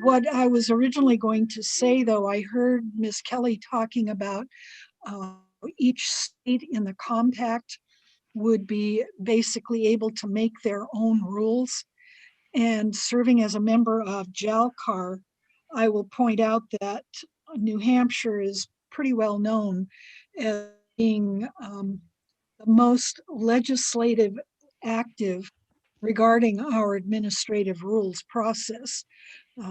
What I was originally going to say, though, I heard Ms. Kelly talking about each state in the compact would be basically able to make their own rules. And serving as a member of JALCAR, I will point out that New Hampshire is pretty well known as being the most legislative active regarding our administrative rules process.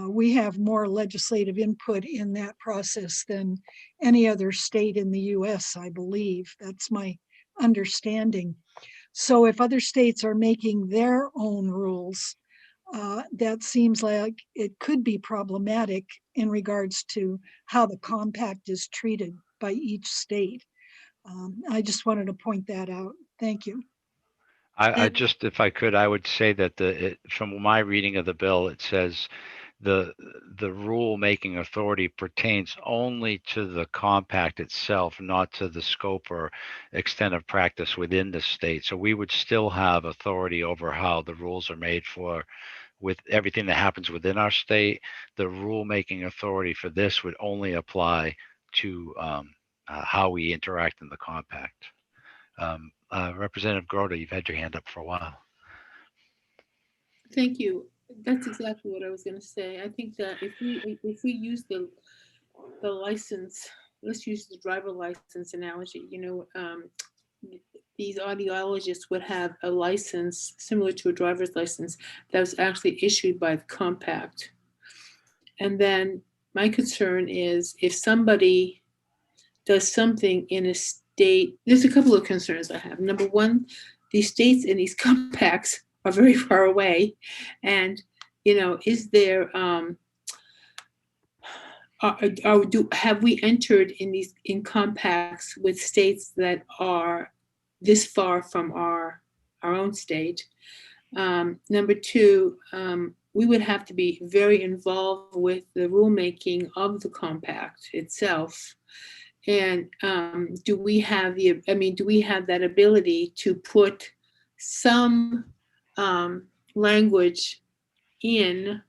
We have more legislative input in that process than any other state in the US, I believe. That's my understanding. So if other states are making their own rules, that seems like it could be problematic in regards to how the compact is treated by each state. I just wanted to point that out. Thank you. I just, if I could, I would say that from my reading of the bill, it says the rule-making authority pertains only to the compact itself, not to the scope or extent of practice within the state. So we would still have authority over how the rules are made with everything that happens within our state. The rule-making authority for this would only apply to how we interact in the compact. Representative Grota, you've had your hand up for a while. Thank you. That's exactly what I was going to say. I think that if we use the license, let's use the driver license analogy. These audiologists would have a license similar to a driver's license that was actually issued by the compact. And then my concern is if somebody does something in a state, there's a couple of concerns I have. Number one, these states and these compacts are very far away. And, is there, have we entered in compacts with states that are this far from our own state. Number two, we would have to be very involved with the rulemaking of the compact itself. And do we have that ability to put some language in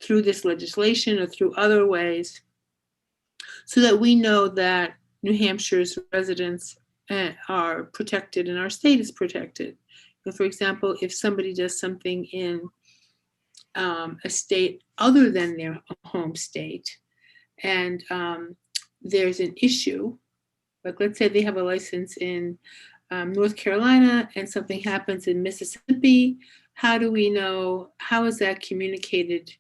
through this legislation or through other ways so that we know that New Hampshire's residents are protected and our state is protected? So for example, if somebody does something in a state other than their home state and there's an issue, like let's say they have a license in North Carolina and something happens in Mississippi, how do we know, how is that communicated?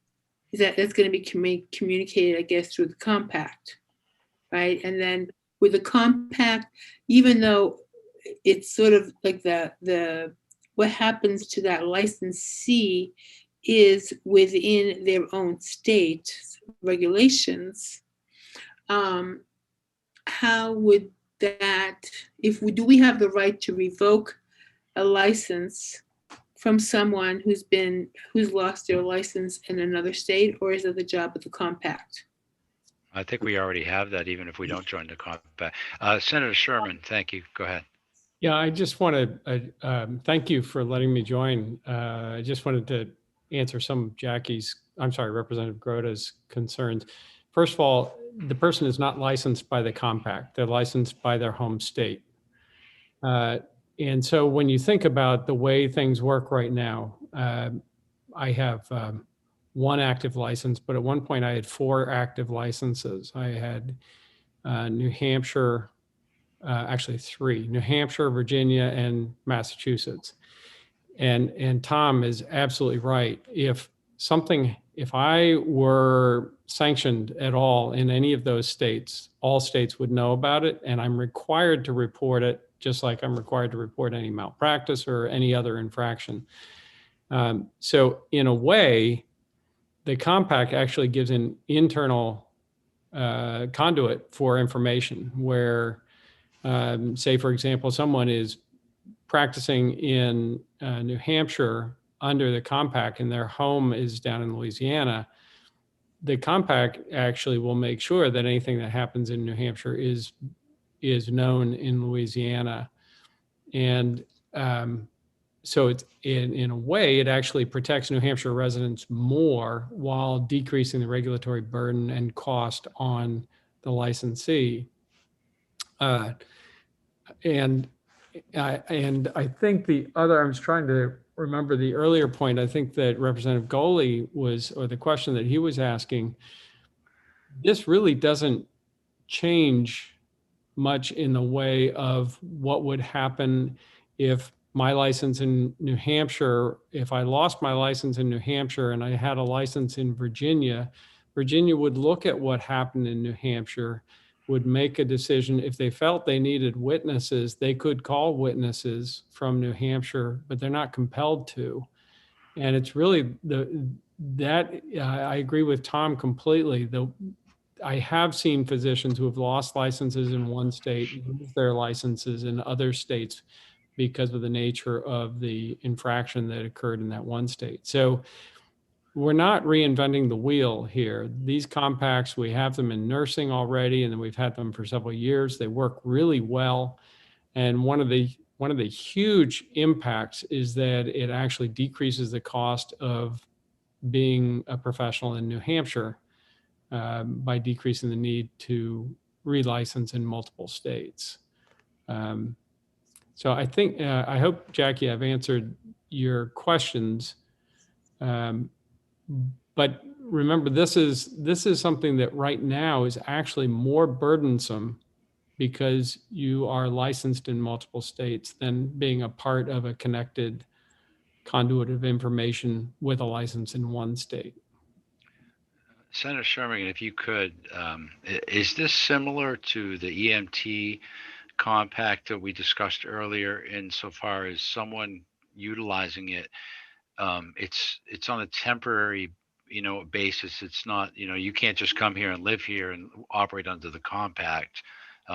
That's going to be communicated, I guess, through the compact, right? And then with the compact, even though it's sort of like the what happens to that licensee is within their own state regulations, how would that, do we have the right to revoke a license from someone who's lost their license in another state, or is it the job of the compact? I think we already have that, even if we don't join the compact. Senator Sherman, thank you. Go ahead. Yeah, I just want to thank you for letting me join. I just wanted to answer some of Representative Grota's concerns. First of all, the person is not licensed by the compact. They're licensed by their home state. And so when you think about the way things work right now, I have one active license, but at one point I had 4 active licenses. I had New Hampshire, actually 3, New Hampshire, Virginia, and Massachusetts. And Tom is absolutely right. If I were sanctioned at all in any of those states, all states would know about it, and I'm required to report it, just like I'm required to report any malpractice or any other infraction. So in a way, the compact actually gives an internal conduit for information where, say, for example, someone is practicing in New Hampshire under the compact and their home is down in Louisiana. The compact actually will make sure that anything that happens in New Hampshire is known in Louisiana. And so it's in a way, it actually protects New Hampshire residents more while decreasing the regulatory burden and cost on the licensee. And I think the other, I was trying to remember the earlier point, I think that Representative Goley or the question that he was asking, this really doesn't change much in the way of what would happen if my license in New Hampshire, if I lost my license in New Hampshire and I had a license in Virginia, Virginia would look at what happened in New Hampshire, would make a decision. If they felt they needed witnesses, they could call witnesses from New Hampshire, but they're not compelled to. And it's really I agree with Tom completely. I have seen physicians who have lost licenses in one state, lose their licenses in other states because of the nature of the infraction that occurred in that one state. So we're not reinventing the wheel here. These compacts, we have them in nursing already, and then we've had them for several years. They work really well. And one of the huge impacts is that it actually decreases the cost of being a professional in New Hampshire by decreasing the need to relicense in multiple states. So I think, I hope, Jackie, I've answered your questions. But remember, this is something that right now is actually more burdensome because you are licensed in multiple states than being a part of a connected conduit of information with a license in one state. Senator Sherman, if you could, is this similar to the EMT compact that we discussed earlier insofar as someone utilizing it? It's on a temporary, basis. It's not, you can't just come here and live here and operate under the compact.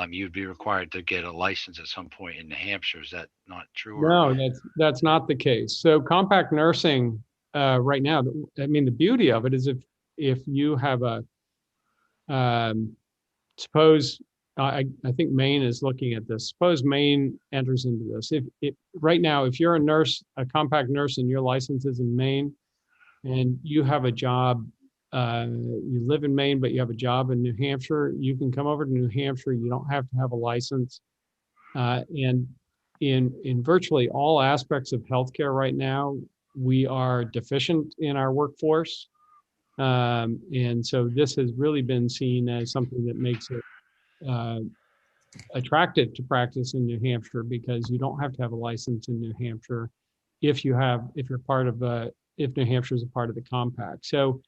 you'd be required to get a license at some point in New Hampshire. Is that not true? No, that's not the case. So compact nursing right now, I mean, the beauty of it is if you have a suppose I think Maine is looking at this. Suppose Maine enters into this. If right now, if you're a nurse, a compact nurse, and your license is in Maine, and you have a job, you live in Maine, but you have a job in New Hampshire, you can come over to New Hampshire. You don't have to have a license. And in virtually all aspects of healthcare right now, we are deficient in our workforce. And so this has really been seen as something that makes it attractive to practice in New Hampshire, because you don't have to have a license in New Hampshire if you're part of if New Hampshire is a part of the compact. So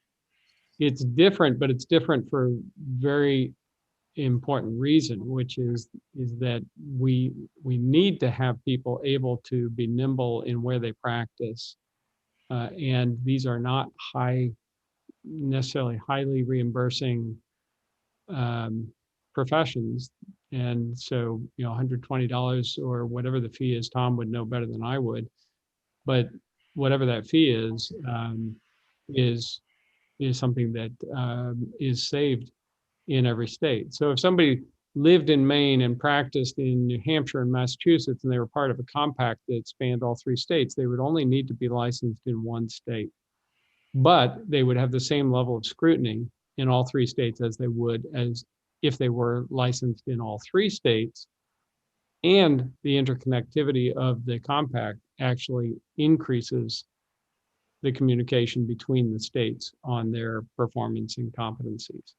it's different, but it's different for very important reason, which is that we need to have people able to be nimble in where they practice, and these are not necessarily highly reimbursing professions. And so, $120 or whatever the fee is, Tom would know better than I would, but whatever that fee is something that is saved in every state. So if somebody lived in Maine and practiced in New Hampshire and Massachusetts, and they were part of a compact that spanned all 3 states, they would only need to be licensed in 1 state. But they would have the same level of scrutiny in all 3 states as they would as if they were licensed in all 3 states. And the interconnectivity of the compact actually increases the communication between the states on their performance and competencies.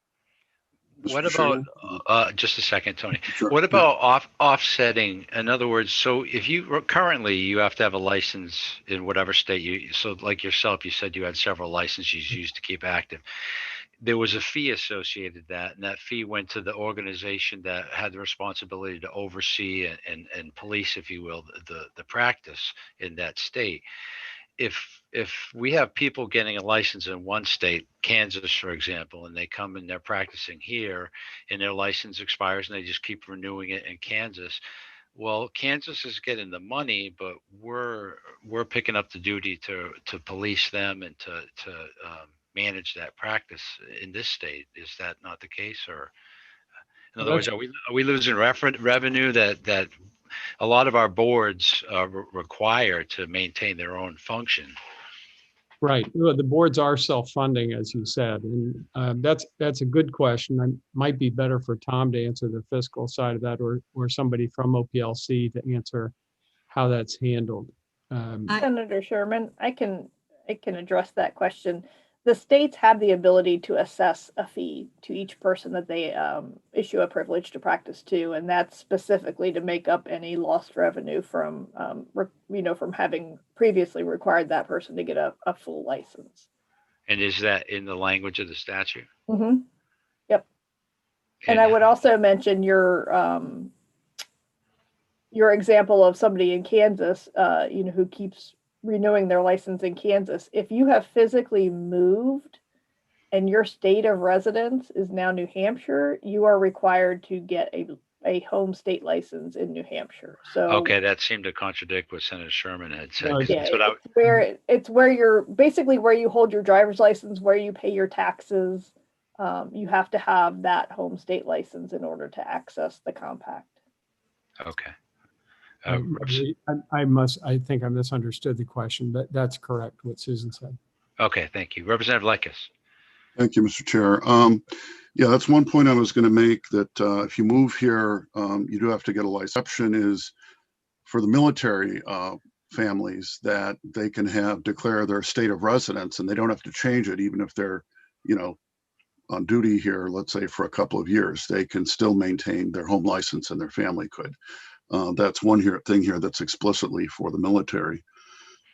What about, just a second, Tony, what about offsetting? In other words, so if you currently, you have to have a license in whatever state so like yourself, you said you had several licenses you used to keep active. There was a fee associated with that, and that fee went to the organization that had the responsibility to oversee and police, if you will, the practice in that state. If we have people getting a license in one state, Kansas, for example, and they come and they're practicing here and their license expires and they just keep renewing it in Kansas, well, Kansas is getting the money, but we're picking up the duty to police them and to manage that practice in this state. Is that not the case? Or in other words, are we losing revenue that a lot of our boards require to maintain their own function? Right. Well, the boards are self-funding, as you said, and that's a good question. It might be better for Tom to answer the fiscal side of that, or somebody from OPLC to answer how that's handled. Senator Sherman, I can address that question. The states have the ability to assess a fee to each person that they issue a privilege to practice to, and that's specifically to make up any lost revenue from, from having previously required that person to get a full license. And is that in the language of the statute? Mm-hmm. Yep. And I would also mention your example of somebody in Kansas, who keeps renewing their license in Kansas. If you have physically moved and your state of residence is now New Hampshire, you are required to get a home state license in New Hampshire. So okay, that seemed to contradict what Senator Sherman had said. Yeah, it's where you're basically where you hold your driver's license, where you pay your taxes. You have to have that home state license in order to access the compact. Okay. I think I misunderstood the question, but that's correct what Susan said. Okay, thank you. Representative Lekis. Thank you, Mr. Chair. Yeah, that's one point I was going to make, that if you move here, you do have to get a license. Exception is for the military families, that they can declare their state of residence, and they don't have to change it, even if they're, on duty here, let's say for a couple of years. They can still maintain their home license, and their family could. That's one thing here that's explicitly for the military.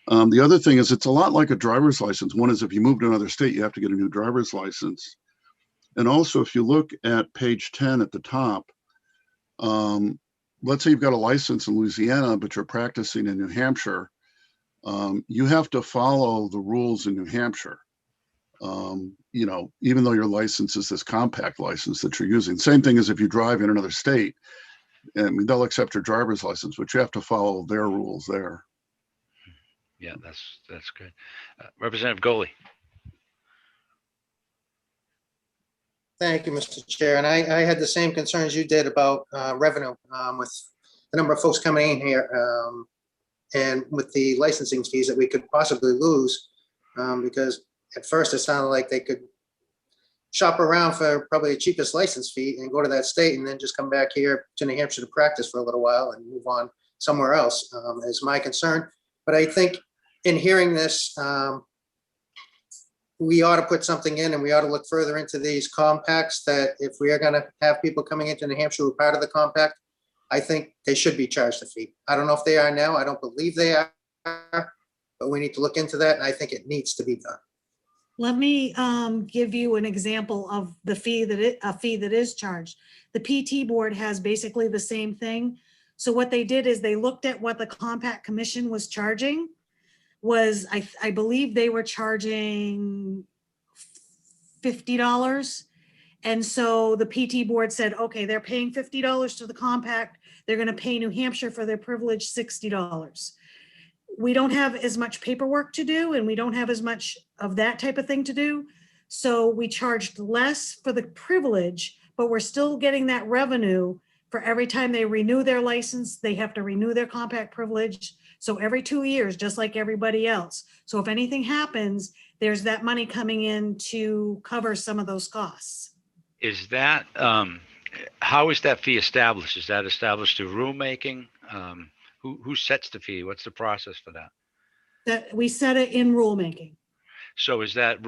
The other thing is, it's a lot like a driver's license. One is, if you move to another state, you have to get a new driver's license. And also, if you look at page 10 at the top, let's say you've got a license in Louisiana, but you're practicing in New Hampshire, you have to follow the rules in New Hampshire. You know, even though your license is this compact license that you're using. Same thing as if you drive in another state, I mean, they'll accept your driver's license, but you have to follow their rules there. Yeah, that's good. Representative Goley. Thank you, Mr. Chair. And I had the same concerns you did about revenue with the number of folks coming in here and with the licensing fees that we could possibly lose because at first it sounded like they could shop around for probably the cheapest license fee and go to that state and then just come back here to New Hampshire to practice for a little while and move on somewhere else is my concern. But I think in hearing this, we ought to put something in and we ought to look further into these compacts that if we are going to have people coming into New Hampshire who are part of the compact, I think they should be charged a fee. I don't know if they are now. I don't believe they are, but we need to look into that. And I think it needs to be done. Let me give you an example of the fee a fee that is charged. The PT board has basically the same thing. So what they did is they looked at what the compact commission was charging. I believe they were charging $50. And so the PT board said, okay, they're paying $50 to the compact. They're going to pay New Hampshire for their privilege $60. We don't have as much paperwork to do and we don't have as much of that type of thing to do. So we charged less for the privilege, but we're still getting that revenue for every time they renew their license, they have to renew their compact privilege. So every 2 years, just like everybody else. So if anything happens, there's that money coming in to cover some of those costs. Is that, how is that fee established? Is that established through rulemaking? Who sets the fee? What's the process for that? That we set it in rulemaking. So is that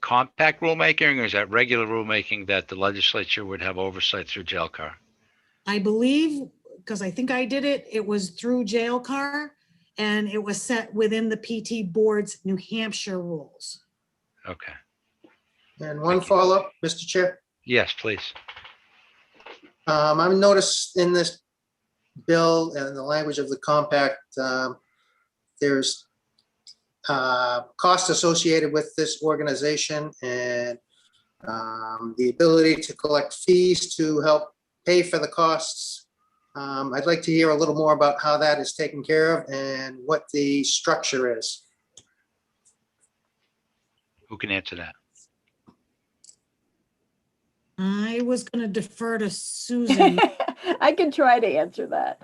compact rulemaking or is that regular rulemaking that the legislature would have oversight through jail car? I believe, because I think I did it, it was through jail car and it was set within the PT board's New Hampshire rules. Okay. And one follow-up, Mr. Chair. Yes, please. I've noticed in this bill and the language of the compact, there's costs associated with this organization and the ability to collect fees to help pay for the costs. I'd like to hear a little more about how that is taken care of and what the structure is. Who can answer that? I was going to defer to Susan. I can try to answer that.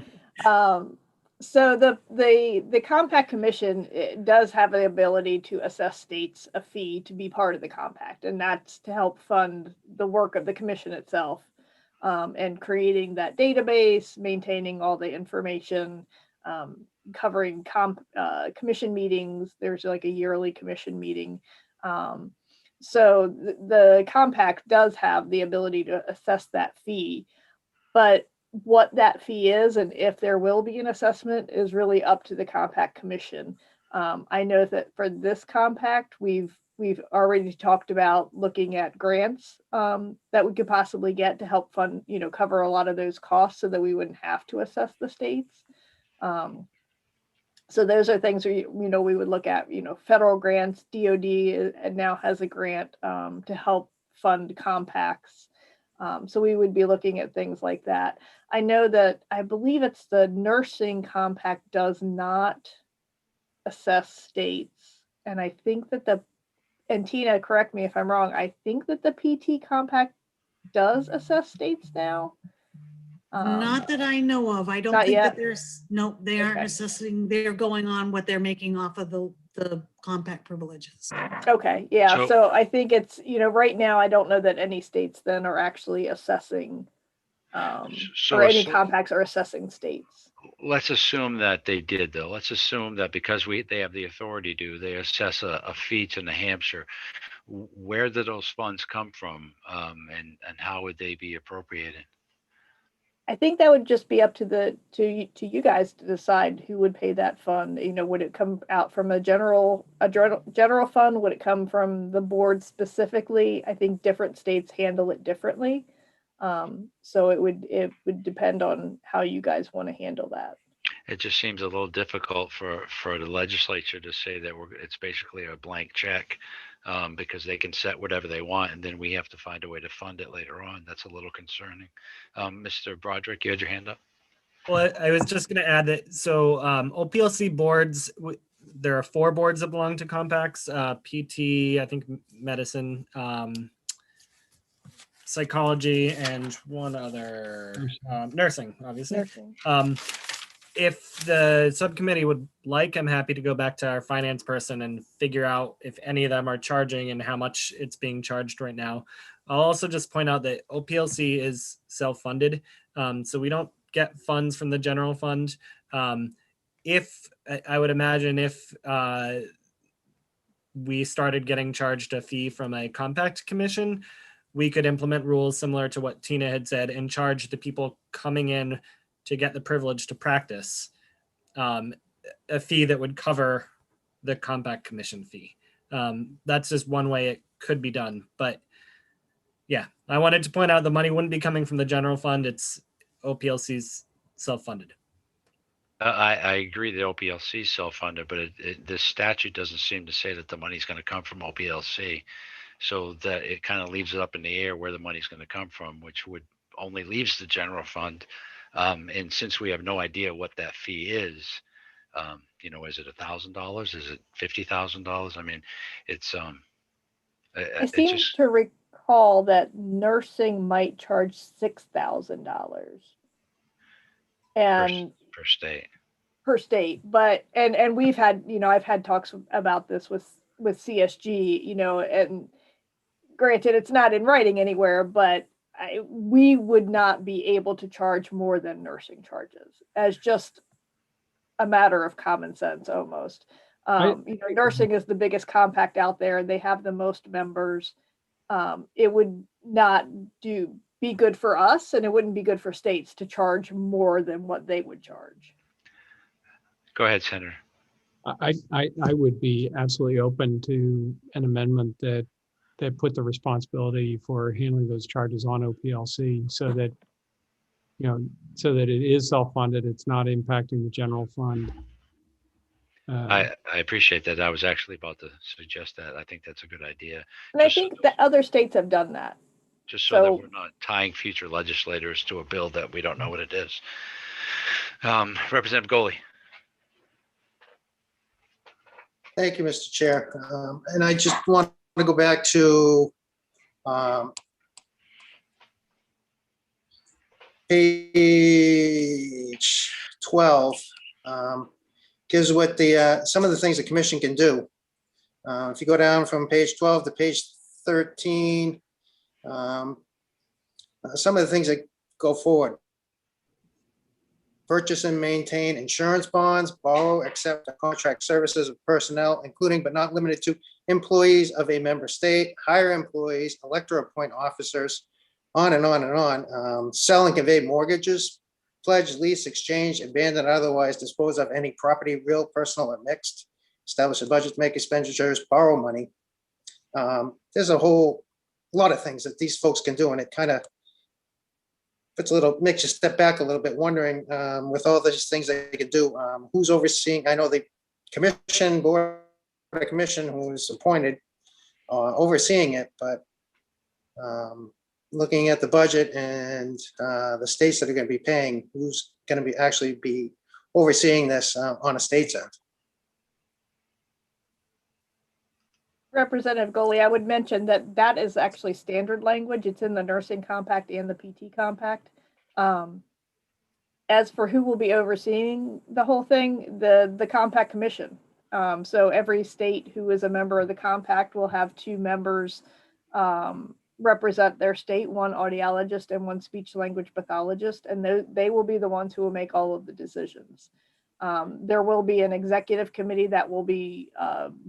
So the Compact Commission does have the ability to assess states a fee to be part of the compact, and that's to help fund the work of the commission itself and creating that database, maintaining all the information, covering commission meetings. There's like a yearly commission meeting. So the compact does have the ability to assess that fee, but what that fee is and if there will be an assessment is really up to the compact commission. I know that for this compact, we've already talked about looking at grants that we could possibly get to help fund, cover a lot of those costs so that we wouldn't have to assess the states. So those are things we would look at, federal grants. DOD now has a grant to help fund compacts. So we would be looking at things like that. I know that I believe it's the nursing compact does not assess states. And I think that and Tina, correct me if I'm wrong, I think that the PT compact does assess states now. Not that I know of. I don't think that there's, no, they aren't assessing, they're going on what they're making off of the compact privileges. Okay, yeah, so I think it's, right now, I don't know that any states then are actually assessing, or any compacts are assessing states. Let's assume that they did, though. Let's assume that because they have the authority to, they assess a fee to New Hampshire. Where do those funds come from, and how would they be appropriated? I think that would just be up to you guys to decide who would pay that fund. Would it come out from a general fund? Would it come from the board specifically? I think different states handle it differently. So it would depend on how you guys want to handle that. It just seems a little difficult for the legislature to say that it's basically a blank check. because they can set whatever they want, and then we have to find a way to fund it later on. That's a little concerning. Mr. Broderick, you had your hand up? Well, I was just going to add that, so OPLC boards, there are 4 boards that belong to compacts, PT, I think medicine, psychology, and one other, nursing, obviously. Nursing. If the subcommittee would like, I'm happy to go back to our finance person and figure out if any of them are charging and how much it's being charged right now. I'll also just point out that OPLC is self-funded, so we don't get funds from the general fund. If I would imagine if we started getting charged a fee from a compact commission, we could implement rules similar to what Tina had said and charge the people coming in to get the privilege to practice a fee that would cover the compact commission fee. That's just one way it could be done. But yeah, I wanted to point out the money wouldn't be coming from the general fund. It's OPLC's self-funded. I agree that OPLC is self-funded, but this statute doesn't seem to say that the money's going to come from OPLC. So that it kind of leaves it up in the air where the money's going to come from, which would only leaves the general fund. And since we have no idea what that fee is, is it $1,000? Is it $50,000? I mean, it's I seem to recall that nursing might charge $6,000. And per state. But and we've had, I've had talks about this with CSG, and granted it's not in writing anywhere, but we would not be able to charge more than nursing charges, as just a matter of common sense almost. Nursing is the biggest compact out there. They have the most members. It would not be good for us, and it wouldn't be good for states to charge more than what they would charge. Go ahead, Senator. I would be absolutely open to an amendment that put the responsibility for handling those charges on OPLC so that it is self-funded. It's not impacting the general fund. I appreciate that. I was actually about to suggest that. I think that's a good idea. And I think that other states have done that. Just so that we're not tying future legislators to a bill that we don't know what it is. Representative Goley. Thank you, Mr. Chair. And I just want to go back to page 12. Gives what some of the things the commission can do. If you go down from page 12 to page 13, some of the things that go forward. Purchase and maintain insurance bonds, borrow, accept contract services of personnel, including but not limited to employees of a member state, hire employees, elect or appoint officers, on and on and on. Sell and convey mortgages, pledge, lease, exchange, abandon, otherwise dispose of any property, real, personal, or mixed. Establish a budget to make expenditures, borrow money. There's a whole lot of things that these folks can do, and it kind of makes you step back a little bit, wondering with all these things they could do, who's overseeing. I know the board of commission who is appointed overseeing it, but looking at the budget and the states that are going to be paying, who's going to be actually be overseeing this on a state's end. Representative Goley, I would mention that is actually standard language. It's in the nursing compact and the PT compact. As for who will be overseeing the whole thing, the compact commission. So every state who is a member of the compact will have 2 members represent their state, one audiologist and one speech language pathologist, and they will be the ones who will make all of the decisions. There will be an executive committee that will be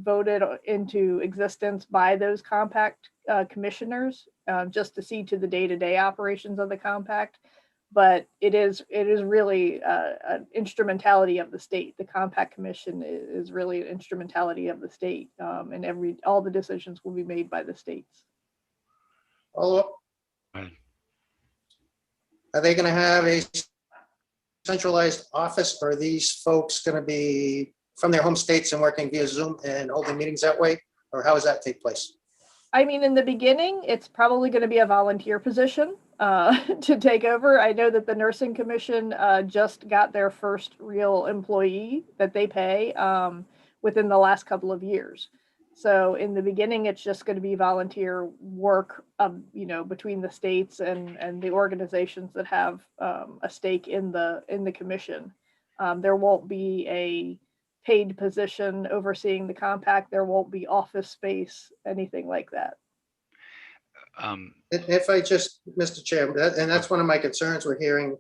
voted into existence by those compact commissioners just to see to the day-to-day operations of the compact. But it is really an instrumentality of the state. The compact commission is really an instrumentality of the state, and all the decisions will be made by the states. Are they going to have a centralized office, or are these folks going to be from their home states and working via Zoom and holding meetings that way? Or how does that take place? I mean, in the beginning, it's probably going to be a volunteer position to take over. I know that the Nursing Commission just got their first real employee that they pay within the last couple of years. So in the beginning, it's just going to be volunteer work, between the states and the organizations that have a stake in the commission. There won't be a paid position overseeing the compact. There won't be office space, anything like that. If I just, Mr. Chair, and that's one of my concerns, we're hearing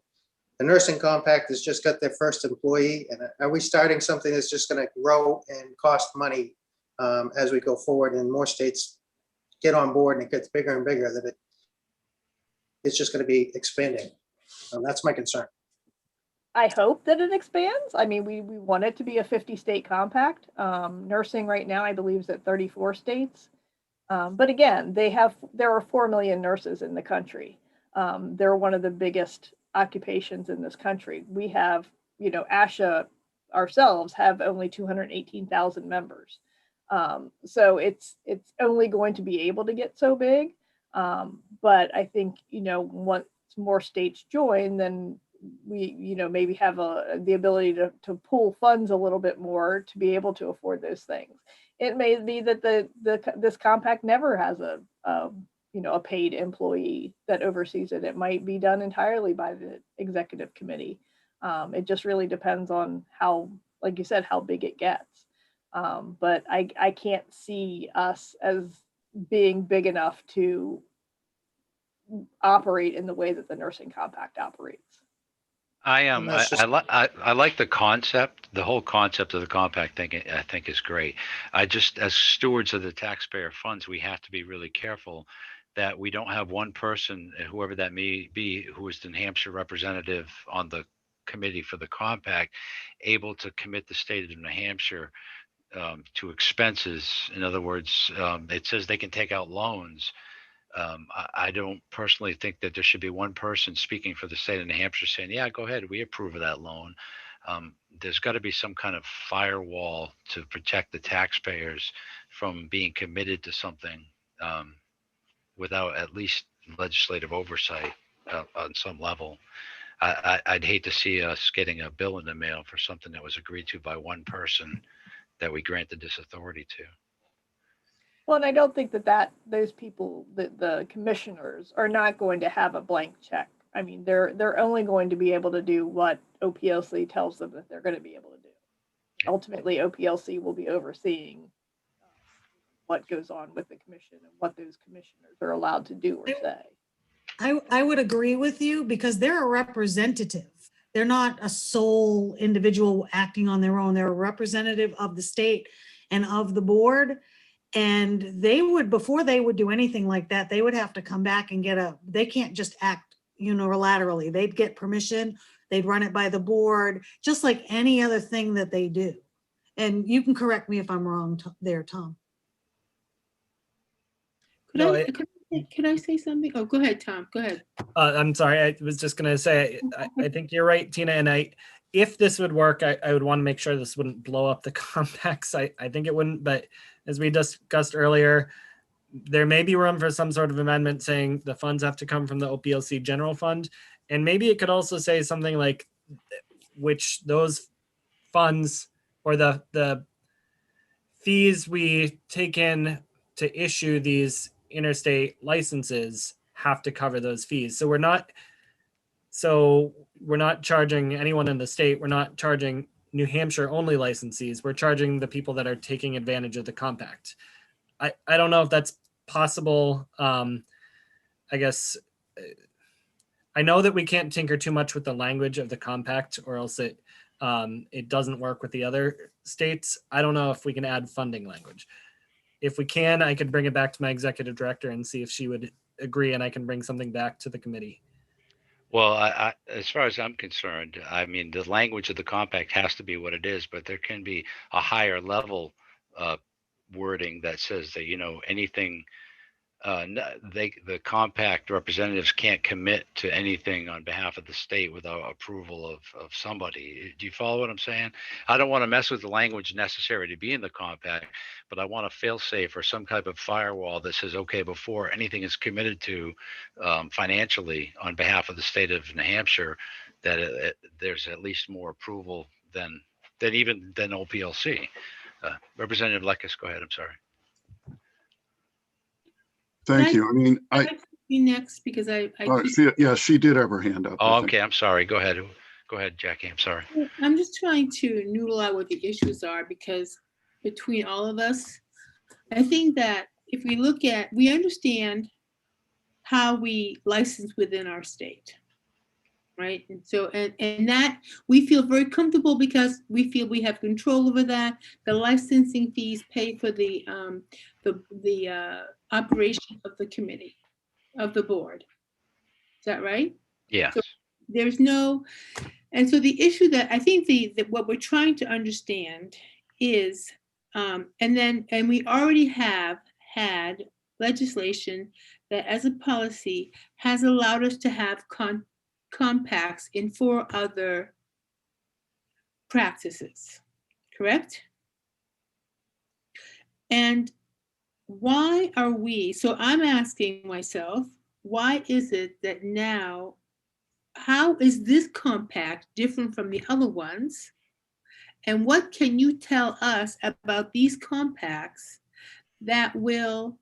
the nursing compact has just got their first employee. And are we starting something that's just going to grow and cost money as we go forward and more states get on board and it gets bigger and bigger, that it's just going to be expanding? That's my concern. I hope that it expands. I mean, we want it to be a 50-state compact. Nursing right now, I believe, is at 34 states. But again, there are 4 million nurses in the country. They're one of the biggest occupations in this country. We have, ASHA ourselves have only 218,000 members. So it's only going to be able to get so big. But I think, once more states join, then we, maybe have the ability to pool funds a little bit more to be able to afford those things. It may be that this compact never has a paid employee that oversees it. It might be done entirely by the executive committee. It just really depends on how, like you said, how big it gets. But I can't see us as being big enough to operate in the way that the nursing compact operates. I like the concept. The whole concept of the compact thing, I think, is great. As stewards of the taxpayer funds, we have to be really careful that we don't have one person, whoever that may be, who is the New Hampshire representative on the committee for the compact, able to commit the state of New Hampshire to expenses. In other words, it says they can take out loans. I don't personally think that there should be one person speaking for the state of New Hampshire saying, yeah, go ahead, we approve of that loan. There's got to be some kind of firewall to protect the taxpayers from being committed to something without at least legislative oversight on some level. I'd hate to see us getting a bill in the mail for something that was agreed to by one person that we granted this authority to. Well, and I don't think that those people, the commissioners, are not going to have a blank check. I mean, they're only going to be able to do what OPLC tells them that they're going to be able to do. Ultimately, OPLC will be overseeing what goes on with the commission and what those commissioners are allowed to do or say. I would agree with you because they're a representative. They're not a sole individual acting on their own. They're a representative of the state and of the board. And they would, before they would do anything like that, they would have to come back and they can't just act unilaterally. They'd get permission. They'd run it by the board, just like any other thing that they do. And you can correct me if I'm wrong there, Tom. Can I say something? Oh, go ahead, Tom. Go ahead. I'm sorry. I was just going to say, I think you're right, Tina. And if this would work, I would want to make sure this wouldn't blow up the compacts. I think it wouldn't, but as we discussed earlier, there may be room for some sort of amendment saying the funds have to come from the OPLC general fund. And maybe it could also say something like which those funds or the fees we take in to issue these interstate licenses have to cover those fees. So we're not charging anyone in the state. We're not charging New Hampshire only licensees. We're charging the people that are taking advantage of the compact. I don't know if that's possible. I guess I know that we can't tinker too much with the language of the compact or else it doesn't work with the other states. I don't know if we can add funding language. If we can, I could bring it back to my executive director and see if she would agree, and I can bring something back to the committee. Well, as far as I'm concerned, I mean, the language of the compact has to be what it is, but there can be a higher level wording that says that, anything the compact representatives can't commit to anything on behalf of the state without approval of somebody. Do you follow what I'm saying? I don't want to mess with the language necessary to be in the compact, but I want a fail-safe or some type of firewall that says, okay, before anything is committed to financially on behalf of the state of New Hampshire, that there's at least more approval than OPLC. Representative Lekis, go ahead. I'm sorry. Thank you. I mean, You next, because she did have her hand up. Oh, okay. I'm sorry. Go ahead. Go ahead, Jackie. I'm sorry. I'm just trying to noodle out what the issues are, because between all of us, I think that if we understand how we license within our state, right? And so, and that we feel very comfortable because we feel we have control over that. The licensing fees pay for the operation of the committee, of the board. Is that right? Yes. So there's no, and so the issue that I think what we're trying to understand is, and we already have had legislation that as a policy has allowed us to have compacts in 4 other practices, correct? And why are we, so I'm asking myself, why is it that now, how is this compact different from the other ones? And what can you tell us about these compacts that will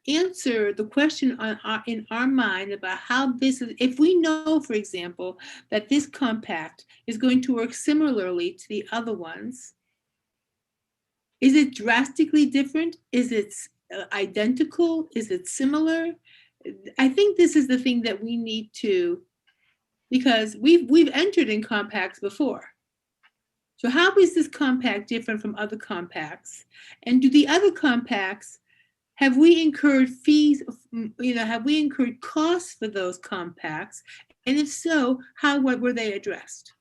answer the question in our mind about how this is, if we know, for example, that this compact is going to work similarly to the other ones, is it drastically different? Is it identical? Is it similar? I think this is the thing that we need to, because we've entered in compacts before. So how is this compact different from other compacts? And do the other compacts, have we incurred fees, have we incurred costs for those compacts? And if so, what were they addressed?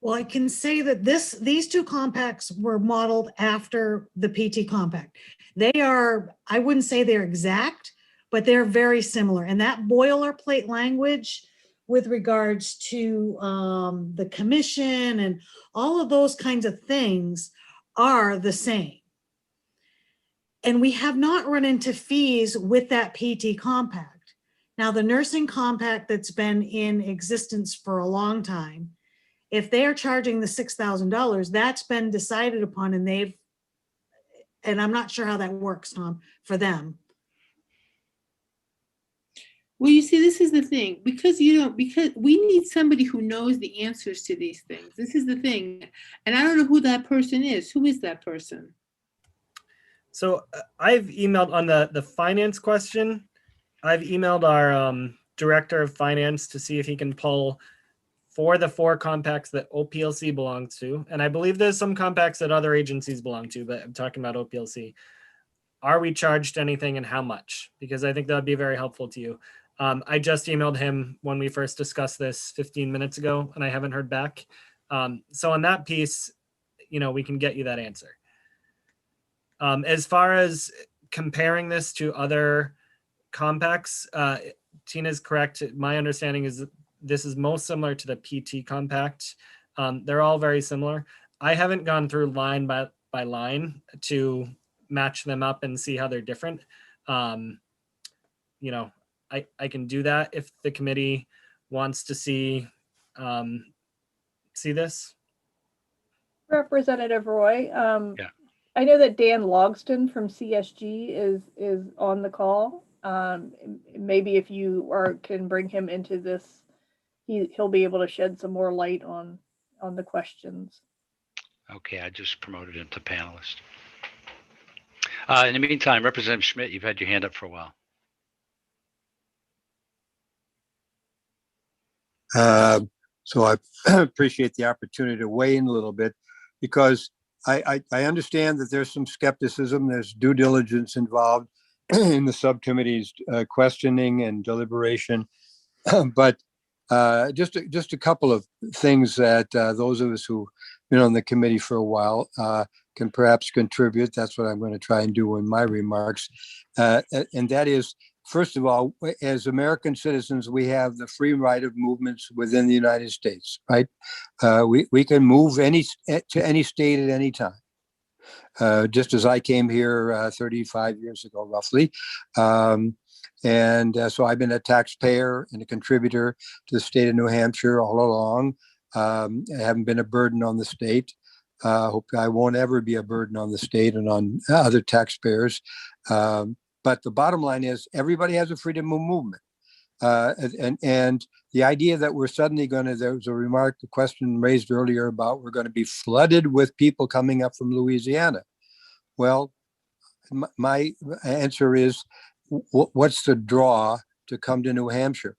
Well, I can say that these 2 compacts were modeled after the PT compact. They are, I wouldn't say they're exact, but they're very similar. And that boilerplate language with regards to the commission and all of those kinds of things are the same. And we have not run into fees with that PT compact. Now, the nursing compact that's been in existence for a long time, if they are charging the $6,000, that's been decided upon, and I'm not sure how that works, Tom, for them. Well, you see, this is the thing, because we need somebody who knows the answers to these things. This is the thing. And I don't know who that person is. Who is that person? So I've emailed on the finance question. I've emailed our director of finance to see if he can pull for the 4 compacts that OPLC belongs to. And I believe there's some compacts that other agencies belong to, but I'm talking about OPLC. Are we charged anything and how much? Because I think that would be very helpful to you. I just emailed him when we first discussed this 15 minutes ago, and I haven't heard back. So on that piece, we can get you that answer. As far as comparing this to other compacts, Tina's correct. My understanding is that this is most similar to the PT compact. They're all very similar. I haven't gone through line by line to match them up and see how they're different. I can do that if the committee wants to see this. Representative Roy, Yeah. I know that Dan Logston from CSG is on the call. Maybe if you can bring him into this, he'll be able to shed some more light on the questions. Okay, I just promoted him to panelist. In the meantime, Representative Schmidt, you've had your hand up for a while. So I appreciate the opportunity to weigh in a little bit, because I understand that there's some skepticism, there's due diligence involved in the subcommittee's questioning and deliberation. But just a couple of things that those of us who've been on the committee for a while can perhaps contribute. That's what I'm going to try and do in my remarks. And that is, first of all, as American citizens, we have the free right of movements within the United States, right? We can move to any state at any time. Just as I came here 35 years ago, roughly. So I've been a taxpayer and a contributor to the state of New Hampshire all along. I haven't been a burden on the state. Hope I won't ever be a burden on the state and on other taxpayers. But the bottom line is everybody has a freedom of movement. And the idea that we're suddenly there was a question raised earlier about we're going to be flooded with people coming up from Louisiana. Well, my answer is, what's the draw to come to New Hampshire?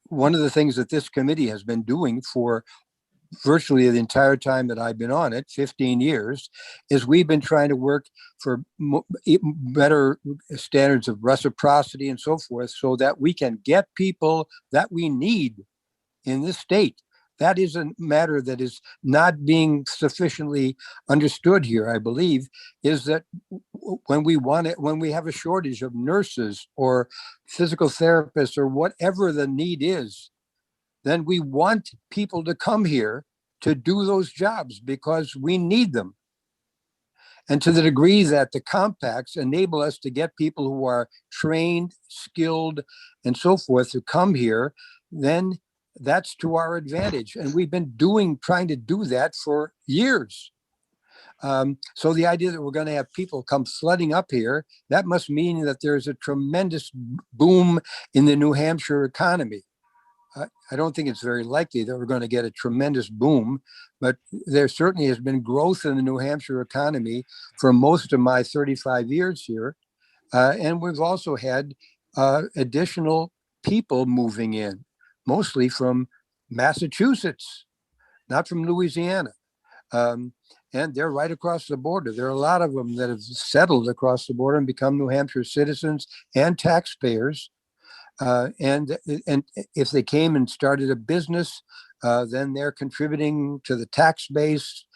One of the things that this committee has been doing for virtually the entire time that I've been on it, 15 years, is we've been trying to work for better standards of reciprocity and so forth, so that we can get people that we need in this state. That is a matter that is not being sufficiently understood here, I believe, is that when we have a shortage of nurses or physical therapists or whatever the need is, then we want people to come here to do those jobs because we need them. And to the degree that the compacts enable us to get people who are trained, skilled, and so forth to come here, then that's to our advantage. And we've been trying to do that for years. So the idea that we're going to have people come flooding up here, that must mean that there's a tremendous boom in the New Hampshire economy. I don't think it's very likely that we're going to get a tremendous boom, but there certainly has been growth in the New Hampshire economy for most of my 35 years here. And we've also had additional people moving in, mostly from Massachusetts, not from Louisiana. And they're right across the border. There are a lot of them that have settled across the border and become New Hampshire citizens and taxpayers. And if they came and started a business, then they're contributing to the tax base,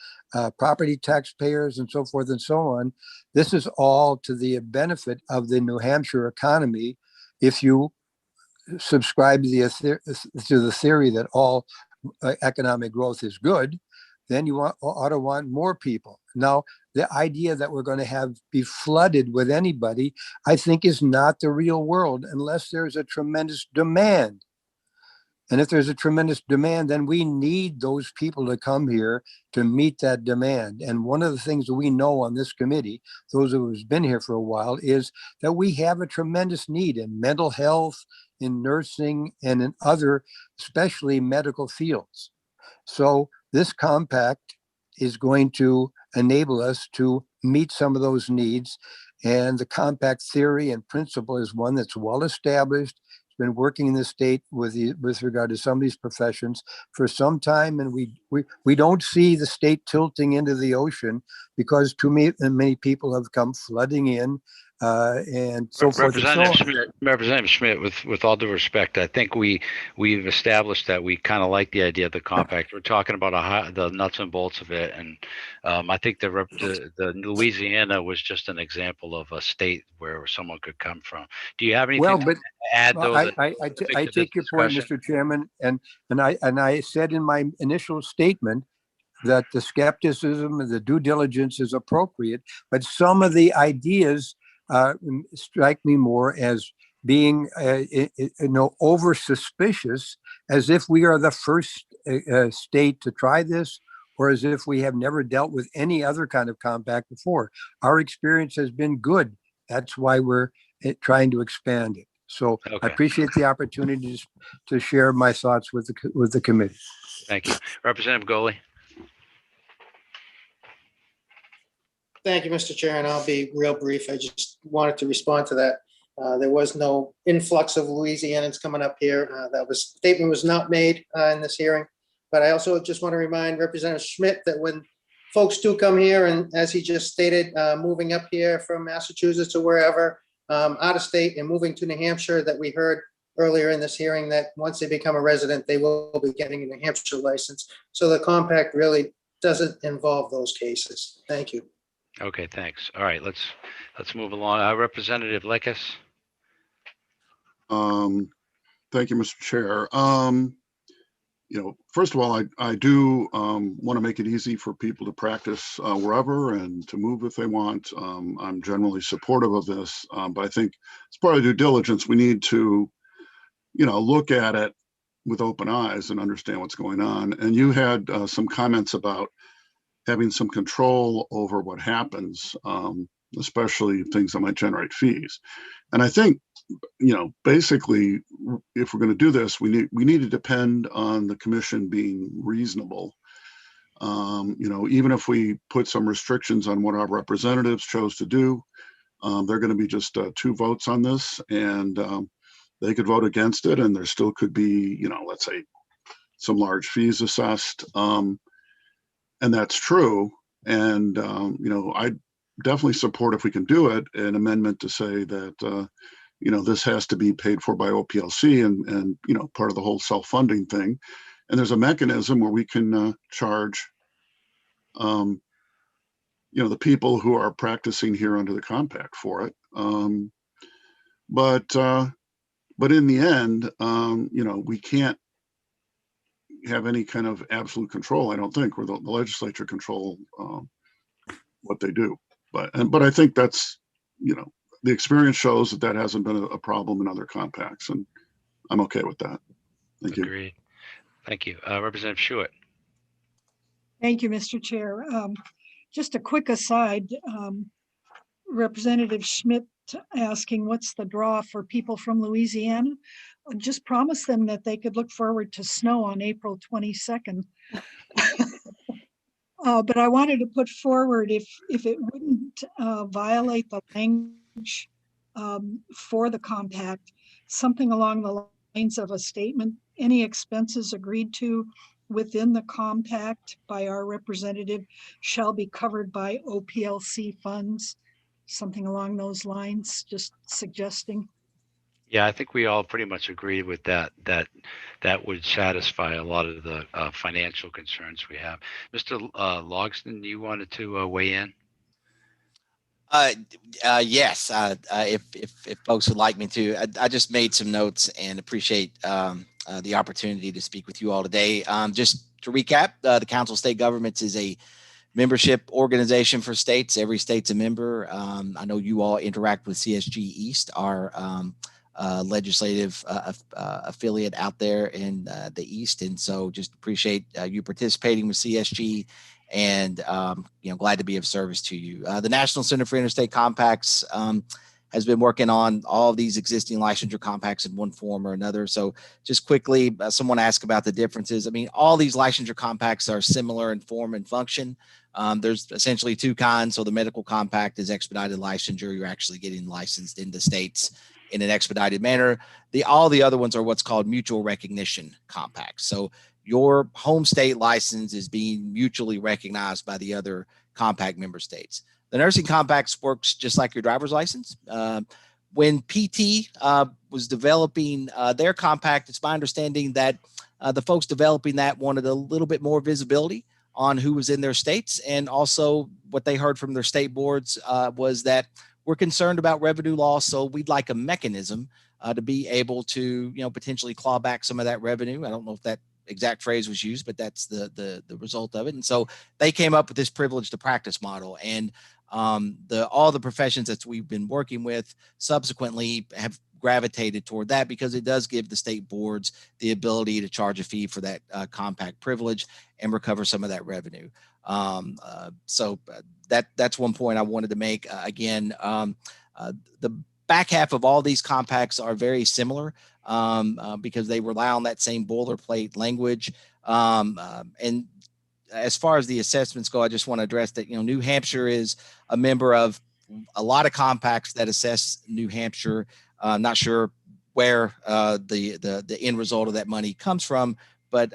property taxpayers, and so forth and so on. This is all to the benefit of the New Hampshire economy. If you subscribe to the theory that all economic growth is good, then you ought to want more people. Now, the idea that we're going to be flooded with anybody, I think, is not the real world unless there's a tremendous demand. And if there's a tremendous demand, then we need those people to come here to meet that demand. And one of the things that we know on this committee, those of us who've been here for a while, is that we have a tremendous need in mental health, in nursing, and in other, especially medical fields. So this compact is going to enable us to meet some of those needs. And the compact theory and principle is one that's well established. It's been working in the state with regard to some of these professions for some time. And we don't see the state tilting into the ocean because too many people have come flooding in. And so forth and so on. Representative Schmidt, with all due respect, I think we've established that we kind of like the idea of the compact. We're talking about the nuts and bolts of it, and I think the Louisiana was just an example of a state where someone could come from. Do you have anything to add, though? I take your point, Mr. Chairman, and I said in my initial statement that the skepticism and the due diligence is appropriate, but some of the ideas strike me more as being, over suspicious, as if we are the first state to try this, or as if we have never dealt with any other kind of compact before. Our experience has been good. That's why we're trying to expand it. So I appreciate the opportunity to share my thoughts with the committee. Thank you, Representative Goley. Thank you, Mr. Chair, and I'll be real brief. I just wanted to respond to that. There was no influx of Louisianans coming up here. Statement was not made in this hearing. But I also just want to remind Representative Schmidt that when folks do come here, and as he just stated, moving up here from Massachusetts or wherever, out of state and moving to New Hampshire, that we heard earlier in this hearing that once they become a resident, they will be getting a New Hampshire license. So the compact really doesn't involve those cases. Thank you. Okay, thanks. All right, let's move along. Representative Lekis. Thank you, Mr. Chair. First of all, I do want to make it easy for people to practice wherever and to move if they want. I'm generally supportive of this, but I think as part of due diligence, we need to, look at it with open eyes and understand what's going on. And you had some comments about having some control over what happens, especially things that might generate fees. And I think, basically, if we're going to do this, we need to depend on the commission being reasonable. Even if we put some restrictions on what our representatives chose to do, they're going to be just 2 votes on this, and they could vote against it, and there still could be, let's say, some large fees assessed. And that's true. And, I definitely support, if we can do it, an amendment to say that, this has to be paid for by OPLC and part of the whole self-funding thing. And there's a mechanism where we can charge, the people who are practicing here under the compact for it. But in the end, we can't have any kind of absolute control, I don't think, where the legislature control what they do. But I think that's, the experience shows that hasn't been a problem in other compacts, and I'm okay with that. Thank you. Agreed. Thank you. Representative Schuett. Thank you, Mr. Chair. Just a quick aside, Representative Schmidt asking what's the draw for people from Louisiana. Just promise them that they could look forward to snow on April 22nd. But I wanted to put forward, if it wouldn't violate the language for the compact, something along the lines of a statement, any expenses agreed to within the compact by our representative shall be covered by OPLC funds, something along those lines, just suggesting. Yeah, I think we all pretty much agree with that. That would satisfy a lot of the financial concerns we have. Mr. Logston, you wanted to weigh in? Yes, if folks would like me to. I just made some notes and appreciate the opportunity to speak with you all today. Just to recap, the Council of State Governments is a membership organization for states. Every state's a member. I know you all interact with CSG East, our legislative affiliate out there in the East. And so just appreciate you participating with CSG, and glad to be of service to you. The National Center for Interstate Compacts has been working on all of these existing licensure compacts in one form or another. So just quickly, someone asked about the differences. I mean, all these licensure compacts are similar in form and function. There's essentially 2 kinds. So the medical compact is expedited licensure. You're actually getting licensed in the states in an expedited manner. All the other ones are what's called mutual recognition compacts. So your home state license is being mutually recognized by the other compact member states. The nursing compacts works just like your driver's license. When PT was developing their compact, it's my understanding that the folks developing that wanted a little bit more visibility on who was in their states. And also what they heard from their state boards was that we're concerned about revenue loss. So we'd like a mechanism to be able to, potentially claw back some of that revenue. I don't know if that exact phrase was used, but that's the result of it. And so they came up with this privilege to practice model, and all the professions that we've been working with subsequently have gravitated toward that, because it does give the state boards the ability to charge a fee for that compact privilege and recover some of that revenue. So that's one point I wanted to make. Again, the back half of all these compacts are very similar because they rely on that same boilerplate language. And as far as the assessments go, I just want to address that, New Hampshire is a member of a lot of compacts that assess New Hampshire. Not sure where the end result of that money comes from, but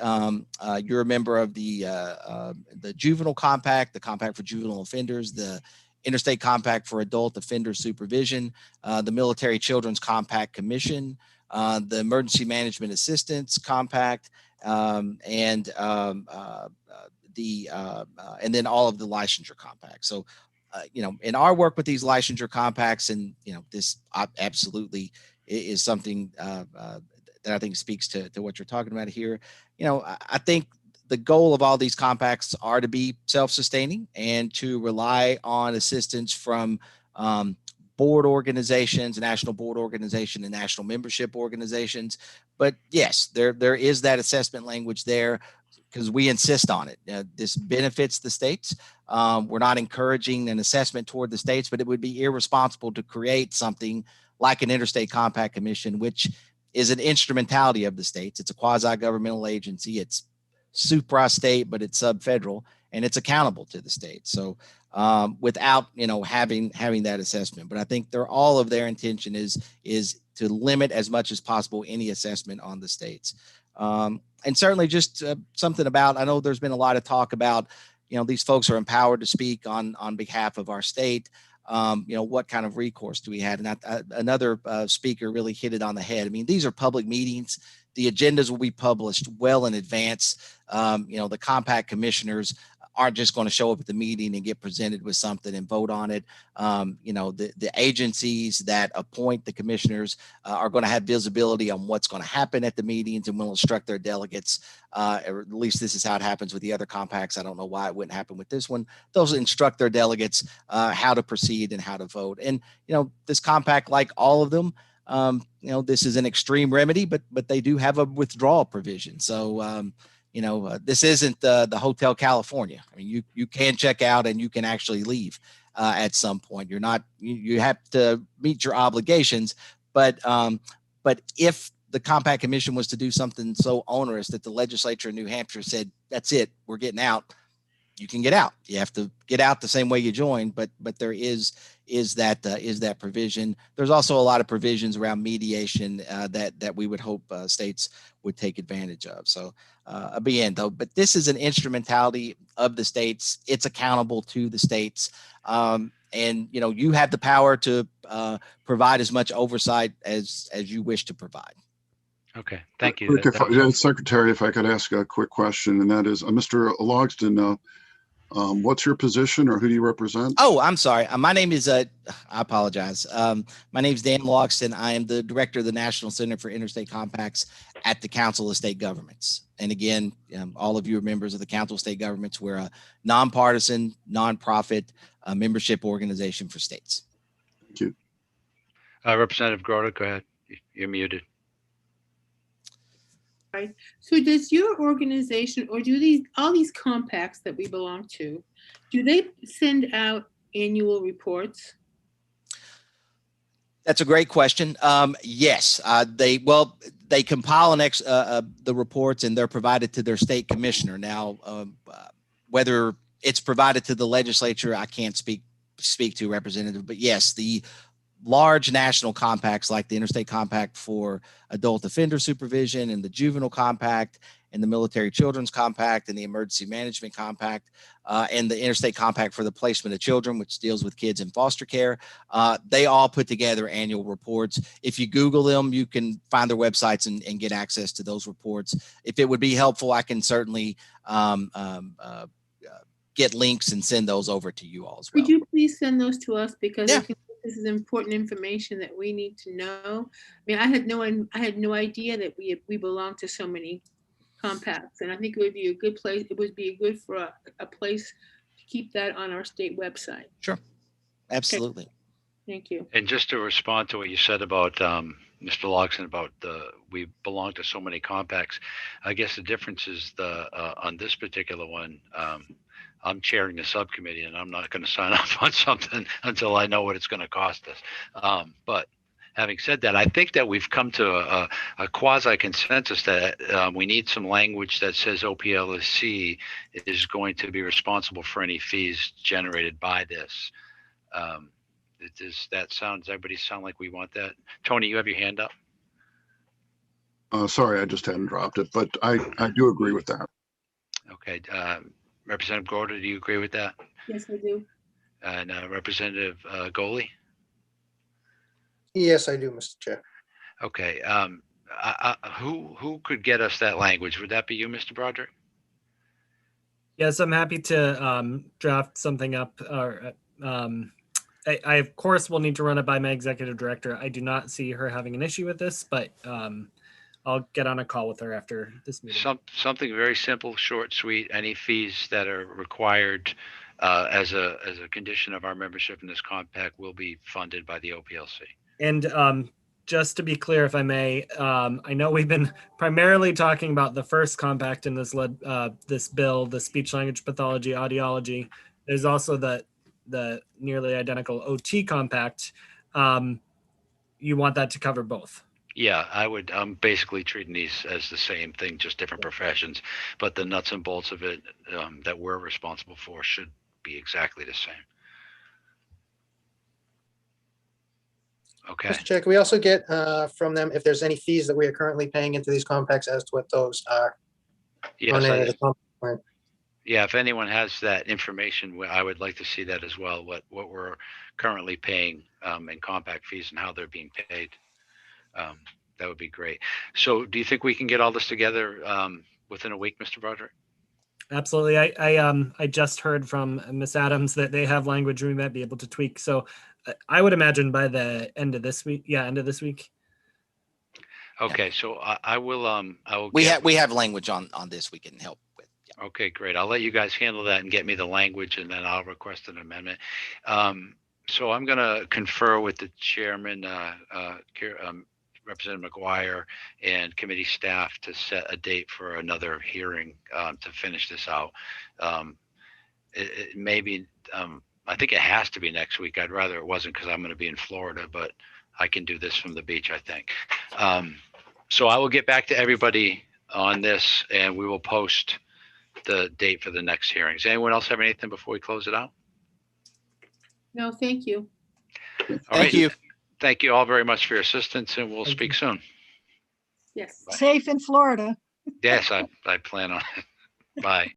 you're a member of the Juvenile Compact, the Compact for Juvenile Offenders, the Interstate Compact for Adult Offender Supervision, the Military Children's Compact Commission, the Emergency Management Assistance Compact, and and then all of the licensure compacts. So, in our work with these licensure compacts, and this absolutely is something that I think speaks to what you're talking about here. I think the goal of all these compacts are to be self-sustaining and to rely on assistance from board organizations, national board organization, and national membership organizations. But yes, there is that assessment language there because we insist on it. This benefits the states. We're not encouraging an assessment toward the states, but it would be irresponsible to create something like an Interstate Compact Commission, which is an instrumentality of the states. It's a quasi-governmental agency. It's supra-state, but it's sub-federal, and it's accountable to the states. So without having that assessment, but I think all of their intention is to limit as much as possible any assessment on the states. And certainly just something about, I know there's been a lot of talk about, these folks are empowered to speak on behalf of our state. What kind of recourse do we have? And another speaker really hit it on the head. I mean, these are public meetings. The agendas will be published well in advance. The compact commissioners aren't just going to show up at the meeting and get presented with something and vote on it. The agencies that appoint the commissioners are going to have visibility on what's going to happen at the meetings and will instruct their delegates. Or at least this is how it happens with the other compacts. I don't know why it wouldn't happen with this one. Those instruct their delegates how to proceed and how to vote. And, this compact, like all of them, this is an extreme remedy, but they do have a withdrawal provision. So, this isn't the Hotel California. I mean, you can check out and you can actually leave at some point. You have to meet your obligations, but if the Compact Commission was to do something so onerous that the legislature in New Hampshire said, that's it, we're getting out, you can get out. You have to get out the same way you joined, but there is that provision. There's also a lot of provisions around mediation that we would hope states would take advantage of. So but this is an instrumentality of the states. It's accountable to the states. And you have the power to provide as much oversight as you wish to provide. Okay, thank you. Secretary, if I could ask a quick question, and that is, Mr. Logston, what's your position, or who do you represent? Oh, I'm sorry. My name is, I apologize. My name is Dan Logston. I am the director of the National Center for Interstate Compacts at the Council of State Governments. And again, all of you are members of the Council of State Governments. We're a nonpartisan, nonprofit membership organization for states. Thank you. Representative Grota, go ahead. You're muted. Right. So does your organization, or do all these compacts that we belong to, do they send out annual reports? That's a great question. Yes, they compile the reports and they're provided to their state commissioner. Now, whether it's provided to the legislature, I can't speak to, Representative, but yes, the large national compacts like the Interstate Compact for Adult Offender Supervision and the Juvenile Compact and the Military Children's Compact and the Emergency Management Compact and the Interstate Compact for the Placement of Children, which deals with kids in foster care. They all put together annual reports. If you Google them, you can find their websites and get access to those reports. If it would be helpful, I can certainly get links and send those over to you all as well. Could you please send those to us, because I think this is important information that we need to know. I mean, I had no idea that we belong to so many compacts, and I think it would be a good place. It would be good for a place to keep that on our state website. Sure, absolutely. Okay. Thank you. And just to respond to what you said about Mr. Logston about we belong to so many compacts, I guess the difference is on this particular one. I'm chairing the subcommittee, and I'm not going to sign off on something until I know what it's going to cost us. But having said that, I think that we've come to a quasi consensus that we need some language that says OPLSC is going to be responsible for any fees generated by this. Does everybody sound like we want that? Tony, you have your hand up. Sorry, I just hadn't dropped it, but I do agree with that. Okay. Representative Gorda, do you agree with that? Yes, I do. And Representative Goley? Yes, I do, Mr. Chair. Okay. Who could get us that language? Would that be you, Mr. Broderick? Yes, I'm happy to draft something up. Or I of course will need to run it by my executive director. I do not see her having an issue with this, but I'll get on a call with her after this meeting. Something very simple, short, sweet. Any fees that are required as a condition of our membership in this compact will be funded by the OPLC. And just to be clear, if I may, I know we've been primarily talking about the first compact in this this bill, the speech language pathology audiology. There's also the nearly identical OT compact. You want that to cover both? Yeah, I'm basically treating these as the same thing, just different professions, but the nuts and bolts of it that we're responsible for should be exactly the same. Okay. Mr. Chair, can we also get from them if there's any fees that we are currently paying into these compacts as to what those are? Yes, on any of the compact? yeah, if anyone has that information, I would like to see that as well, what we're currently paying in compact fees and how they're being paid. That would be great. So do you think we can get all this together within a week, Mr. Broderick? Absolutely. I just heard from Ms. Adams that they have language we might be able to tweak. So I would imagine by the end of this week. Yeah, end of this week. Okay, so I will. We have language on this we can help with. Yeah. Okay, great. I'll let you guys handle that and get me the language, and then I'll request an amendment. So I'm going to confer with the chairman, Representative McGuire, and committee staff to set a date for another hearing to finish this out. It may be, I think it has to be next week. I'd rather it wasn't because I'm going to be in Florida, but I can do this from the beach, I think. So I will get back to everybody on this, and we will post the date for the next hearings. Anyone else have anything before we close it out? No, thank you. Thank you. Thank you all very much for your assistance, and we'll speak soon. Yes. Safe in Florida. Yes, I plan on it. Bye.